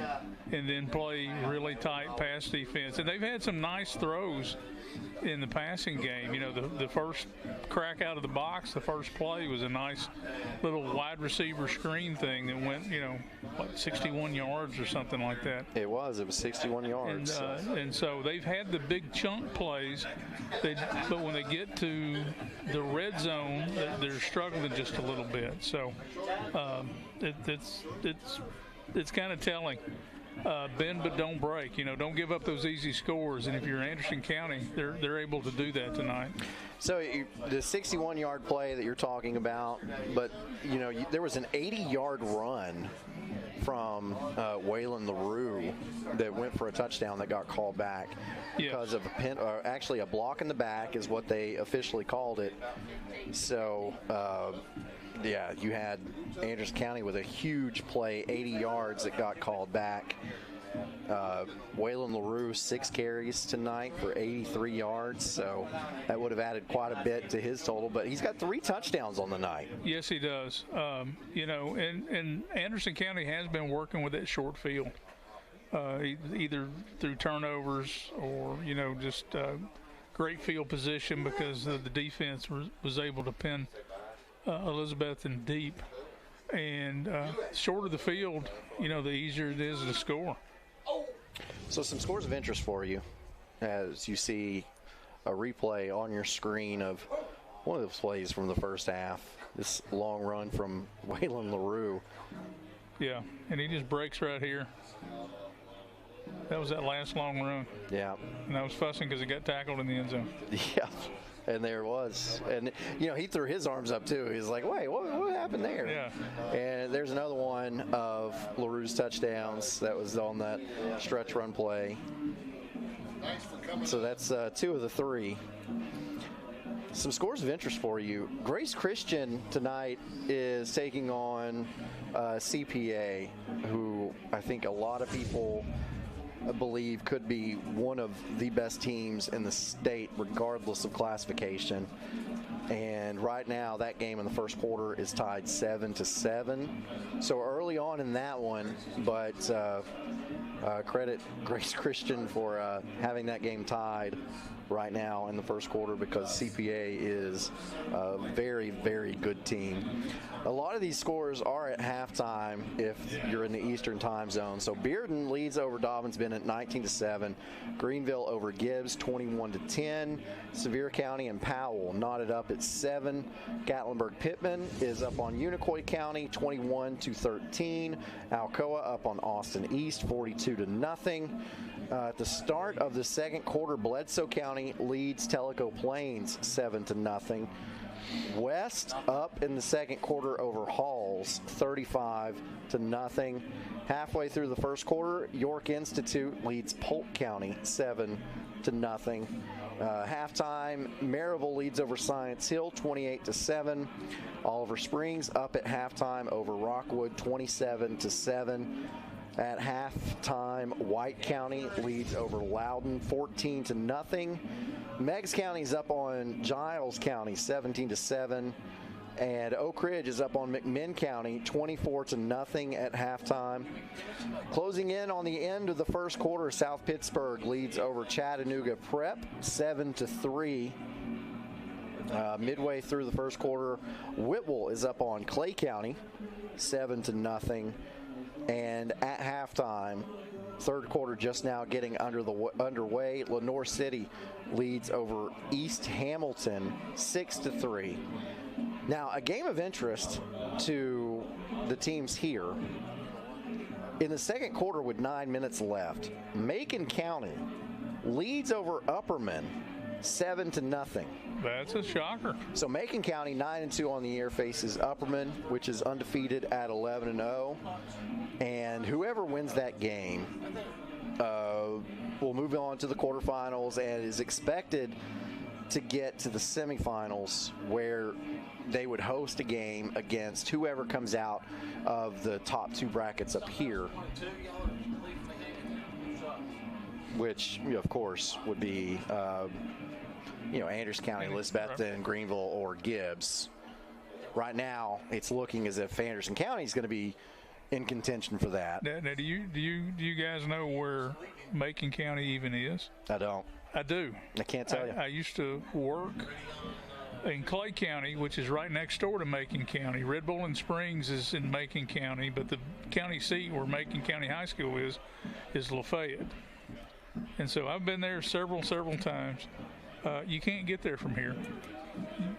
[SPEAKER 2] and then play really tight pass defense. And they've had some nice throws in the passing game. The first crack out of the box, the first play was a nice little wide receiver screen thing that went, 61 yards or something like that.
[SPEAKER 1] It was 61 yards.
[SPEAKER 2] And so they've had the big chunk plays, but when they get to the red zone, they're struggling just a little bit. So it's kind of telling. Bend but don't break. Don't give up those easy scores. And if you're Anderson County, they're able to do that tonight.
[SPEAKER 1] So the 61-yard play that you're talking about, but there was an 80-yard run from Waylon LaRue that went for a touchdown that got called back because of actually a block in the back is what they officially called it. So. Yeah, you had Anderson County with a huge play, 80 yards that got called back. Waylon LaRue, 6 carries tonight for 83 yards, so that would have added quite a bit to his total, but he's got 3 touchdowns on the night.
[SPEAKER 2] Yes, he does. And Anderson County has been working with that short field, either through turnovers or, just great field position because the defense was able to pin Elizabethton deep, and shorter the field, the easier it is to score.
[SPEAKER 1] So some scores of interest for you as you see a replay on your screen of one of those plays from the first half, this long run from Waylon LaRue.
[SPEAKER 2] Yeah, and he just breaks right here. That was that last long run.
[SPEAKER 1] Yeah.
[SPEAKER 2] And I was fussing because he got tackled in the end zone.
[SPEAKER 1] Yeah. And there it was. And, he threw his arms up, too. He's like, wait, what happened there?
[SPEAKER 2] Yeah.
[SPEAKER 1] And there's another one of LaRue's touchdowns that was on that stretch run play. So that's 2 of the 3. Some scores of interest for you. Grace Christian tonight is taking on CPA, who I think a lot of people believe could be one of the best teams in the state regardless of classification. And right now that game in the first quarter is tied 7-7. So early on in that one, but credit Grace Christian for having that game tied right now in the first quarter because CPA is a very, very good team. A lot of these scores are at halftime if you're in the Eastern time zone. So Bearden leads over Dobyns-Bennett 19-7. Greenville over Gibbs 21-10. Sevier County and Powell knotted up at 7. Gatlinburg-Pittman is up on Unicoi County 21-13. Alcoa up on Austin East 42-0. At the start of the second quarter, Bledsoe County leads Tellico Plains 7-0. West up in the second quarter over Halls 35-0. Halfway through the first quarter, York Institute leads Polk County 7-0. Halftime, Maryville leads over Science Hill 28-7. Oliver Springs up at halftime over Rockwood 27-7. At halftime, White County leads over Loudoun 14-0. Meigs County is up on Giles County 17-7. And Oak Ridge is up on McMinn County 24-0 at halftime. Closing in on the end of the first quarter, South Pittsburgh leads over Chattanooga Prep 7-3. Midway through the first quarter, Whitwell is up on Clay County 7-0. And at halftime, third quarter just now getting underway, Lenoir City leads over East Hamilton 6-3. Now, a game of interest to the teams here. In the second quarter with 9 minutes left, Macon County leads over Upperman 7-0.
[SPEAKER 2] That's a shocker.
[SPEAKER 1] So Macon County 9-2 on the year faces Upperman, which is undefeated at 11-0. And whoever wins that game will move on to the quarterfinals and is expected to get to the semifinals, where they would host a game against whoever comes out of the top two brackets up here, which, of course, would be Andrews County, Elizabethton, Greenville, or Gibbs. Right now, it's looking as if Anderson County is going to be in contention for that.
[SPEAKER 2] Now, do you guys know where Macon County even is?
[SPEAKER 1] I don't.
[SPEAKER 2] I do.
[SPEAKER 1] I can't tell you.
[SPEAKER 2] I used to work in Clay County, which is right next door to Macon County. Red Bull and Springs is in Macon County, but the county seat where Macon County High School is Lafayette. And so I've been there several times. You can't get there from here.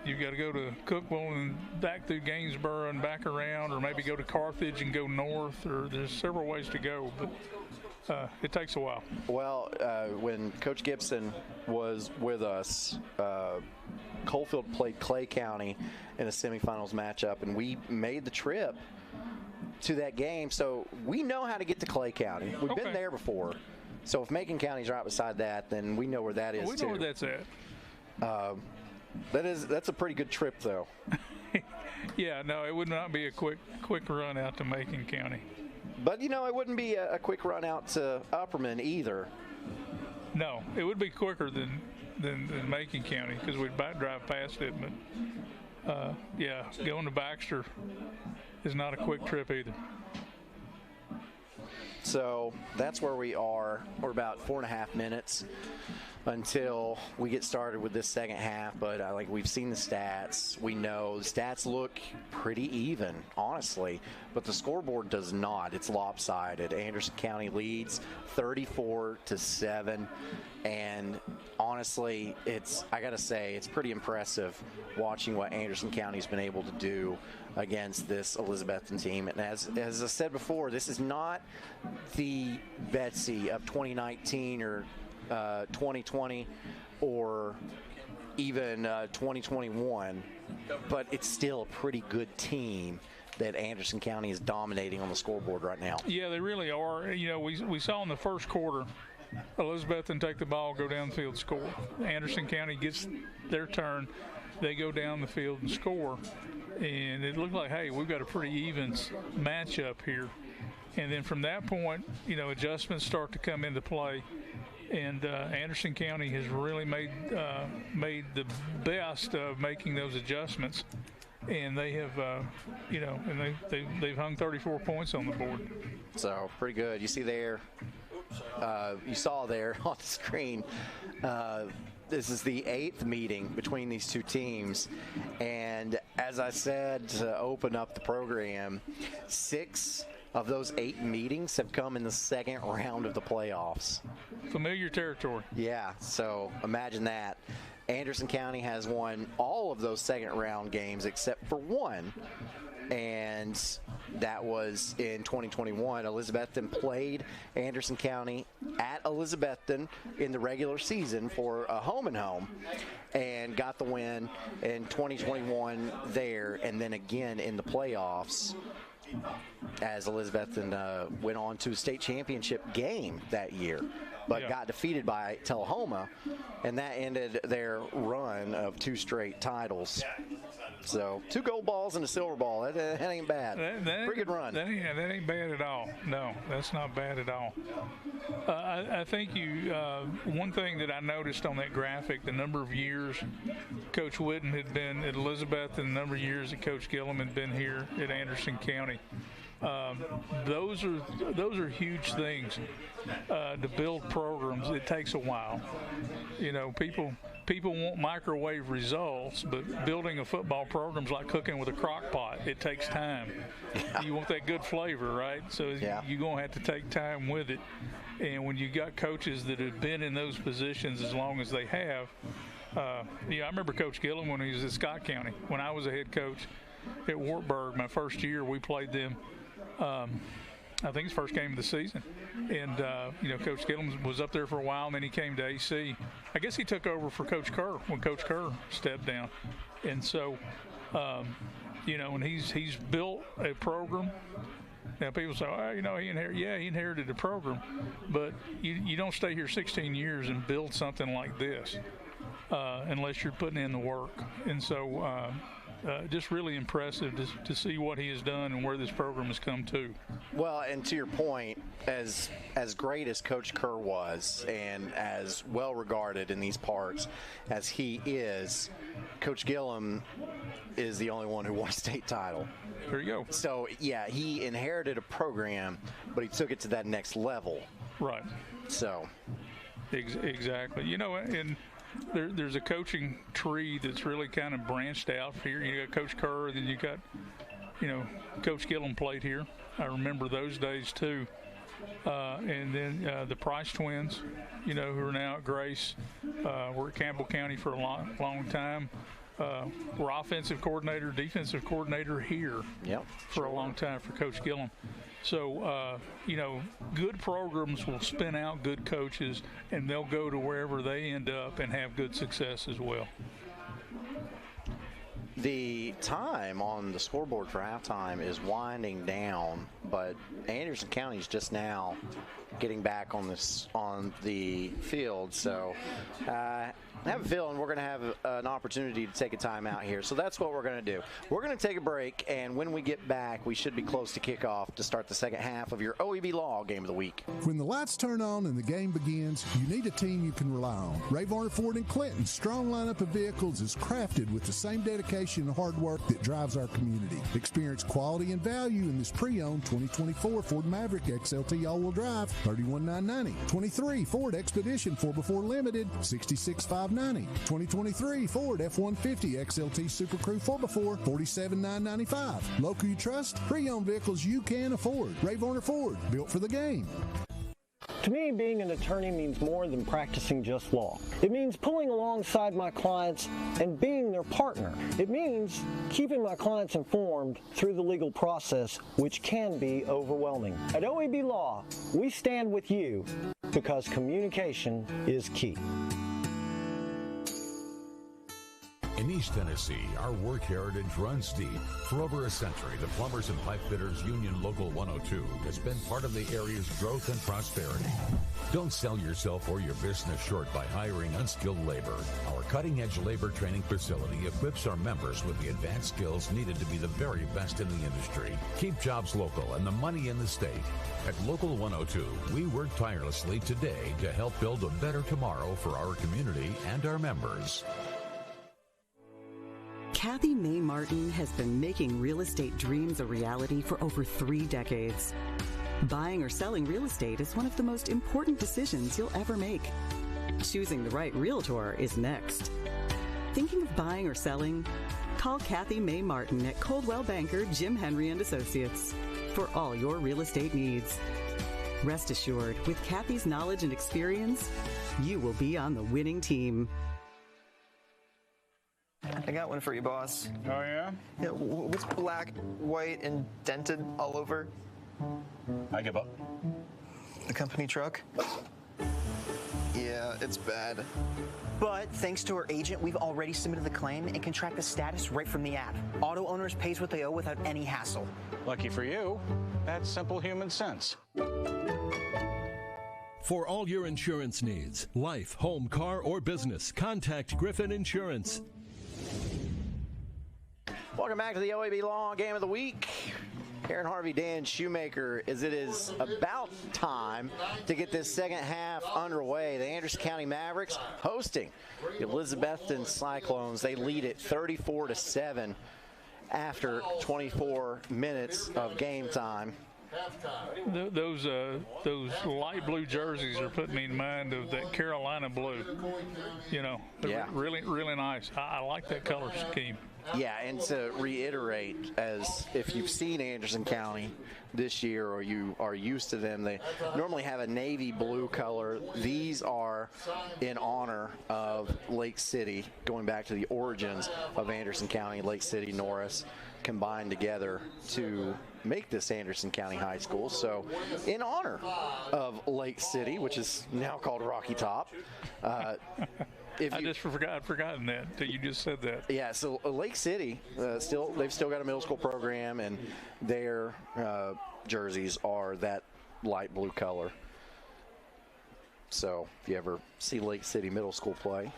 [SPEAKER 2] You've got to go to Cookville and back through Gainsboro and back around, or maybe go to Carthage and go north, or there's several ways to go, but it takes a while.
[SPEAKER 1] Well, when Coach Gibson was with us, Coalfield played Clay County in a semifinals matchup, and we made the trip to that game, so we know how to get to Clay County. We've been there before. So if Macon County's right beside that, then we know where that is,
[SPEAKER 2] we know where that's at.
[SPEAKER 1] That's a pretty good trip, though.
[SPEAKER 2] Yeah, no, it would not be a quick run out to Macon County.
[SPEAKER 1] But, it wouldn't be a quick run out to Upperman either.
[SPEAKER 2] No, it would be quicker than Macon County, because we'd drive past it. But, going to Baxter is not a quick trip either.
[SPEAKER 1] So that's where we are. We're about 4.5 minutes until we get started with this second half, but we've seen the stats. We know the stats look pretty even, honestly, but the scoreboard does not. It's lopsided. Anderson County leads 34-7, and honestly, I gotta say, it's pretty impressive watching what Anderson County's been able to do against this Elizabethton team. And as I said before, this is not the Betsy of 2019 or 2020 or even 2021, but it's still a pretty good team that Anderson County is dominating on the scoreboard right now.
[SPEAKER 2] Yeah, they really are. We saw in the first quarter Elizabethton take the ball, go down the field, score. Anderson County gets their turn, they go down the field and score. And it looked like, hey, we've got a pretty even matchup here. And then from that point, adjustments start to come into play. And Anderson County has really made the best of making those adjustments. And they have, they've hung 34 points on the board.
[SPEAKER 1] So pretty good. You see there, you saw there on the screen, this is the 8th meeting between these two teams. And as I said to open up the program, 6 of those 8 meetings have come in the second round of the playoffs.
[SPEAKER 2] Familiar territory.
[SPEAKER 1] Yeah, so imagine that. Anderson County has won all of those second round games except for one, and that was in 2021. Elizabethton played Anderson County at Elizabethton in the regular season for a home and home, and got the win in 2021 there, and then again in the playoffs as Elizabethton went on to a state championship game that year, but got defeated by Tullahoma, and that ended their run of 2 straight titles. So 2 gold balls and a silver ball. That ain't bad. Pretty good run.
[SPEAKER 2] That ain't bad at all. No, that's not bad at all. I think one thing that I noticed on that graphic, the number of years Coach Witten had been at Elizabethton, the number of years that Coach Gillum had been here at Anderson County. Those are huge things to build programs. It takes a while. People want microwave results, but building a football program is like cooking with a crock pot. It takes time. You want that good flavor, right? So you're going to have to take time with it. And when you got coaches that have been in those positions as long as they have, I remember Coach Gillum when he was at Scott County. When I was a head coach at Wartburg, my first year, we played them. I think it's first game of the season. And, Coach Gillum was up there for a while, and then he came to AC. I guess he took over for Coach Kerr when Coach Kerr stepped down. And so, and he's built a program. Now, people say, he inherited a program. But you don't stay here 16 years and build something like this unless you're putting in the work. And so just really impressive to see what he has done and where this program has come to.
[SPEAKER 1] Well, and to your point, as great as Coach Kerr was and as well regarded in these parts as he is, Coach Gillum is the only one who won a state title.
[SPEAKER 2] There you go.
[SPEAKER 1] So, he inherited a program, but he took it to that next level.
[SPEAKER 2] Right.
[SPEAKER 1] So.
[SPEAKER 2] Exactly. And there's a coaching tree that's really kind of branched out here. You got Coach Kerr, then you got, Coach Gillum played here. I remember those days too. And then the Price twins, who are now at Grace, were at Campbell County for a long time. Were offensive coordinator, defensive coordinator here for a long time for Coach Gillum. So, good programs will spin out good coaches, and they'll go to wherever they end up and have good success as well.
[SPEAKER 1] The time on the scoreboard for halftime is winding down, but Anderson County is just now getting back on the field. So I have a feeling we're going to have an opportunity to take a timeout here. So that's what we're going to do. We're going to take a break, and when we get back, we should be close to kickoff to start the second half of your OEB Law Game of the Week.
[SPEAKER 6] When the lights turn on and the game begins, you need a team you can rely on. Ray Varner Ford and Clinton's strong lineup of vehicles is crafted with the same dedication and hard work that drives our community. Experience quality and value in this pre-owned 2024 Ford Maverick XLT all-wheel drive, $31,990. 23 Ford Expedition 4x4 Limited, $66,590. 2023 Ford F-150 XLT Super Crew 4x4, $47,995. Local you trust, pre-owned vehicles you can afford. Ray Varner Ford, built for the game.
[SPEAKER 3] To me, being an attorney means more than practicing just law. It means pulling alongside my clients and being their partner. It means keeping my clients informed through the legal process, which can be overwhelming. At OEB Law, we stand with you because communication is key.
[SPEAKER 11] In East Tennessee, our work heritage runs deep. For over a century, the Plumbers and Pipe Fitters Union Local 102 has been part of the area's growth and prosperity. Don't sell yourself or your business short by hiring unskilled labor. Our cutting-edge labor training facility equips our members with the advanced skills needed to be the very best in the industry. Keep jobs local and the money in the state. At Local 102, we work tirelessly today to help build a better tomorrow for our community and our members.
[SPEAKER 10] Kathy May Martin has been making real estate dreams a reality for over 3 decades. Buying or selling real estate is one of the most important decisions you'll ever make. Choosing the right realtor is next. Thinking of buying or selling? Call Kathy May Martin at Coldwell Banker Jim Henry & Associates for all your real estate needs. Rest assured, with Kathy's knowledge and experience, you will be on the winning team.
[SPEAKER 20] I got one for you, boss.
[SPEAKER 2] Oh, yeah?
[SPEAKER 20] Yeah, what's black, white, and dented all over?
[SPEAKER 21] I give up.
[SPEAKER 20] The company truck? Yeah, it's bad.
[SPEAKER 22] But thanks to our agent, we've already submitted the claim and can track the status right from the app. Auto owners pays what they owe without any hassle.
[SPEAKER 21] Lucky for you, that's simple human sense.
[SPEAKER 9] For all your insurance needs, life, home, car, or business, contact Griffin Insurance.
[SPEAKER 1] Welcome back to the OEB Law Game of the Week. Aaron Harvey, Dan Shoemaker, as it is about time to get this second half underway. The Anderson County Mavericks hosting the Elizabethton Cyclones. They lead it 34-7 after 24 minutes of game time.
[SPEAKER 2] Those light blue jerseys are putting me in mind of that Carolina blue. You know,
[SPEAKER 1] yeah.
[SPEAKER 2] Really, really nice. I like that color scheme.
[SPEAKER 1] Yeah, and to reiterate, as if you've seen Anderson County this year or you are used to them, they normally have a navy blue color. These are in honor of Lake City, going back to the origins of Anderson County, Lake City, Norris, combined together to make this Anderson County High School. So in honor of Lake City, which is now called Rocky Top,
[SPEAKER 2] I'd forgotten that you just said that.
[SPEAKER 1] Yeah, so Lake City, they've still got a middle school program, and their jerseys are that light blue color. So if you ever see Lake City Middle School play,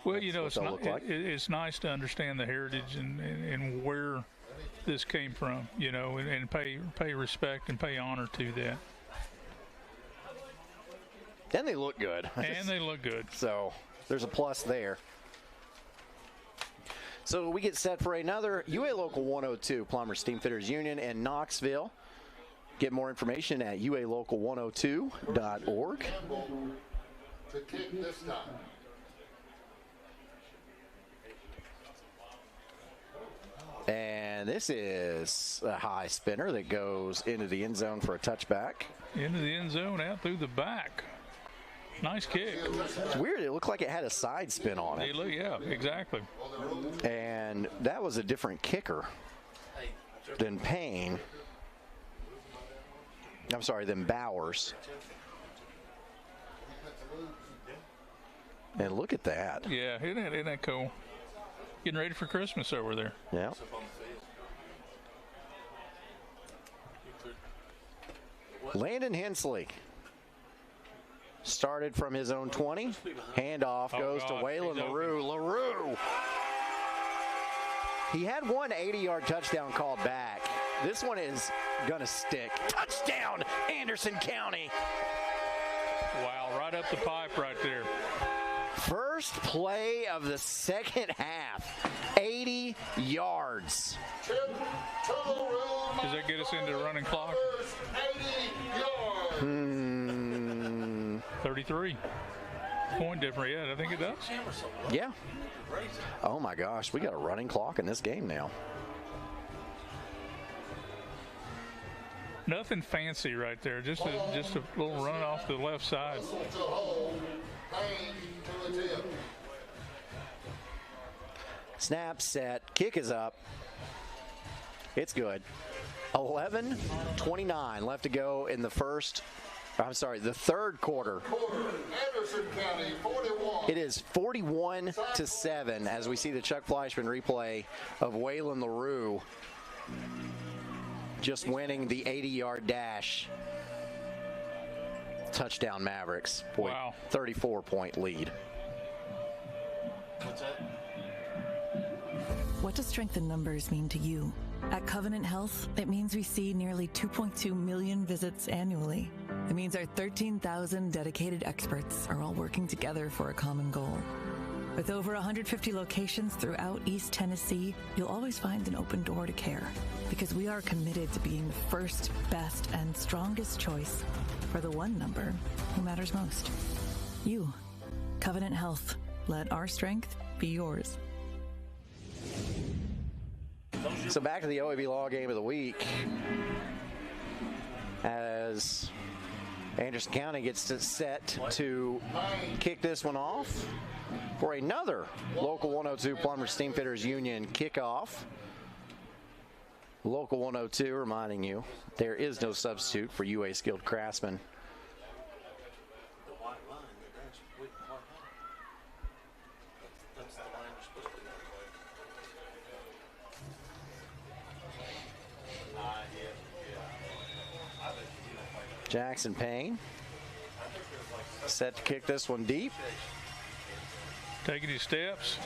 [SPEAKER 2] well, you know, it's nice to understand the heritage and where this came from, you know, and pay respect and pay honor to that.
[SPEAKER 1] And they look good.
[SPEAKER 2] And they look good.
[SPEAKER 1] So there's a plus there. So we get set for another UA Local 102, Plumber Steamfitters Union in Knoxville. Get more information at ualocal102.org.
[SPEAKER 6] To kick this time.
[SPEAKER 1] And this is a high spinner that goes into the end zone for a touchback.
[SPEAKER 2] Into the end zone, out through the back. Nice kick.
[SPEAKER 1] It's weird. It looked like it had a side spin on it.
[SPEAKER 2] Yeah, exactly.
[SPEAKER 1] And that was a different kicker than Payne. I'm sorry, than Bowers. And look at that.
[SPEAKER 2] Yeah, isn't that cool? Getting ready for Christmas over there.
[SPEAKER 1] Yeah. Landon Hensley started from his own 20. Handoff goes to Waylon LaRue. LaRue. He had one 80-yard touchdown called back. This one is going to stick. Touchdown, Anderson County.
[SPEAKER 2] Wow, right up the pipe right there.
[SPEAKER 1] First play of the second half, 80 yards.
[SPEAKER 2] Does that get us into the running clock? 33. Point different, yeah, I think it does.
[SPEAKER 1] Yeah. Oh my gosh, we got a running clock in this game now.
[SPEAKER 2] Nothing fancy right there, just a little run off the left side.
[SPEAKER 1] Snap, set, kick is up. It's good. 11:29 left to go in the third quarter. It is 41-7 as we see the Chuck Fleischman replay of Waylon LaRue just winning the 80-yard dash. Touchdown Mavericks.
[SPEAKER 2] Wow.
[SPEAKER 1] 34-point lead.
[SPEAKER 15] What does strength in numbers mean to you? At Covenant Health, it means we see nearly 2.2 million visits annually. It means our 13,000 dedicated experts are all working together for a common goal. With over 150 locations throughout East Tennessee, you'll always find an open door to care, because we are committed to being the first, best, and strongest choice for the one number who matters most. You. Covenant Health. Let our strength be yours.
[SPEAKER 1] So back to the OEB Law Game of the Week as Anderson County gets set to kick this one off for another Local 102 Plumber Steamfitters Union kickoff. Local 102 reminding you there is no substitute for UA skilled craftsmen. Jackson Payne set to kick this one deep.
[SPEAKER 2] Taking his steps.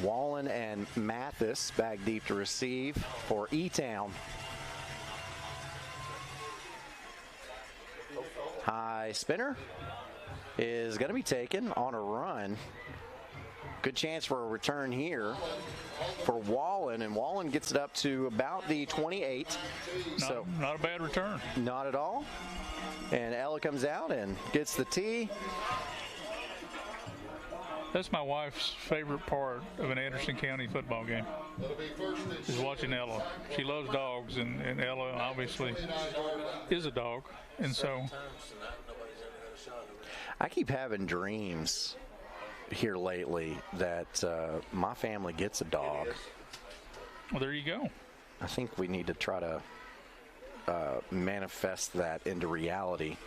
[SPEAKER 1] Wallen and Mathis back deep to receive for E-Town. High spinner is going to be taken on a run. Good chance for a return here for Wallen, and Wallen gets it up to about the 28.
[SPEAKER 2] Not a bad return.
[SPEAKER 1] Not at all. And Ella comes out and gets the tee.
[SPEAKER 2] That's my wife's favorite part of an Anderson County football game, is watching Ella. She loves dogs, and Ella obviously is a dog. And so
[SPEAKER 1] I keep having dreams here lately that my family gets a dog.
[SPEAKER 2] Well, there you go.
[SPEAKER 1] I think we need to try to manifest that into reality.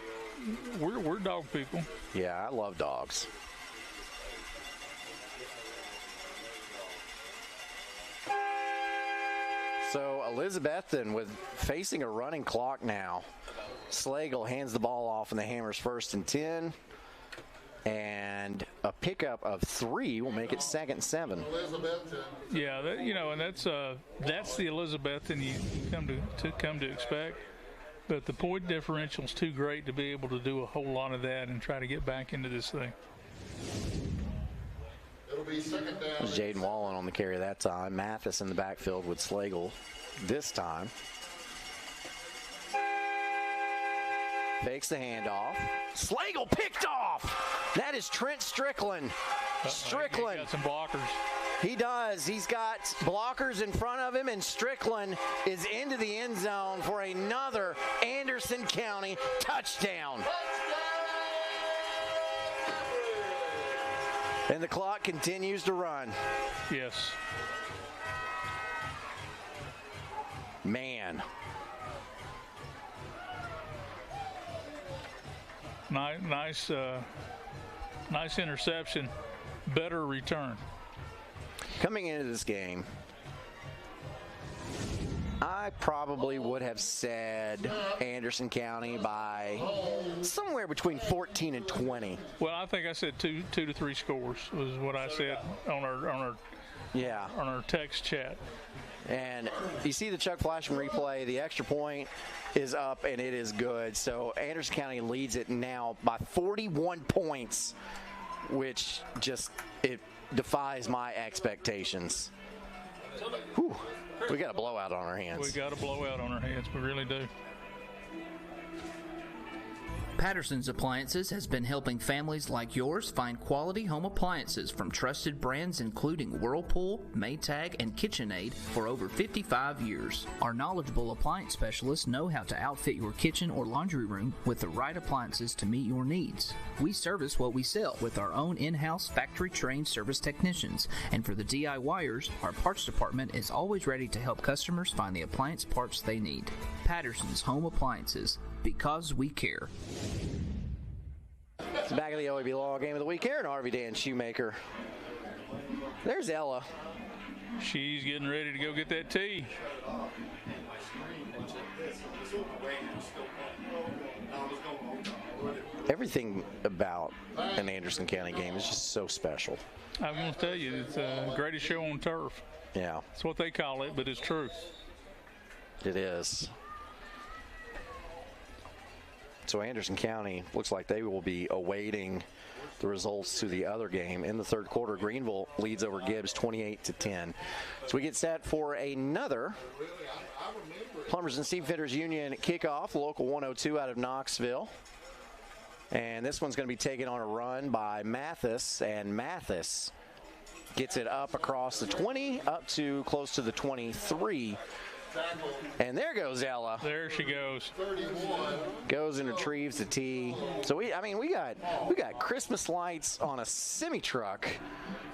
[SPEAKER 2] We're dog people.
[SPEAKER 1] Yeah, I love dogs. So Elizabethton with facing a running clock now. Slagle hands the ball off in the Hammers 1st and 10. And a pickup of 3 will make it 2nd and 7.
[SPEAKER 2] Yeah, and that's the Elizabethton you come to expect. But the point differential's too great to be able to do a whole lot of that and try to get back into this thing.
[SPEAKER 6] It'll be 2nd down.
[SPEAKER 1] Jaden Wallen on the carry that time. Mathis in the backfield with Slagle this time. Fakes the handoff. Slagle picked off. That is Trent Strickland. Strickland.
[SPEAKER 2] He got some blockers.
[SPEAKER 1] He does. He's got blockers in front of him, and Strickland is into the end zone for another Anderson County touchdown. And the clock continues to run.
[SPEAKER 2] Yes.
[SPEAKER 1] Man.
[SPEAKER 2] Nice interception. Better return.
[SPEAKER 1] Coming into this game, I probably would have said Anderson County by somewhere between 14 and 20.
[SPEAKER 2] Well, I think I said two to 3 scores was what I said on our text chat.
[SPEAKER 1] And you see the Chuck Flashman replay. The extra point is up, and it is good. So Anderson County leads it now by 41 points, which just it defies my expectations. Whew. We got a blowout on our hands.
[SPEAKER 2] We got a blowout on our hands. We really do.
[SPEAKER 4] Patterson's Appliances has been helping families like yours find quality home appliances from trusted brands including Whirlpool, Maytag, and KitchenAid for over 55 years. Our knowledgeable appliance specialists know how to outfit your kitchen or laundry room with the right appliances to meet your needs. We service what we sell with our own in-house factory-trained service technicians, and for the DIYers, our parts department is always ready to help customers find the appliance parts they need. Patterson's Home Appliances, because we care.
[SPEAKER 1] It's back of the OEB Law Game of the Week here in RV Dan Shoemaker. There's Ella.
[SPEAKER 2] She's getting ready to go get that tee.
[SPEAKER 1] Everything about an Anderson County game is just so special.
[SPEAKER 2] I'm going to tell you, it's the greatest show on turf.
[SPEAKER 1] Yeah.
[SPEAKER 2] That's what they call it, but it's true.
[SPEAKER 1] It is. So Anderson County looks like they will be awaiting the results to the other game. In the third quarter, Greenville leads over Gibbs 28-10. So we get set for another Plumbers and Steam Fitters Union kickoff, local 102 out of Knoxville. And this one's going to be taken on a run by Mathis, and Mathis gets it up across the 20, up to close to the 23. And there goes Ella.
[SPEAKER 2] There she goes.
[SPEAKER 1] Goes and retrieves the tee. So we got Christmas lights on a semi-truck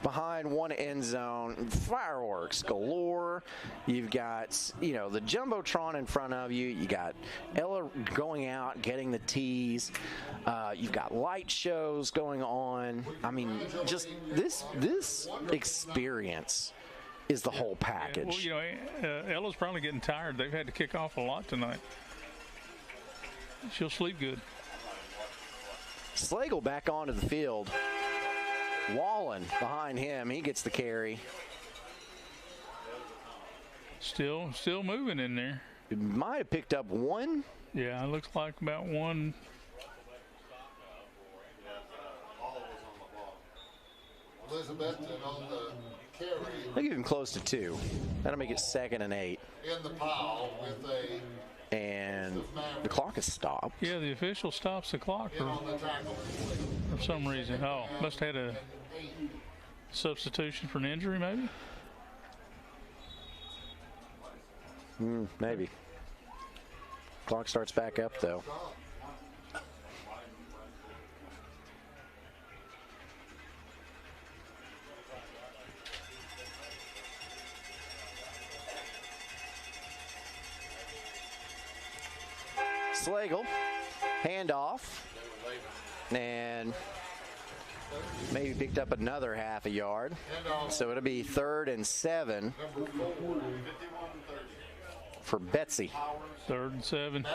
[SPEAKER 1] behind one end zone. Fireworks galore. You've got, the Jumbotron in front of you. You got Ella going out, getting the tees. You've got light shows going on. I mean, just this experience is the whole package.
[SPEAKER 2] Well, Ella's probably getting tired. They've had to kick off a lot tonight. She'll sleep good.
[SPEAKER 1] Slagle back onto the field. Wallen behind him. He gets the carry.
[SPEAKER 2] Still moving in there.
[SPEAKER 1] It might have picked up one.
[SPEAKER 2] Yeah, it looks like about one.
[SPEAKER 6] Elizabethton on the carry.
[SPEAKER 1] I'll give him close to 2. That'll make it 2nd and 8.
[SPEAKER 6] In the pile with a.
[SPEAKER 1] And the clock is stopped.
[SPEAKER 2] Yeah, the official stops the clock for some reason. Oh, must have had a substitution for an injury, maybe?
[SPEAKER 1] Maybe. Clock starts back up, though. Slagle, handoff, and maybe picked up another half a yard. So it'll be 3rd and 7 for Betsy.
[SPEAKER 2] 3rd and 7.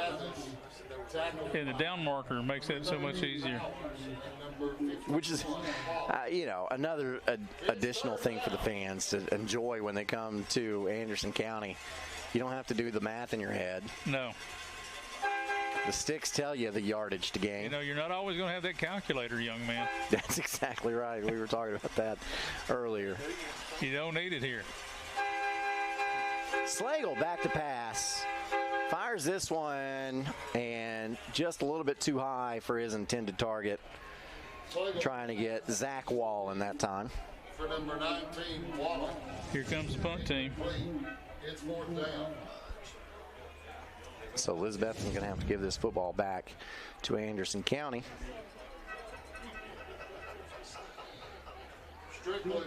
[SPEAKER 2] And the down marker makes that so much easier.
[SPEAKER 1] Which is, another additional thing for the fans to enjoy when they come to Anderson County. You don't have to do the math in your head.
[SPEAKER 2] No.
[SPEAKER 1] The sticks tell you the yardage to gain.
[SPEAKER 2] You're not always going to have that calculator, young man.
[SPEAKER 1] That's exactly right. We were talking about that earlier.
[SPEAKER 2] You don't need it here.
[SPEAKER 1] Slagle back to pass. Fires this one, and just a little bit too high for his intended target. Trying to get Zach Wall in that time.
[SPEAKER 6] For number 19, Waller.
[SPEAKER 2] Here comes the punt team.
[SPEAKER 6] It's 4th down.
[SPEAKER 1] So Elizabethton's going to have to give this football back to Anderson County.
[SPEAKER 6] Campbell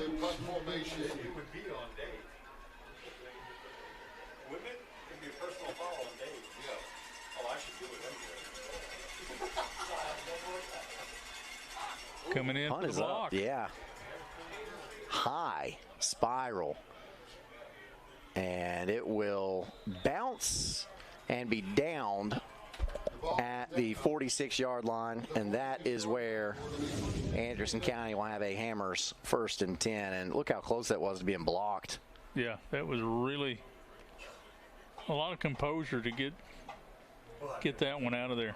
[SPEAKER 6] in punt formation.
[SPEAKER 5] It would be on Dave. Wouldn't it? It'd be a personal foul on Dave. Yeah. Oh, I should do it anyway.
[SPEAKER 2] Coming in
[SPEAKER 1] Punt
[SPEAKER 2] for the
[SPEAKER 1] is
[SPEAKER 2] block.
[SPEAKER 1] up, yeah. High spiral, and it will bounce and be downed at the 46-yard line, and that is where Anderson County will have a Hammers 1st and 10. And look how close that was to being blocked.
[SPEAKER 2] Yeah, that was really a lot of composure to get that one out of there.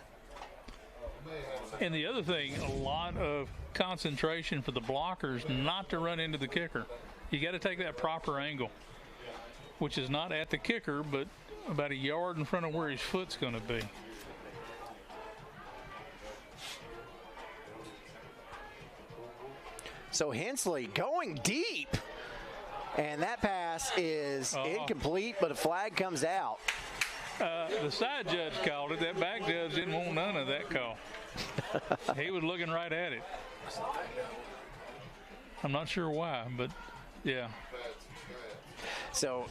[SPEAKER 2] And the other thing, a lot of concentration for the blockers not to run into the kicker. You got to take that proper angle, which is not at the kicker, but about a yard in front of where his foot's going to be.
[SPEAKER 1] So Hensley going deep, and that pass is incomplete, but a flag comes out.
[SPEAKER 2] The side judge called it. That back judge didn't want none of that call. He was looking right at it. I'm not sure why, but yeah.
[SPEAKER 1] So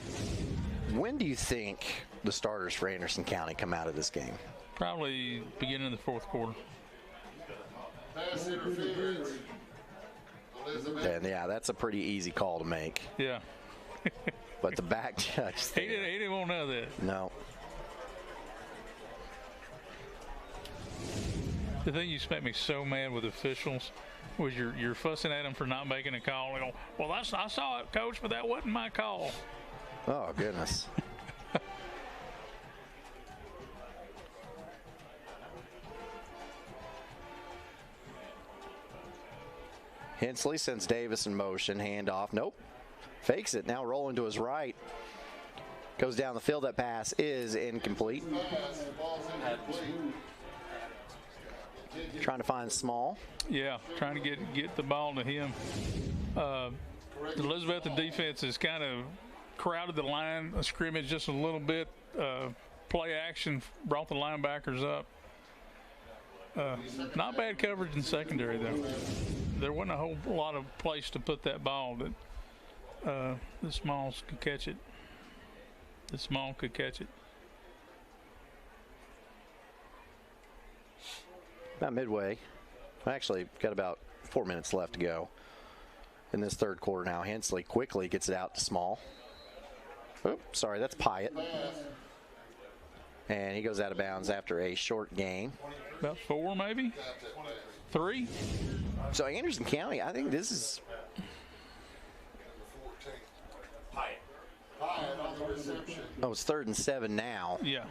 [SPEAKER 1] when do you think the starters for Anderson County come out of this game?
[SPEAKER 2] Probably beginning of the 4th quarter.
[SPEAKER 6] Pass interference.
[SPEAKER 1] And yeah, that's a pretty easy call to make.
[SPEAKER 2] Yeah.
[SPEAKER 1] But the back judge,
[SPEAKER 2] he didn't want none of that.
[SPEAKER 1] No.
[SPEAKER 2] The thing used to make me so mad with officials was you're fussing at them for not making a call. They go, well, I saw it, Coach, but that wasn't my call.
[SPEAKER 1] Oh, goodness. Hensley sends Davis in motion. Handoff. Nope. Fakes it. Now rolling to his right. Goes down the field. That pass is incomplete. Trying to find Small.
[SPEAKER 2] Yeah, trying to get the ball to him. The Elizabethton defense has kind of crowded the line of scrimmage just a little bit. Play action brought the linebackers up. Not bad coverage in secondary, though. There wasn't a whole lot of place to put that ball that the Smalls could catch it. The Small could catch it.
[SPEAKER 1] About midway. Actually, got about 4 minutes left to go in this 3rd quarter now. Hensley quickly gets it out to Small. Oops, sorry, that's Pyatt. And he goes out of bounds after a short gain.
[SPEAKER 2] About 4, maybe? 3?
[SPEAKER 1] So Anderson County, I think this is Oh, it's 3rd and 7 now.
[SPEAKER 2] Yeah.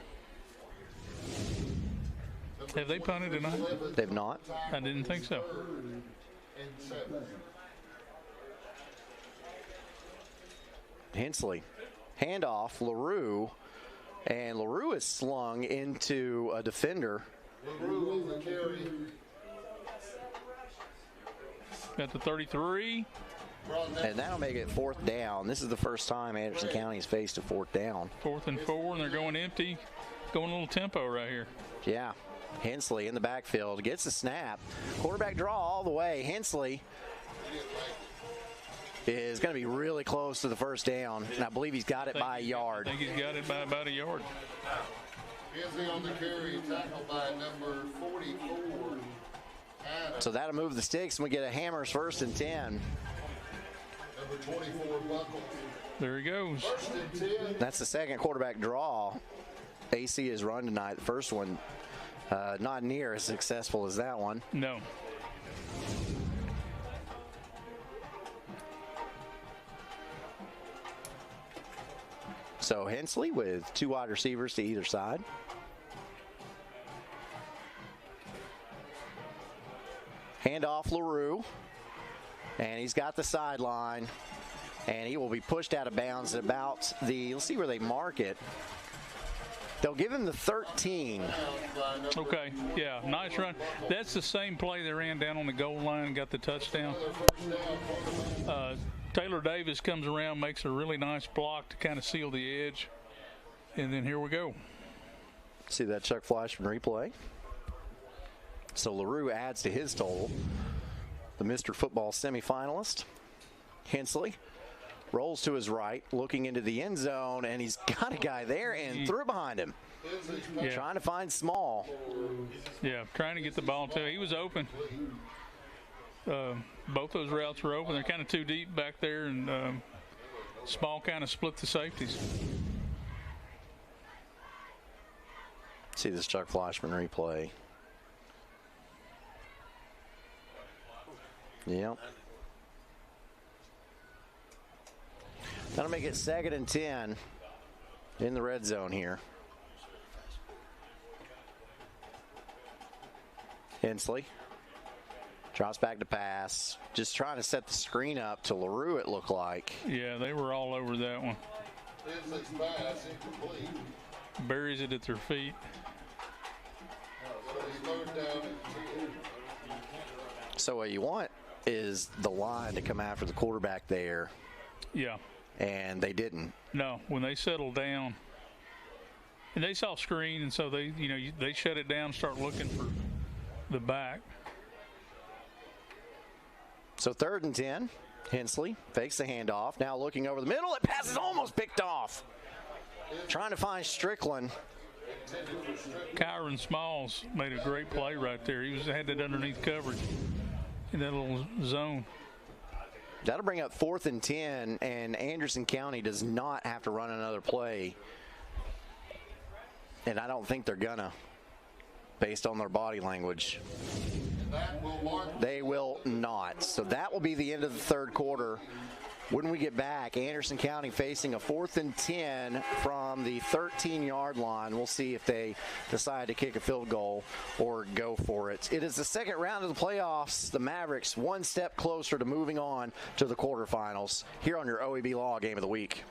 [SPEAKER 2] Have they punted tonight?
[SPEAKER 1] They've not.
[SPEAKER 2] I didn't think so.
[SPEAKER 1] Hensley. Handoff, LaRue. And LaRue is slung into a defender.
[SPEAKER 12] LaRue on the carry.
[SPEAKER 2] Got the 33.
[SPEAKER 1] And that'll make it 4th down. This is the first time Anderson County has faced a 4th down.
[SPEAKER 2] 4th and 4, and they're going empty. Going a little tempo right here.
[SPEAKER 1] Yeah. Hensley in the backfield gets the snap. Quarterback draw all the way. Hensley is going to be really close to the first down, and I believe he's got it by a yard.
[SPEAKER 2] I think he's got it by about a yard.
[SPEAKER 12] Hensley on the carry, tackled by number 44.
[SPEAKER 1] So that'll move the sticks, and we get a Hammers 1st and 10.
[SPEAKER 12] Number 24, Buckle.
[SPEAKER 2] There he goes.
[SPEAKER 12] 1st and 10.
[SPEAKER 1] That's the second quarterback draw AC has run tonight. The first one, not near as successful as that one.
[SPEAKER 2] No.
[SPEAKER 1] So Hensley with 2 wide receivers to either side. Handoff LaRue. And he's got the sideline. And he will be pushed out of bounds at about the, let's see where they mark it. They'll give him the 13.
[SPEAKER 2] Okay, yeah, nice run. That's the same play they ran down on the goal line and got the touchdown. Taylor Davis comes around, makes a really nice block to kind of seal the edge. And then here we go.
[SPEAKER 1] See that Chuck Fleischman replay? So LaRue adds to his total. The Mr. Football semifinalist, Hensley, rolls to his right, looking into the end zone, and he's got a guy there and threw behind him.
[SPEAKER 2] Yeah.
[SPEAKER 1] Trying to find Small.
[SPEAKER 2] Yeah, trying to get the ball to him. He was open. Both those routes were open. They're kind of too deep back there, and Small kind of split the safeties.
[SPEAKER 1] See this Chuck Fleischman replay. Yep. That'll make it 2nd and 10 in the red zone here. Hensley drops back to pass. Just trying to set the screen up to LaRue, it looked like.
[SPEAKER 2] Yeah, they were all over that one.
[SPEAKER 12] Hensley's pass incomplete.
[SPEAKER 2] Buries it at their feet.
[SPEAKER 12] So he's 3rd down and 10.
[SPEAKER 1] So what you want is the line to come after the quarterback there.
[SPEAKER 2] Yeah.
[SPEAKER 1] And they didn't.
[SPEAKER 2] No, when they settled down, and they saw screen, and so they, they shut it down, start looking for the back.
[SPEAKER 1] So 3rd and 10, Hensley fakes the handoff. Now looking over the middle, it passes almost picked off. Trying to find Strickland.
[SPEAKER 2] Kyron Smalls made a great play right there. He had that underneath coverage in that little zone.
[SPEAKER 1] That'll bring up 4th and 10, and Anderson County does not have to run another play. And I don't think they're gonna, based on their body language. They will not. So that will be the end of the 3rd quarter. When we get back, Anderson County facing a 4th and 10 from the 13-yard line. We'll see if they decide to kick a field goal or go for it. It is the 2nd round of the playoffs. The Mavericks one step closer to moving on to the quarterfinals here on your OEB Law Game of the Week.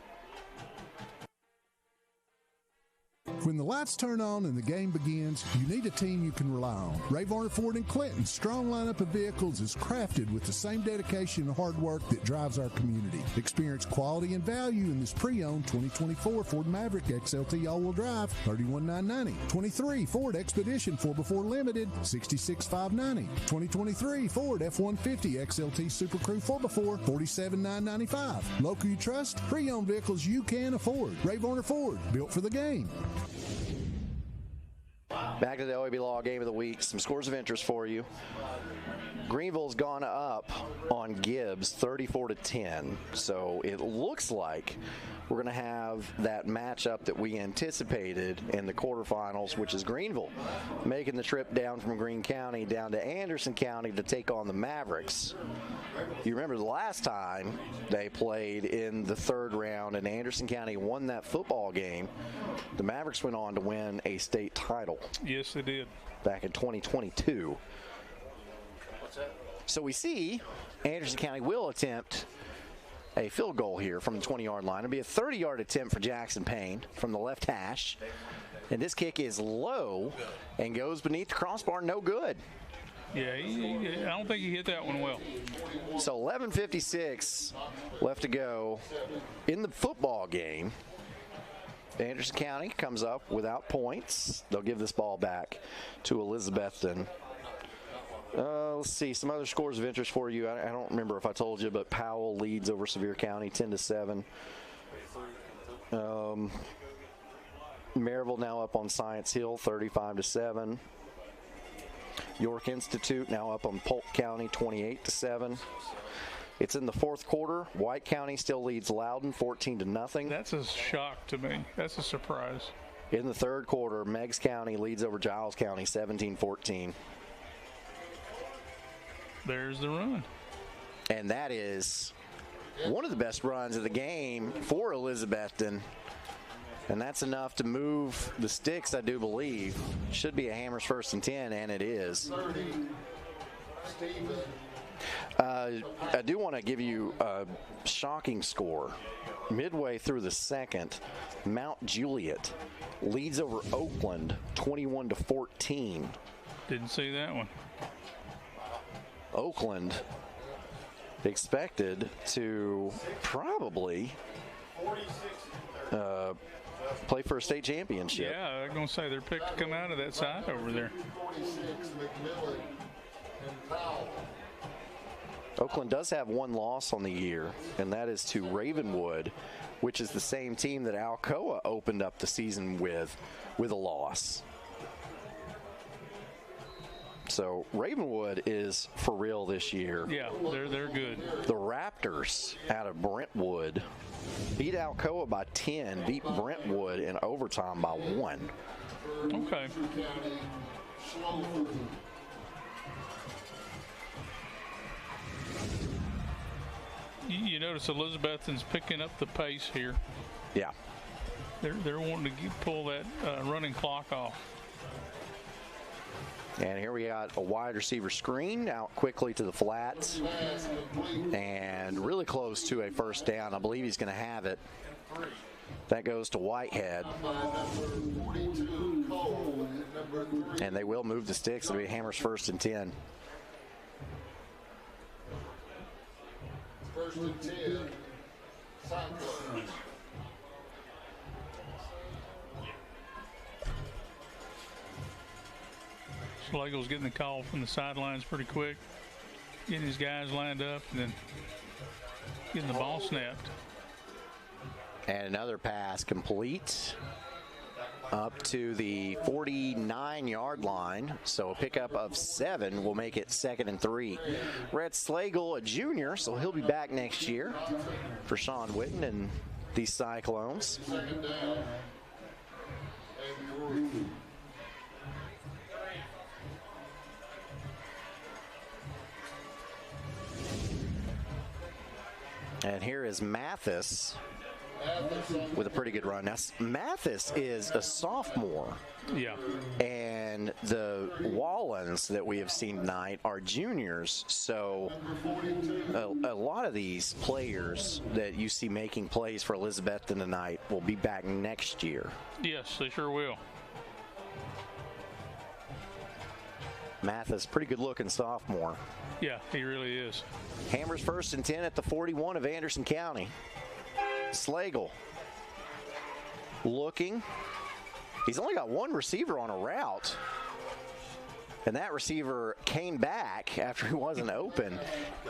[SPEAKER 6] When the lights turn on and the game begins, you need a team you can rely on. Ray Varner Ford and Clinton's strong lineup of vehicles is crafted with the same dedication and hard work that drives our community. Experience quality and value in this pre-owned 2024 Ford Maverick XLT all-wheel drive, $31,990. 23 Ford Expedition 4x4 Limited, $66,590. 2023 Ford F-150 XLT Super Crew 4x4, $47,995. Local you trust, pre-owned vehicles you can afford. Ray Varner Ford, built for the game.
[SPEAKER 1] Back to the OEB Law Game of the Week. Some scores of interest for you. Greenville's gone up on Gibbs 34-10. So it looks like we're going to have that matchup that we anticipated in the quarterfinals, which is Greenville making the trip down from Greene County down to Anderson County to take on the Mavericks. You remember the last time they played in the third round and Anderson County won that football game. The Mavericks went on to win a state title.
[SPEAKER 2] Yes, they did.
[SPEAKER 1] Back in 2022. So we see Anderson County will attempt a field goal here from the 20-yard line. It'll be a 30-yard attempt for Jackson Payne from the left hash. And this kick is low and goes beneath the crossbar, no good.
[SPEAKER 2] Yeah, I don't think he hit that one well.
[SPEAKER 1] So 11:56 left to go in the football game. Anderson County comes up without points. They'll give this ball back to Elizabethton. Let's see, some other scores of interest for you. I don't remember if I told you, but Powell leads over Sevier County 10-7. Maryville now up on Science Hill 35-7. York Institute now up on Polk County 28-7. It's in the fourth quarter. White County still leads Loudon 14-0.
[SPEAKER 2] That's a shock to me. That's a surprise.
[SPEAKER 1] In the third quarter, Meigs County leads over Giles County 17-14.
[SPEAKER 2] There's the run.
[SPEAKER 1] And that is one of the best runs of the game for Elizabethton. And that's enough to move the sticks, I do believe. Should be a Hammers 1st and 10, and it is. I do want to give you a shocking score. Midway through the second, Mount Juliet leads over Oakland 21-14.
[SPEAKER 2] Didn't see that one.
[SPEAKER 1] Oakland expected to probably play for a state championship.
[SPEAKER 2] Yeah, I'm going to say they're picked to come out of that side over there.
[SPEAKER 1] Oakland does have one loss on the year, and that is to Ravenwood, which is the same team that Alcoa opened up the season with a loss. So Ravenwood is for real this year.
[SPEAKER 2] Yeah, they're good.
[SPEAKER 1] The Raptors out of Brentwood beat Alcoa by 10, beat Brentwood in overtime by 1.
[SPEAKER 2] Okay. You notice Elizabethton's picking up the pace here.
[SPEAKER 1] Yeah.
[SPEAKER 2] They're wanting to pull that running clock off.
[SPEAKER 1] And here we got a wide receiver screen out quickly to the flats and really close to a first down. I believe he's going to have it. That goes to Whitehead. And they will move the sticks. It'll be Hammers 1st and 10.
[SPEAKER 12] 1st and 10. Cyclones.
[SPEAKER 2] Schlegel's getting the call from the sidelines pretty quick, getting his guys lined up, and then getting the ball snapped.
[SPEAKER 1] And another pass complete up to the 49-yard line. So a pickup of 7 will make it 2nd and 3. Rhett Slagle, a junior, so he'll be back next year for Sean Witten and these Cyclones.
[SPEAKER 12] 2nd down. And 3.
[SPEAKER 1] And here is Mathis with a pretty good run. Now, Mathis is a sophomore.
[SPEAKER 2] Yeah.
[SPEAKER 1] And the Wallens that we have seen tonight are juniors. So a lot of these players that you see making plays for Elizabethton tonight will be back next year.
[SPEAKER 2] Yes, they sure will.
[SPEAKER 1] Mathis, pretty good looking sophomore.
[SPEAKER 2] Yeah, he really is.
[SPEAKER 1] Hammers 1st and 10 at the 41 of Anderson County. Slagle looking. He's only got one receiver on a route. And that receiver came back after he wasn't open.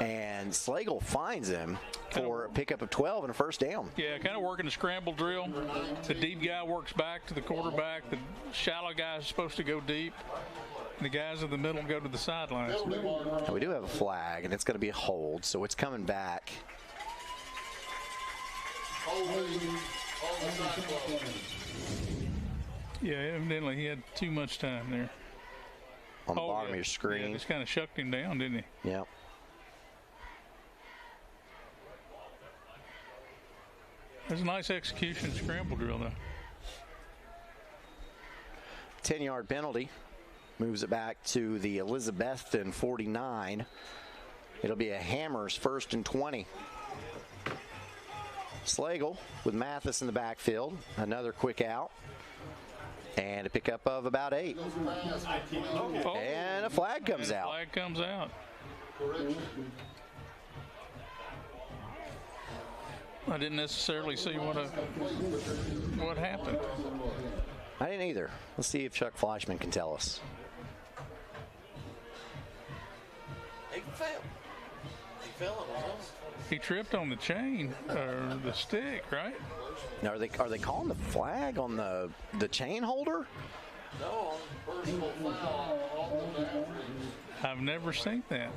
[SPEAKER 1] And Slagle finds him for a pickup of 12 and a first down.
[SPEAKER 2] Yeah, kind of working a scramble drill. The deep guy works back to the quarterback. The shallow guy is supposed to go deep. The guys in the middle go to the sidelines.
[SPEAKER 1] And we do have a flag, and it's going to be a hold, so it's coming back.
[SPEAKER 2] Yeah, evidently he had too much time there.
[SPEAKER 1] On the bottom of your screen.
[SPEAKER 2] Yeah, just kind of shucked him down, didn't he?
[SPEAKER 1] Yep.
[SPEAKER 2] That's a nice execution scramble drill, though.
[SPEAKER 1] 10-yard penalty. Moves it back to the Elizabethton 49. It'll be a Hammers 1st and 20. Slagle with Mathis in the backfield. Another quick out. And a pickup of about 8. And a flag comes out.
[SPEAKER 2] Flag comes out. I didn't necessarily see what happened.
[SPEAKER 1] I didn't either. Let's see if Chuck Fleischman can tell us.
[SPEAKER 5] He fell. He fell on his own.
[SPEAKER 2] He tripped on the chain or the stick, right?
[SPEAKER 1] Now, are they calling the flag on the chain holder?
[SPEAKER 5] No, personal foul on the Mavericks.
[SPEAKER 2] I've never seen that.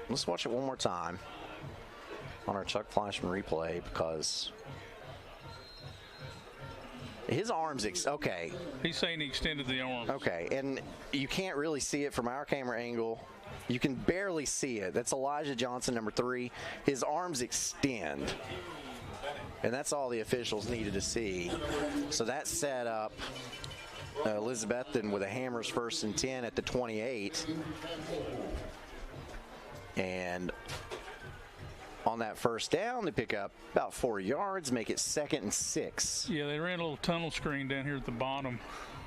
[SPEAKER 1] Let's watch it one more time on our Chuck Fleischman replay because his arm's okay.
[SPEAKER 2] He's saying he extended the arm.
[SPEAKER 1] Okay, and you can't really see it from our camera angle. You can barely see it. That's Elijah Johnson, number 3. His arms extend. And that's all the officials needed to see. So that set up Elizabethton with a Hammers 1st and 10 at the 28. And on that first down, they pick up about 4 yards, make it 2nd and 6.
[SPEAKER 2] Yeah, they ran a little tunnel screen down here at the bottom.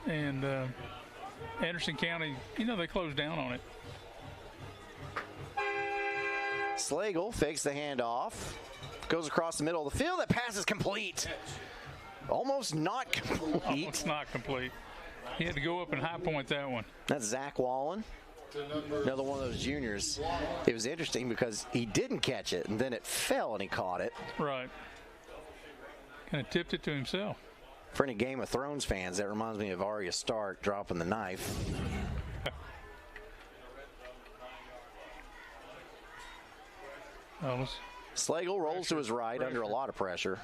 [SPEAKER 2] And Anderson County, they closed down on it.
[SPEAKER 1] Slagle fakes the handoff, goes across the middle of the field. That pass is complete. Almost not complete.
[SPEAKER 2] Almost not complete. He had to go up and high point that one.
[SPEAKER 1] That's Zach Wallen, another one of those juniors. It was interesting because he didn't catch it, and then it fell, and he caught it.
[SPEAKER 2] Right. Kind of tipped it to himself.
[SPEAKER 1] For any Game of Thrones fans, that reminds me of Arya Stark dropping the knife. Slagle rolls to his right under a lot of pressure.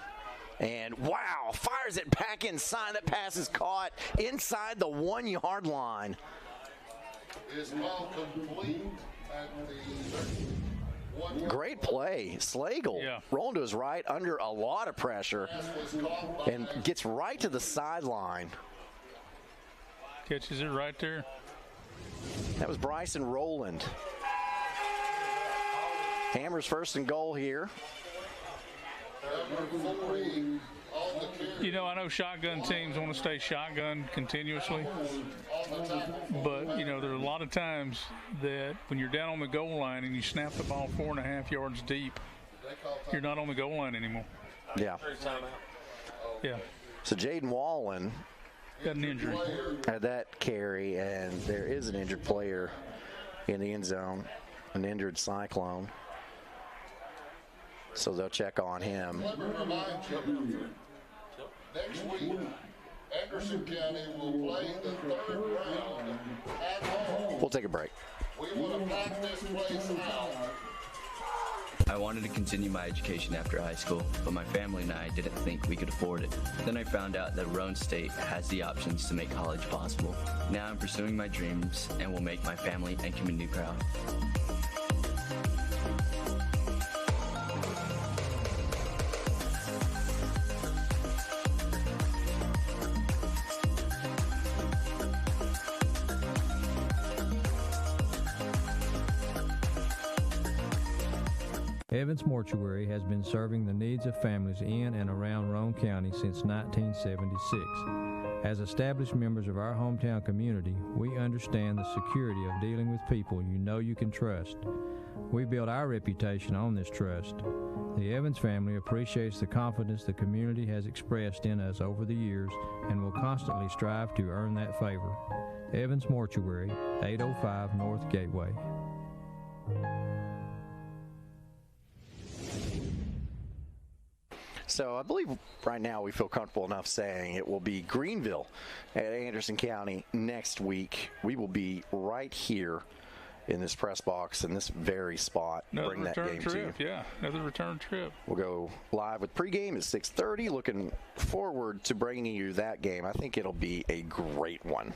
[SPEAKER 1] And wow, fires it back inside. That pass is caught inside the 1-yard line.
[SPEAKER 12] Is called complete at the 1-yard.
[SPEAKER 1] Great play. Slagle rolling to his right under a lot of pressure and gets right to the sideline.
[SPEAKER 2] Catches it right there.
[SPEAKER 1] That was Bryson Rowland. Hammers 1st and goal here.
[SPEAKER 2] I know shotgun teams want to stay shotgun continuously, but there are a lot of times that when you're down on the goal line and you snap the ball 4.5 yards deep, you're not on the goal line anymore.
[SPEAKER 1] Yeah.
[SPEAKER 2] Yeah.
[SPEAKER 1] So Jaden Wallen
[SPEAKER 2] got an injury.
[SPEAKER 1] Had that carry, and there is an injured player in the end zone, an injured Cyclone. So they'll check on him.
[SPEAKER 12] Let me remind you, next week, Anderson County will play the 3rd round at home.
[SPEAKER 1] We'll take a break.
[SPEAKER 12] We want to pack this place out.
[SPEAKER 7] I wanted to continue my education after high school, but my family and I didn't think we could afford it. Then I found out that Roane State has the options to make college possible. Now I'm pursuing my dreams and will make my family and community proud.
[SPEAKER 18] Evans Mortuary has been serving the needs of families in and around Roane County since 1976. As established members of our hometown community, we understand the security of dealing with people you can trust. We build our reputation on this trust. The Evans family appreciates the confidence the community has expressed in us over the years and will constantly strive to earn that favor. Evans Mortuary, 805 North Gateway.
[SPEAKER 1] So I believe right now we feel comfortable enough saying it will be Greenville at Anderson County next week. We will be right here in this press box in this very spot.
[SPEAKER 2] Another
[SPEAKER 1] bring that
[SPEAKER 2] return
[SPEAKER 1] game
[SPEAKER 2] trip,
[SPEAKER 1] to you.
[SPEAKER 2] yeah. Another return trip.
[SPEAKER 1] We'll go live with pregame at 6:30. Looking forward to bringing you that game. I think it'll be a great one.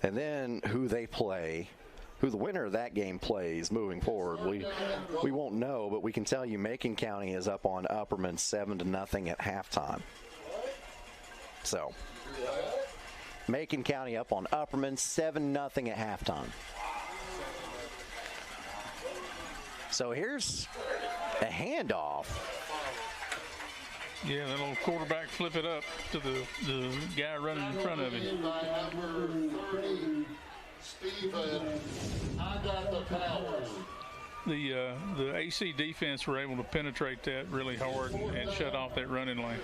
[SPEAKER 1] And then who they play, who the winner of that game plays moving forward, we won't know, but we can tell you Macon County is up on Upperman 7-0 at halftime. So Macon County up on Upperman 7-0 at halftime. So here's a handoff.
[SPEAKER 2] Yeah, that little quarterback flip it up to the guy running in front of him.
[SPEAKER 12] Number 30, Stephen, I got the powers.
[SPEAKER 2] The AC defense were able to penetrate that really hard and shut off that running lane.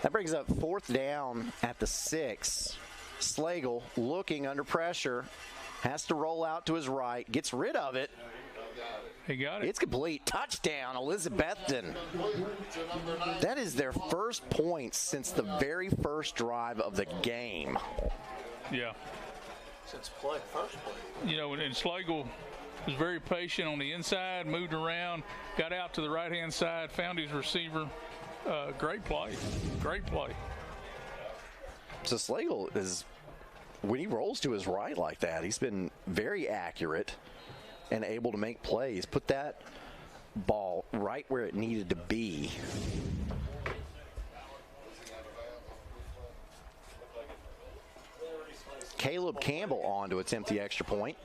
[SPEAKER 1] That brings up 4th down at the 6. Slagle looking under pressure, has to roll out to his right, gets rid of it.
[SPEAKER 2] He got it.
[SPEAKER 1] It's complete. Touchdown, Elizabethton. That is their first point since the very first drive of the game.
[SPEAKER 2] Yeah.
[SPEAKER 5] Since first play.
[SPEAKER 2] You know, and Slagle was very patient on the inside, moved around, got out to the right-hand side, found his receiver. Great play. Great play.
[SPEAKER 1] So Slagle is, when he rolls to his right like that, he's been very accurate and able to make plays. Put that ball right where it needed to be. Caleb Campbell on to attempt the extra point.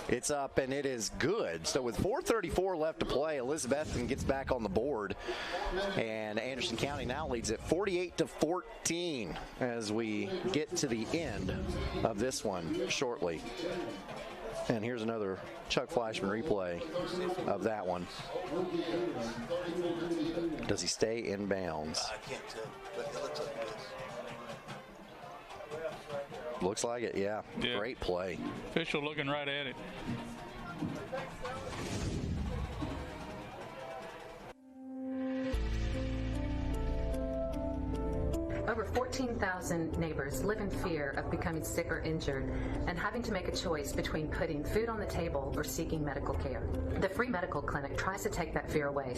[SPEAKER 1] It's up and it is good. So with 4:34 left to play, Elizabethton gets back on the board, and Anderson County now leads it 48-14 as we get to the end of this one shortly. And here's another Chuck Fleischman replay of that one. Does he stay in bounds?
[SPEAKER 5] I can't tell, but it looks like it is.
[SPEAKER 1] Looks like it, yeah. Great play.
[SPEAKER 2] Official looking right at it.
[SPEAKER 8] Over 14,000 neighbors live in fear of becoming sick or injured and having to make a choice between putting food on the table or seeking medical care. The free medical clinic tries to take that fear away.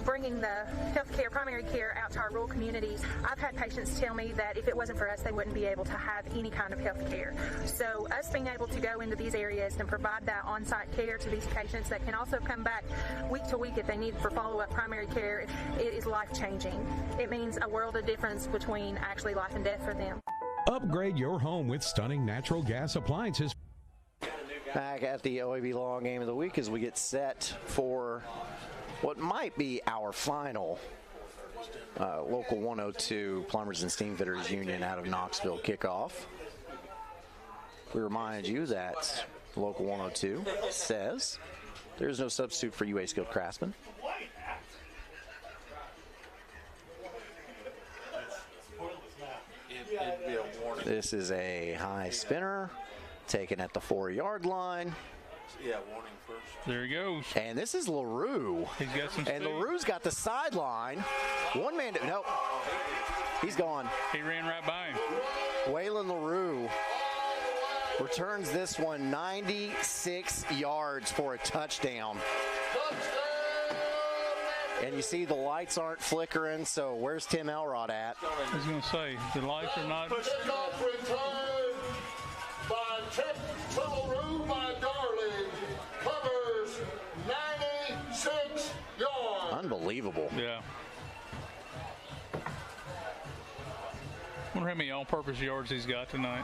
[SPEAKER 13] Bringing the healthcare, primary care out to our rural communities. I've had patients tell me that if it wasn't for us, they wouldn't be able to have any kind of health care. So us being able to go into these areas and provide that on-site care to these patients that can also come back week to week if they need for follow-up primary care, it is life-changing. It means a world of difference between actually life and death for them.
[SPEAKER 14] Upgrade your home with stunning natural gas appliances.
[SPEAKER 1] Back at the OEB Law Game of the Week as we get set for what might be our final Local 102 Plumbers and Steamfitters Union out of Knoxville kickoff. We remind you that Local 102 says there's no substitute for UA skilled craftsmen. This is a high spinner taken at the 4-yard line.
[SPEAKER 5] Yeah, warning first.
[SPEAKER 2] There he goes.
[SPEAKER 1] And this is LaRue.
[SPEAKER 2] He's got some
[SPEAKER 1] and
[SPEAKER 2] speed.
[SPEAKER 1] LaRue's got the sideline. One man, nope. He's gone.
[SPEAKER 2] He ran right by him.
[SPEAKER 1] Waylon LaRue returns this one 96 yards for a touchdown. And you see the lights aren't flickering, so where's Tim Elrod at?
[SPEAKER 2] I was going to say, the lights are not.
[SPEAKER 12] Kickoff return by Tip LaRue by Darling. Covers 96 yards.
[SPEAKER 1] Unbelievable.
[SPEAKER 2] Yeah. Wonder how many all-purpose yards he's got tonight.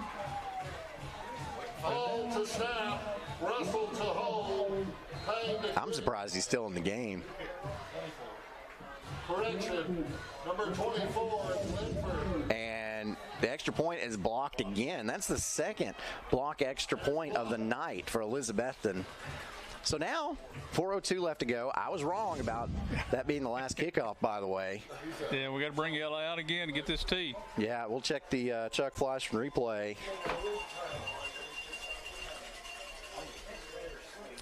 [SPEAKER 12] Hold to snap. Russell to hold.
[SPEAKER 1] I'm surprised he's still in the game.
[SPEAKER 12] Correction. Number 24, Linford.
[SPEAKER 1] And the extra point is blocked again. That's the second block extra point of the night for Elizabethton. So now, 4:02 left to go. I was wrong about that being the last kickoff, by the way.
[SPEAKER 2] Yeah, we got to bring Ella out again to get this tee.
[SPEAKER 1] Yeah, we'll check the Chuck Fleischman replay.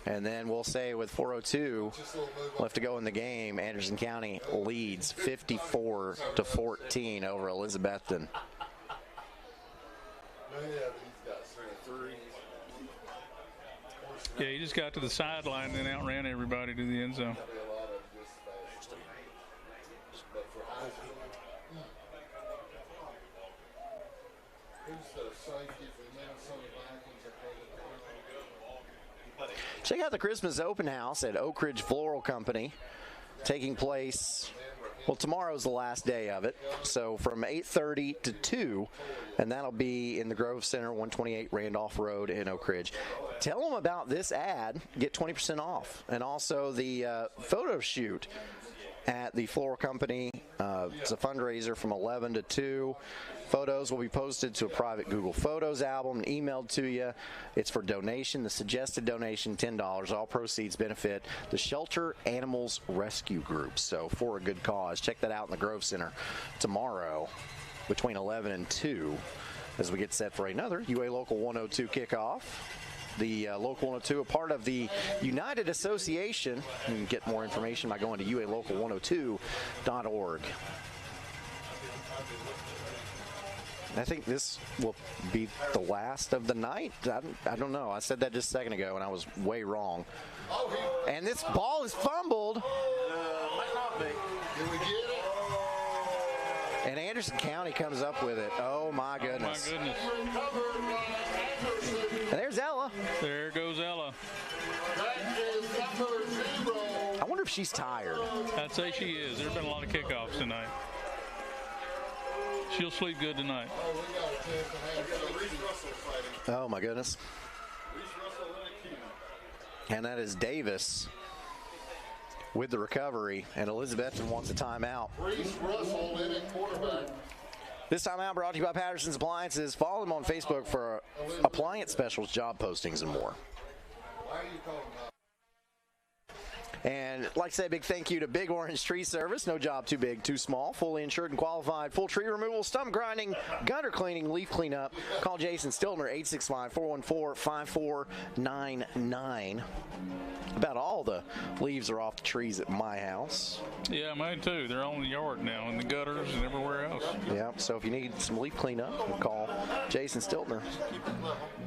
[SPEAKER 1] And then we'll say with 4:02 left to go in the game, Anderson County leads 54-14 over Elizabethton.
[SPEAKER 2] Yeah, he just got to the sideline and then outran everybody to the end zone.
[SPEAKER 1] Check out the Christmas open house at Oak Ridge Floral Company, taking place, well, tomorrow's the last day of it, so from 8:30 to 2, and that'll be in the Grove Center, 128 Randolph Road in Oak Ridge. Tell them about this ad, get 20% off, and also the photo shoot at the Floral Company. It's a fundraiser from 11 to 2. Photos will be posted to a private Google Photos album and emailed to you. It's for donation. The suggested donation, $10. All proceeds benefit the Shelter Animals Rescue Group. So for a good cause. Check that out in the Grove Center tomorrow between 11 and 2 as we get set for another UA Local 102 kickoff. The Local 102, a part of the United Association. You can get more information by going to ualocal102.org. I think this will be the last of the night. I don't know. I said that just a second ago, and I was way wrong. And this ball is fumbled.
[SPEAKER 12] Might not be. Did we get it?
[SPEAKER 1] And Anderson County comes up with it. Oh, my goodness.
[SPEAKER 2] Oh, my goodness.
[SPEAKER 1] And there's Ella.
[SPEAKER 2] There goes Ella.
[SPEAKER 1] I wonder if she's tired.
[SPEAKER 2] I'd say she is. There have been a lot of kickoffs tonight. She'll sleep good tonight.
[SPEAKER 1] Oh, my goodness. And that is Davis with the recovery, and Elizabethton wants a timeout.
[SPEAKER 12] Reese Russell in at quarterback.
[SPEAKER 1] This timeout brought to you by Patterson's Appliances. Follow them on Facebook for appliance specials, job postings, and more.
[SPEAKER 12] Why are you calling that?
[SPEAKER 1] And like I say, big thank you to Big Orange Tree Service. No job too big, too small. Fully insured and qualified. Full tree removal, stump grinding, gutter cleaning, leaf cleanup. Call Jason Stiltner, 865-414-5499. About all the leaves are off the trees at my house.
[SPEAKER 2] Yeah, mine too. They're on the yard now, in the gutters and everywhere else.
[SPEAKER 1] Yeah, so if you need some leaf cleanup, call Jason Stiltner,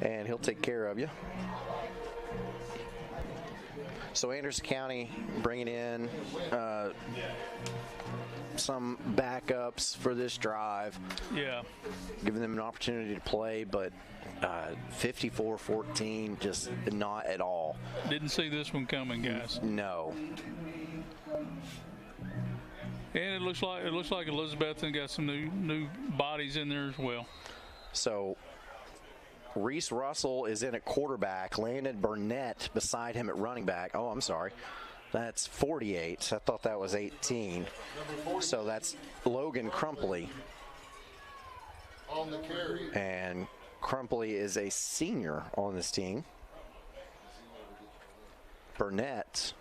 [SPEAKER 1] and he'll take care of you. So Anderson County bringing in some backups for this drive.
[SPEAKER 2] Yeah.
[SPEAKER 1] Giving them an opportunity to play, but 54-14, just not at all.
[SPEAKER 2] Didn't see this one coming, guys.
[SPEAKER 1] No.
[SPEAKER 2] And it looks like Elizabethton got some new bodies in there as well.
[SPEAKER 1] So Reese Russell is in at quarterback. Landon Burnett beside him at running back. Oh, I'm sorry. That's 48. I thought that was 18. So that's Logan Crumpley.
[SPEAKER 12] On the carry.
[SPEAKER 1] And Crumpley is a senior on this team. Burnett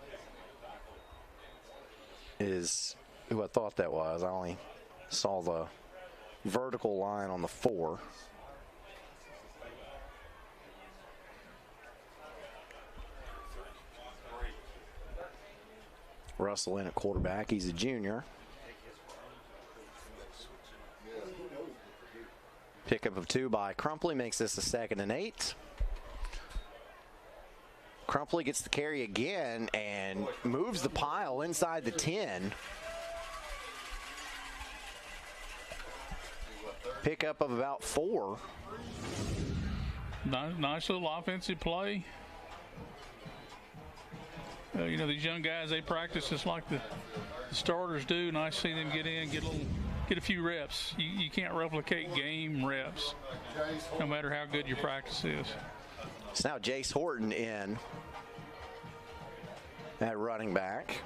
[SPEAKER 1] is who I thought that was. I only saw the vertical line on the 4. Russell in at quarterback. He's a junior. Pickup of 2 by Crumpley makes this a 2nd and 8. Crumpley gets the carry again and moves the pile inside the 10. Pickup of about 4.
[SPEAKER 2] Nice little offensive play. You know, these young guys, they practice just like the starters do. Nice to see them get in, get a few reps. You can't replicate game reps, no matter how good your practice is.
[SPEAKER 1] So now Jace Horton in at running back.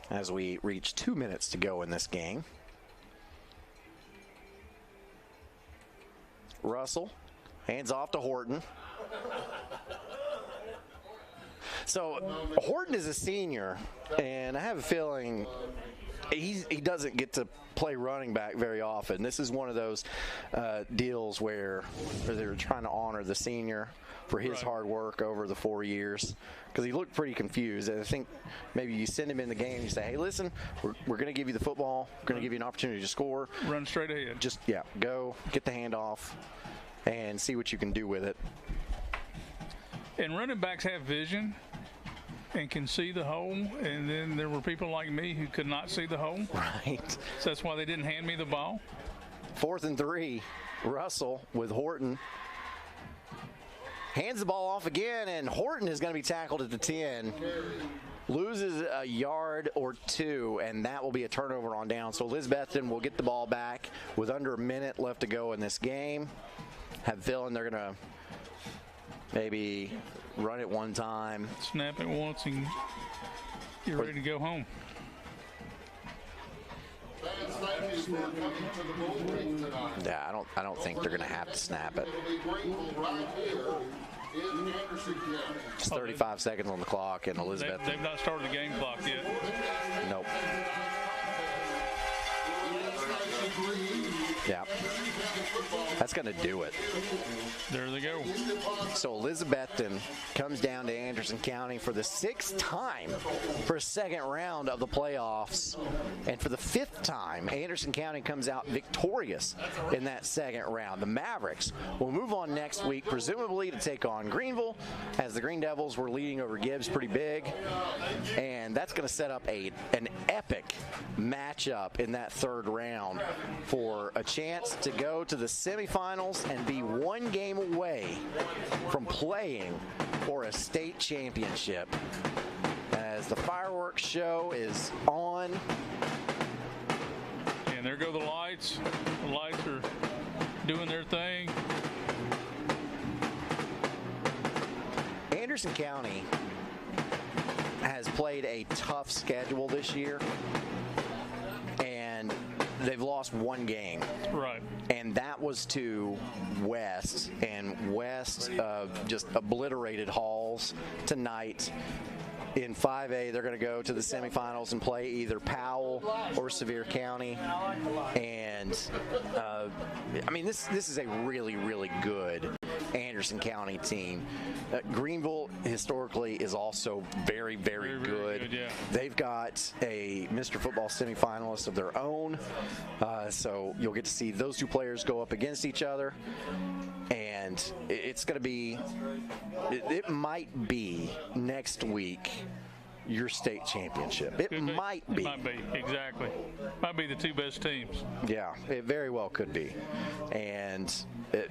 [SPEAKER 1] As we reach 2 minutes to go in this game. Russell. Hands off to Horton. So Horton is a senior, and I have a feeling he doesn't get to play running back very often. This is one of those deals where they're trying to honor the senior for his hard work over the 4 years, because he looked pretty confused. And I think maybe you send him in the game and you say, hey, listen, we're going to give you the football. We're going to give you an opportunity to score.
[SPEAKER 2] Run straight ahead.
[SPEAKER 1] Just, go, get the handoff, and see what you can do with it.
[SPEAKER 2] And running backs have vision and can see the hole, and then there were people like me who could not see the hole.
[SPEAKER 1] Right.
[SPEAKER 2] So that's why they didn't hand me the ball.
[SPEAKER 1] 4th and 3, Russell with Horton. Hands the ball off again, and Horton is going to be tackled at the 10. Loses a yard or 2, and that will be a turnover on down. So Elizabethton will get the ball back with under a minute left to go in this game. Have a feeling they're going to maybe run it one time.
[SPEAKER 2] Snap it once and get ready to go home.
[SPEAKER 1] Yeah, I don't think they're going to have to snap it. It's 35 seconds on the clock, and Elizabeth.
[SPEAKER 2] They've not started the game clock yet.
[SPEAKER 1] Nope. Yeah. That's going to do it.
[SPEAKER 2] There they go.
[SPEAKER 1] So Elizabethton comes down to Anderson County for the 6th time for a second round of the playoffs. And for the 5th time, Anderson County comes out victorious in that second round. The Mavericks will move on next week, presumably to take on Greenville, as the Green Devils were leading over Gibbs pretty big. And that's going to set up an epic matchup in that 3rd round for a chance to go to the semifinals and be one game away from playing for a state championship. As the fireworks show is on.
[SPEAKER 2] And there go the lights. The lights are doing their thing.
[SPEAKER 1] Anderson County has played a tough schedule this year, and they've lost one game.
[SPEAKER 2] Right.
[SPEAKER 1] And that was to West, and West just obliterated Halls tonight. In 5A, they're going to go to the semifinals and play either Powell or Sevier County. And, this is a really, really good Anderson County team. Greenville historically is also very, very good.
[SPEAKER 2] Yeah.
[SPEAKER 1] They've got a Mr. Football semifinalist of their own, so you'll get to see those two players go up against each other. And it's going to be, it might be next week your state championship. It might be.
[SPEAKER 2] It might be, exactly. Might be the 2 best teams.
[SPEAKER 1] Yeah, it very well could be. And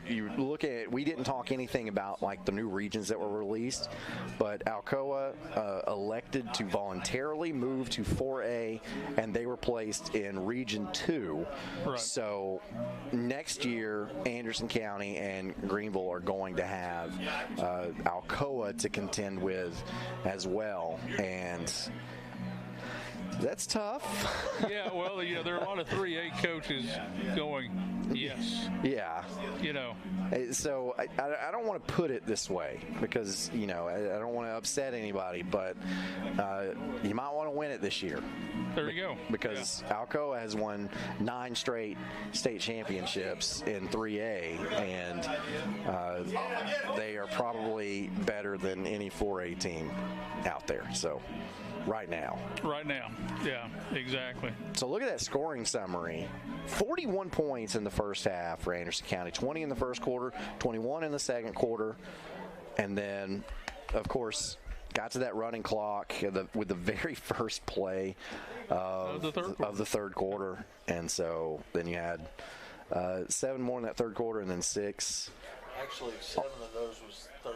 [SPEAKER 1] you look at it, we didn't talk anything about like the new regions that were released, but Alcoa elected to voluntarily move to 4A, and they were placed in Region 2.
[SPEAKER 2] Right.
[SPEAKER 1] So next year, Anderson County and Greenville are going to have Alcoa to contend with as well. And that's tough.
[SPEAKER 2] Yeah, well, there are a lot of 3A coaches going, yes.
[SPEAKER 1] Yeah. So I don't want to put it this way because, I don't want to upset anybody, but you might want to win it this year.
[SPEAKER 2] There you go.
[SPEAKER 1] Because Alcoa has won 9 straight state championships in 3A, and they are probably better than any 4A team out there. So right now, yeah, exactly. So look at that scoring summary. 41 points in the first half for Anderson County, 20 in the first quarter, 21 in the second quarter, and then, of course, got to that running clock with the very first play of the third quarter. And so then you had 7 more in that third quarter and then 6.
[SPEAKER 5] Actually, 7 of those was third.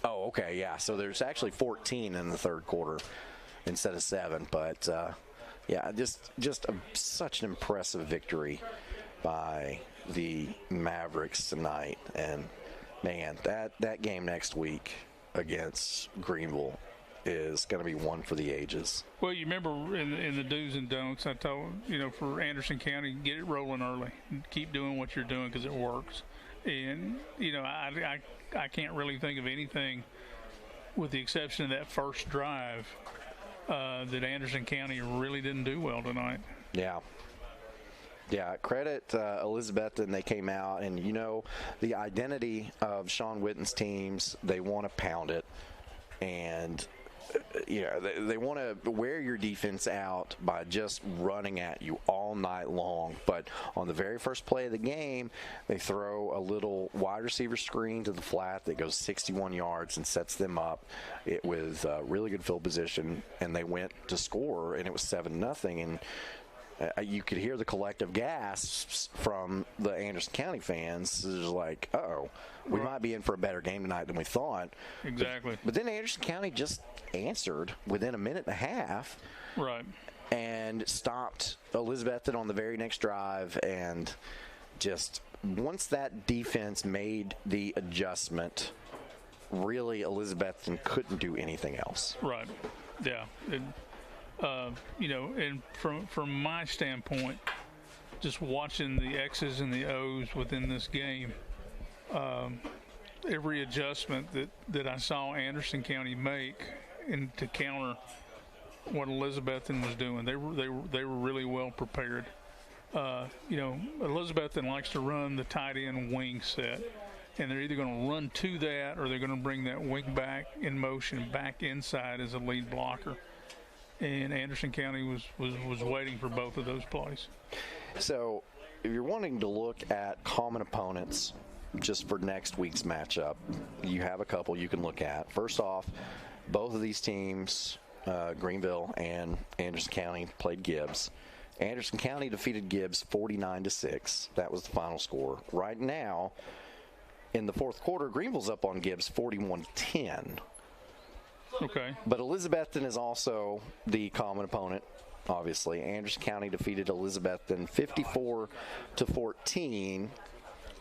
[SPEAKER 1] Oh, okay, yeah. So there's actually 14 in the third quarter instead of 7. But, just such an impressive victory by the Mavericks tonight. And, man, that game next week against Greenville is going to be one for the ages.
[SPEAKER 2] Well, you remember in the do's and don'ts, I told, for Anderson County, get it rolling early. Keep doing what you're doing because it works. And, I can't really think of anything with the exception of that first drive, that Anderson County really didn't do well tonight.
[SPEAKER 1] Yeah. Yeah, credit Elizabethton. They came out, and the identity of Sean Witten's teams, they want to pound it, and they want to wear your defense out by just running at you all night long. But on the very first play of the game, they throw a little wide receiver screen to the flat that goes 61 yards and sets them up. It was really good field position, and they went to score, and it was 7-0. And you could hear the collective gasps from the Anderson County fans. It was like, uh-oh, we might be in for a better game tonight than we thought.
[SPEAKER 2] Exactly.
[SPEAKER 1] But then Anderson County just answered within a minute and a half.
[SPEAKER 2] Right.
[SPEAKER 1] And stopped Elizabethton on the very next drive. And just once that defense made the adjustment, really Elizabethton couldn't do anything else.
[SPEAKER 2] Right. Yeah. And from my standpoint, just watching the X's and the O's within this game, every adjustment that I saw Anderson County make to counter what Elizabethton was doing, they were really well prepared. Elizabethton likes to run the tight end wing set, and they're either going to run to that or they're going to bring that wing back in motion back inside as a lead blocker. And Anderson County was waiting for both of those plays.
[SPEAKER 1] So if you're wanting to look at common opponents just for next week's matchup, you have a couple you can look at. First off, both of these teams, Greenville and Anderson County, played Gibbs. Anderson County defeated Gibbs 49-6. That was the final score. Right now, in the fourth quarter, Greenville's up on Gibbs 41-10.
[SPEAKER 2] Okay.
[SPEAKER 1] But Elizabethton is also the common opponent, obviously. Anderson County defeated Elizabethton 54-14,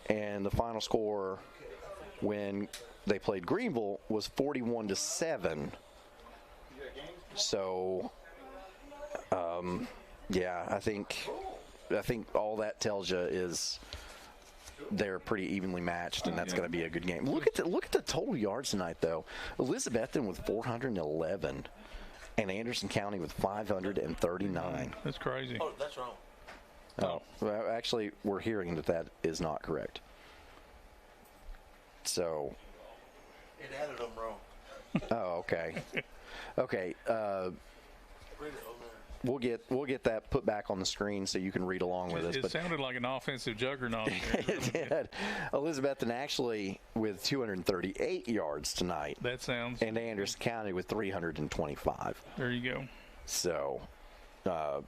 [SPEAKER 1] and the final score when they played Greenville was 41-7. So, I think all that tells you is they're pretty evenly matched, and that's going to be a good game. Look at the total yards tonight, though. Elizabethton with 411, and Anderson County with 539.
[SPEAKER 2] That's crazy.
[SPEAKER 5] Oh, that's wrong.
[SPEAKER 1] Oh, well, actually, we're hearing that is not correct. So.
[SPEAKER 5] It added them wrong.
[SPEAKER 1] Oh, okay. Okay.
[SPEAKER 5] Read it over there.
[SPEAKER 1] We'll get that put back on the screen so you can read along with us.
[SPEAKER 2] It sounded like an offensive juggernaut.
[SPEAKER 1] It did. Elizabethton actually with 238 yards tonight.
[SPEAKER 2] That sounds.
[SPEAKER 1] And Anderson County with 325.
[SPEAKER 2] There you go.
[SPEAKER 1] So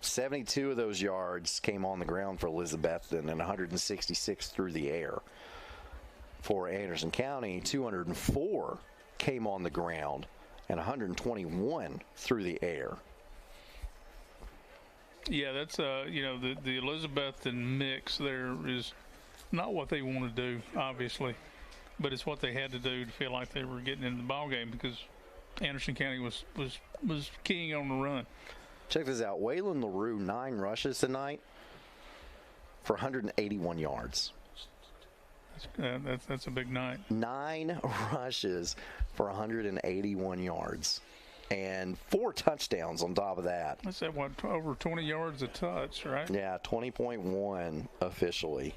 [SPEAKER 1] 72 of those yards came on the ground for Elizabethton and 166 through the air. For Anderson County, 204 came on the ground and 121 through the air.
[SPEAKER 2] Yeah, that's the Elizabethton mix there is not what they want to do, obviously, but it's what they had to do to feel like they were getting into the ball game because Anderson County was keying on the run.
[SPEAKER 1] Check this out. Waylon LaRue, 9 rushes tonight for 181 yards.
[SPEAKER 2] That's a big night.
[SPEAKER 1] 9 rushes for 181 yards. And 4 touchdowns on top of that.
[SPEAKER 2] That's at what, over 20 yards a touch, right?
[SPEAKER 1] Yeah, 20.1 officially.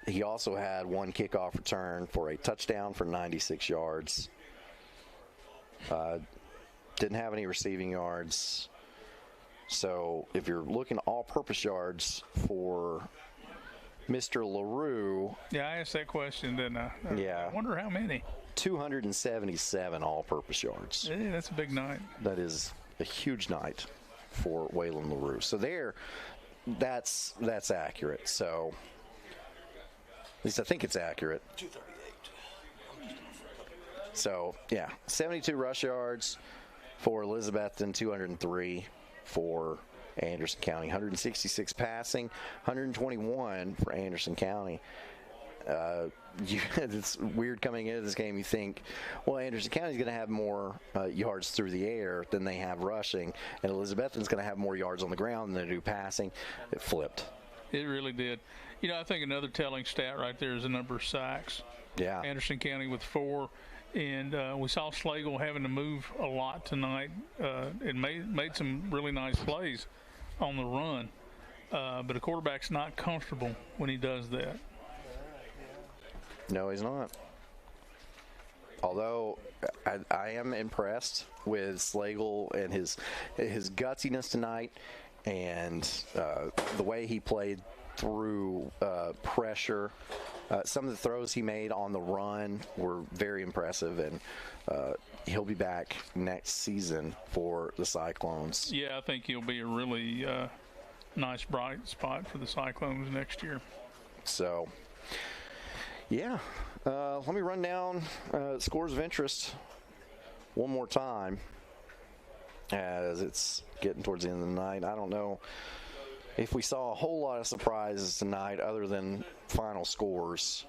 [SPEAKER 1] He also had 1 kickoff return for a touchdown for 96 yards. Didn't have any receiving yards. So if you're looking at all-purpose yards for Mr. LaRue.
[SPEAKER 2] Yeah, I asked that question, didn't I?
[SPEAKER 1] Yeah.
[SPEAKER 2] I wonder how many.
[SPEAKER 1] 277 all-purpose yards.
[SPEAKER 2] Yeah, that's a big night.
[SPEAKER 1] That is a huge night for Waylon LaRue. So that's accurate. So at least I think it's accurate.
[SPEAKER 5] 238.
[SPEAKER 1] So, yeah, 72 rush yards for Elizabethton, 203 for Anderson County, 166 passing, 121 for Anderson County. It's weird coming into this game. You think, well, Anderson County is going to have more yards through the air than they have rushing, and Elizabethton's going to have more yards on the ground than they do passing. It flipped.
[SPEAKER 2] It really did. I think another telling stat right there is the number of sacks.
[SPEAKER 1] Yeah.
[SPEAKER 2] Anderson County with 4. And we saw Slagle having to move a lot tonight. It made some really nice plays on the run. But a quarterback's not comfortable when he does that.
[SPEAKER 1] No, he's not. Although I am impressed with Slagle and his gutsiness tonight, and the way he played through pressure. Some of the throws he made on the run were very impressive, and he'll be back next season for the Cyclones.
[SPEAKER 2] Yeah, I think he'll be a really nice bright spot for the Cyclones next year.
[SPEAKER 1] So, yeah. Let me run down scores of interest one more time as it's getting towards the end of the night. I don't know if we saw a whole lot of surprises tonight other than final scores.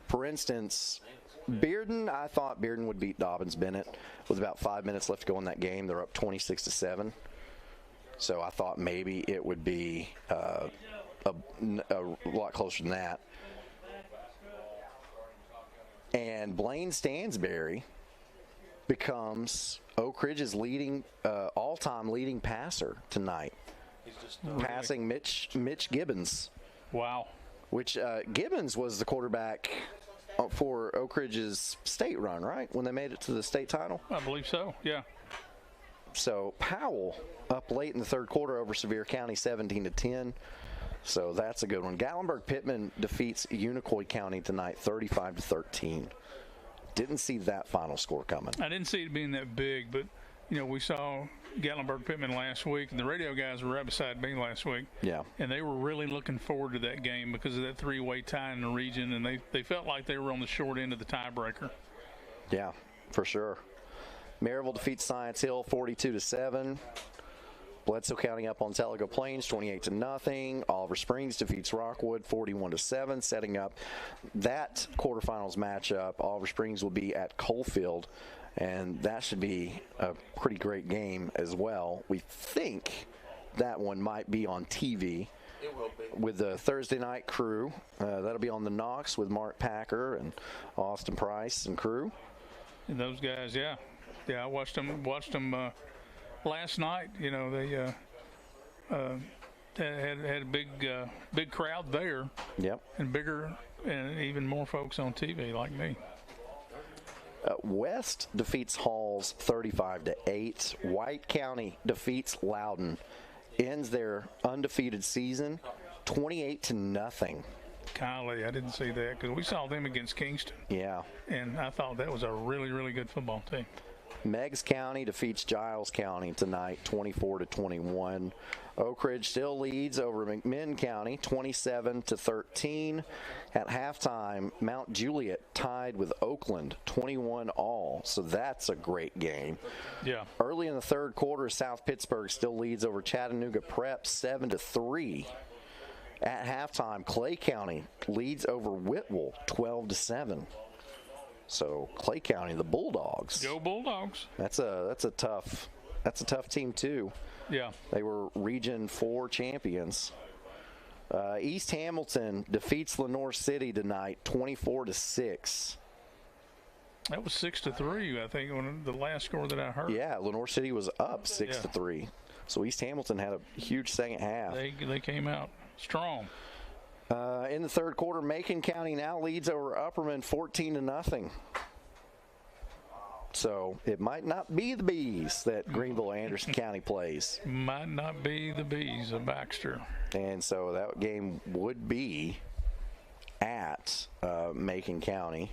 [SPEAKER 1] For instance, Bearden, I thought Bearden would beat Dobbins-Bennett with about 5 minutes left to go in that game. They're up 26-7. So I thought maybe it would be a lot closer than that. And Blaine Stansberry becomes Oak Ridge's leading all-time leading passer tonight.
[SPEAKER 2] He's just
[SPEAKER 1] passing Mitch Gibbons.
[SPEAKER 2] Wow.
[SPEAKER 1] Which Gibbons was the quarterback for Oak Ridge's state run, right? When they made it to the state title?
[SPEAKER 2] I believe so, yeah.
[SPEAKER 1] So Powell up late in the third quarter over Sevier County 17-10. So that's a good one. Gatlinburg-Pittman defeats Unicoi County tonight 35-13. Didn't see that final score coming.
[SPEAKER 2] I didn't see it being that big, but we saw Gatlinburg-Pittman last week, and the radio guys were right beside me last week.
[SPEAKER 1] Yeah.
[SPEAKER 2] And they were really looking forward to that game because of that three-way tie in the region, and they felt like they were on the short end of the tiebreaker.
[SPEAKER 1] Yeah, for sure. Maryville defeats Science Hill 42-7. Bledsoe County up on Tellico Plains 28-0. Oliver Springs defeats Rockwood 41-7, setting up that quarterfinals matchup. Oliver Springs will be at Coalfield, and that should be a pretty great game as well. We think that one might be on TV.
[SPEAKER 5] It will be.
[SPEAKER 1] With the Thursday night crew. That'll be on the Knox with Mark Packer and Austin Price and crew.
[SPEAKER 2] And those guys, yeah. Yeah, I watched them last night. They had a big crowd there.
[SPEAKER 1] Yep.
[SPEAKER 2] And bigger and even more folks on TV like me.
[SPEAKER 1] West defeats Halls 35-8. White County defeats Loudon. Ends their undefeated season 28-0.
[SPEAKER 2] Golly, I didn't see that because we saw them against Kingston.
[SPEAKER 1] Yeah.
[SPEAKER 2] And I thought that was a really, really good football team.
[SPEAKER 1] Meigs County defeats Giles County tonight 24-21. Oak Ridge still leads over McMinn County 27-13. At halftime, Mount Juliet tied with Oakland 21-all. So that's a great game.
[SPEAKER 2] Yeah.
[SPEAKER 1] Early in the third quarter, South Pittsburgh still leads over Chattanooga Prep 7-3. At halftime, Clay County leads over Whitwell 12-7. So Clay County, the Bulldogs.
[SPEAKER 2] Go Bulldogs.
[SPEAKER 1] That's a tough team too.
[SPEAKER 2] Yeah.
[SPEAKER 1] They were Region 4 champions. East Hamilton defeats Lenoir City tonight 24-6.
[SPEAKER 2] That was 6-3, I think, on the last score that I heard.
[SPEAKER 1] Yeah, Lenoir City was up 6-3. So East Hamilton had a huge second half.
[SPEAKER 2] They came out strong.
[SPEAKER 1] In the third quarter, Macon County now leads over Upperman 14-0. So it might not be the Bees that Greenville-Anderson County plays.
[SPEAKER 2] Might not be the Bees of Baxter.
[SPEAKER 1] And so that game would be at Macon County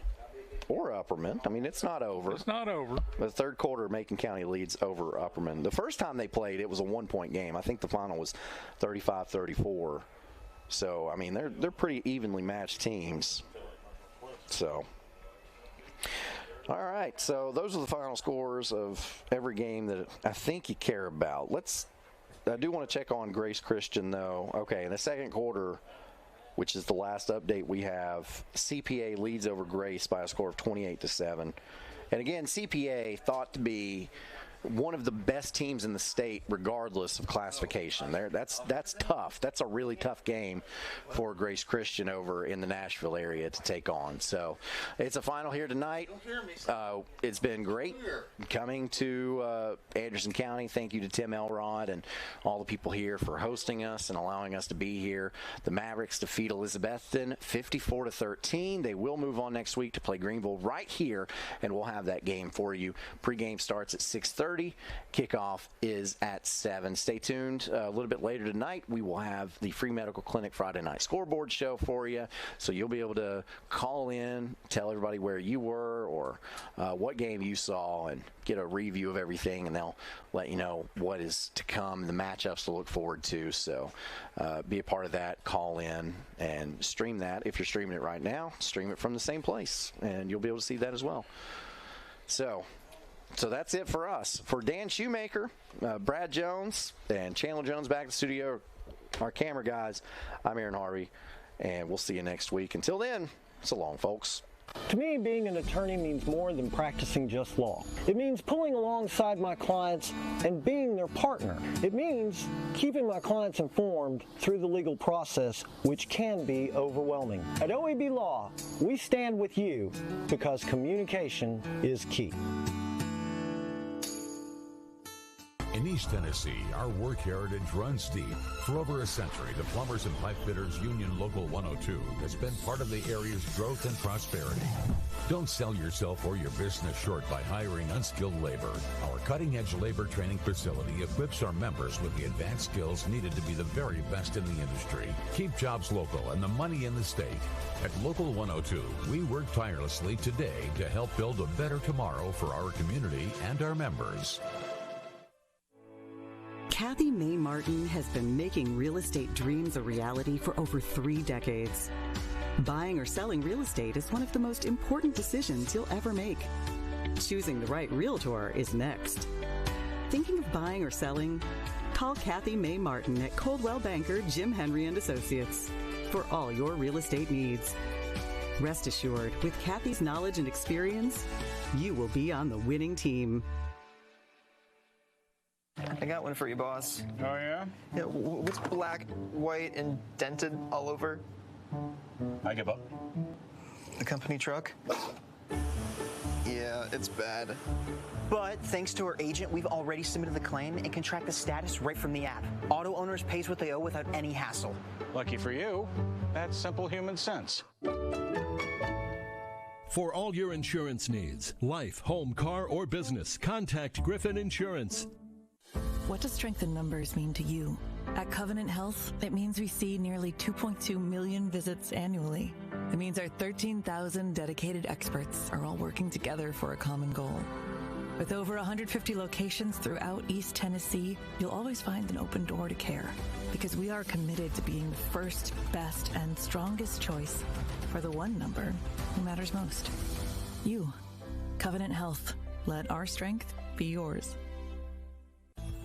[SPEAKER 1] or Upperman. I mean, it's not over.
[SPEAKER 2] It's not over.
[SPEAKER 1] The third quarter, Macon County leads over Upperman. The first time they played, it was a one-point game. I think the final was 35-34. So, I mean, they're pretty evenly matched teams. So, all right. So, those are the final scores of every game that I think you care about. I do want to check on Grace Christian, though. Okay, in the second quarter, which is the last update we have, CPA leads over Grace by a score of 28-7. And again, CPA thought to be one of the best teams in the state, regardless of classification. That's tough. That's a really tough game for Grace Christian over in the Nashville area to take on. So it's a final here tonight. It's been great coming to Anderson County. Thank you to Tim Elrod and all the people here for hosting us and allowing us to be here. The Mavericks defeat Elizabethton 54-13. They will move on next week to play Greenville right here, and we'll have that game for you. Pre-game starts at 6:30. Kickoff is at 7. Stay tuned. A little bit later tonight, we will have the Free Medical Clinic Friday Night Scoreboard show for you, so you'll be able to call in, tell everybody where you were or what game you saw, and get a review of everything, and they'll let you know what is to come, the matchups to look forward to. So be a part of that. Call in and stream that. If you're streaming it right now, stream it from the same place, and you'll be able to see that as well. So that's it for us. For Dan Shoemaker, Brad Jones, and Chandler Jones back in the studio, our camera guys, I'm Aaron Harvey, and we'll see you next week. Until then, so long, folks.
[SPEAKER 3] To me, being an attorney means more than practicing just law. It means pulling alongside my clients and being their partner. It means keeping my clients informed through the legal process, which can be overwhelming. At OEB Law, we stand with you because communication is key.
[SPEAKER 11] In East Tennessee, our work heritage runs deep. For over a century, the Plumbers and Pipe Fitters Union Local 102 has been part of the area's growth and prosperity. Don't sell yourself or your business short by hiring unskilled labor. Our cutting-edge labor training facility equips our members with the advanced skills needed to be the very best in the industry. Keep jobs local and the money in the state. At Local 102, we work tirelessly today to help build a better tomorrow for our community and our members.
[SPEAKER 10] Kathy May Martin has been making real estate dreams a reality for over 3 decades. Buying or selling real estate is one of the most important decisions you'll ever make. Choosing the right realtor is next. Thinking of buying or selling? Call Kathy May Martin at Coldwell Banker Jim Henry & Associates for all your real estate needs. Rest assured, with Kathy's knowledge and experience, you will be on the winning team.
[SPEAKER 20] I got one for you, boss.
[SPEAKER 21] Oh, yeah?
[SPEAKER 20] Yeah, what's black, white, and dented all over?
[SPEAKER 21] I give up.
[SPEAKER 20] The company truck? Yeah, it's bad. But thanks to our agent, we've already submitted the claim and can track the status right from the app. Auto owners pays what they owe without any hassle.
[SPEAKER 21] Lucky for you, that's simple human sense.
[SPEAKER 9] For all your insurance needs, life, home, car, or business, contact Griffin Insurance.
[SPEAKER 15] What does strength in numbers mean to you? At Covenant Health, it means we see nearly 2.2 million visits annually. It means our 13,000 dedicated experts are all working together for a common goal. With over 150 locations throughout East Tennessee, you'll always find an open door to care, because we are committed to being the first, best, and strongest choice for the one number who matters most. You. Covenant Health. Let our strength be yours.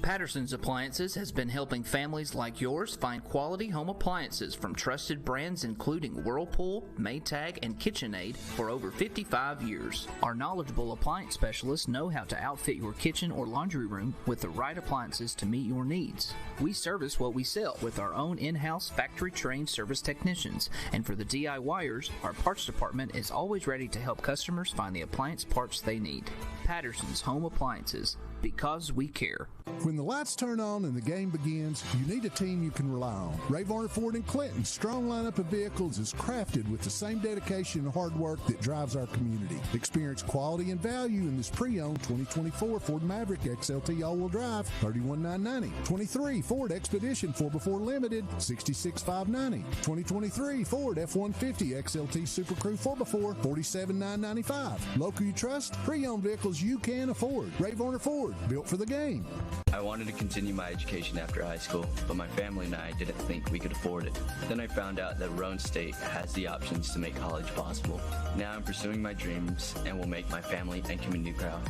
[SPEAKER 4] Patterson's Appliances has been helping families like yours find quality home appliances from trusted brands including Whirlpool, Maytag, and KitchenAid for over 55 years. Our knowledgeable appliance specialists know how to outfit your kitchen or laundry room with the right appliances to meet your needs. We service what we sell with our own in-house factory-trained service technicians, and for the DIYers, our parts department is always ready to help customers find the appliance parts they need. Patterson's Home Appliances, because we care.
[SPEAKER 6] When the lights turn on and the game begins, you need a team you can rely on. Ray Varner Ford and Clinton's strong lineup of vehicles is crafted with the same dedication and hard work that drives our community. Experience quality and value in this pre-owned 2024 Ford Maverick XLT all-wheel drive, $31,990. 23 Ford Expedition 4x4 Limited, $66,590. 2023 Ford F-150 XLT Super Crew 4x4, $47,995. Local you trust, pre-owned vehicles you can afford. Ray Varner Ford, built for the game.
[SPEAKER 7] I wanted to continue my education after high school, but my family and I didn't think we could afford it. Then I found out that Roane State has the options to make college possible. Now I'm pursuing my dreams and will make my family and community proud.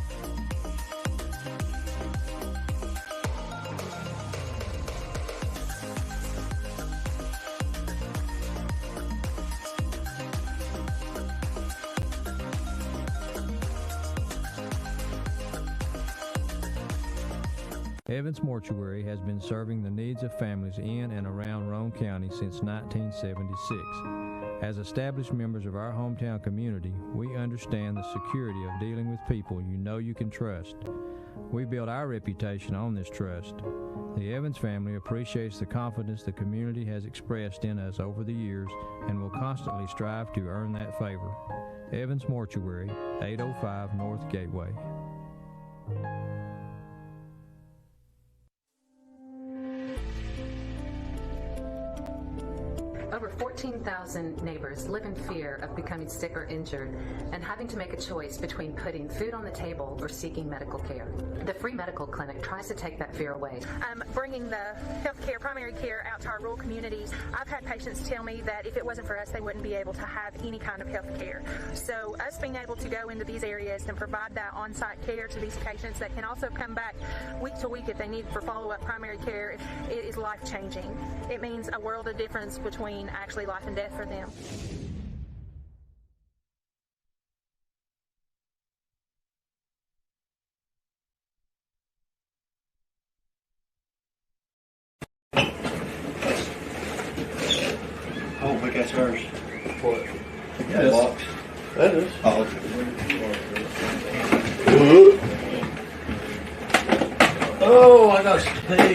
[SPEAKER 18] Evans Mortuary has been serving the needs of families in and around Roane County since 1976. As established members of our hometown community, we understand the security of dealing with people you know you can trust. We build our reputation on this trust. The Evans family appreciates the confidence the community has expressed in us over the years and will constantly strive to earn that favor. Evans Mortuary, 805 North Gateway.
[SPEAKER 8] Over 14,000 neighbors live in fear of becoming sick or injured and having to make a choice between putting food on the table or seeking medical care. The free medical clinic tries to take that fear away.
[SPEAKER 13] Bringing the healthcare, primary care out to our rural communities, I've had patients tell me that if it wasn't for us, they wouldn't be able to have any kind of health care. So us being able to go into these areas and provide that on-site care to these patients that can also come back week to week if they need for follow-up primary care, it is life-changing. It means a world of difference between actually life and death for them.
[SPEAKER 16] Oh, but that's hers. What?
[SPEAKER 17] Yes.
[SPEAKER 16] Box.
[SPEAKER 17] That is.
[SPEAKER 16] Oh, okay.
[SPEAKER 17] Oh, I got to pee.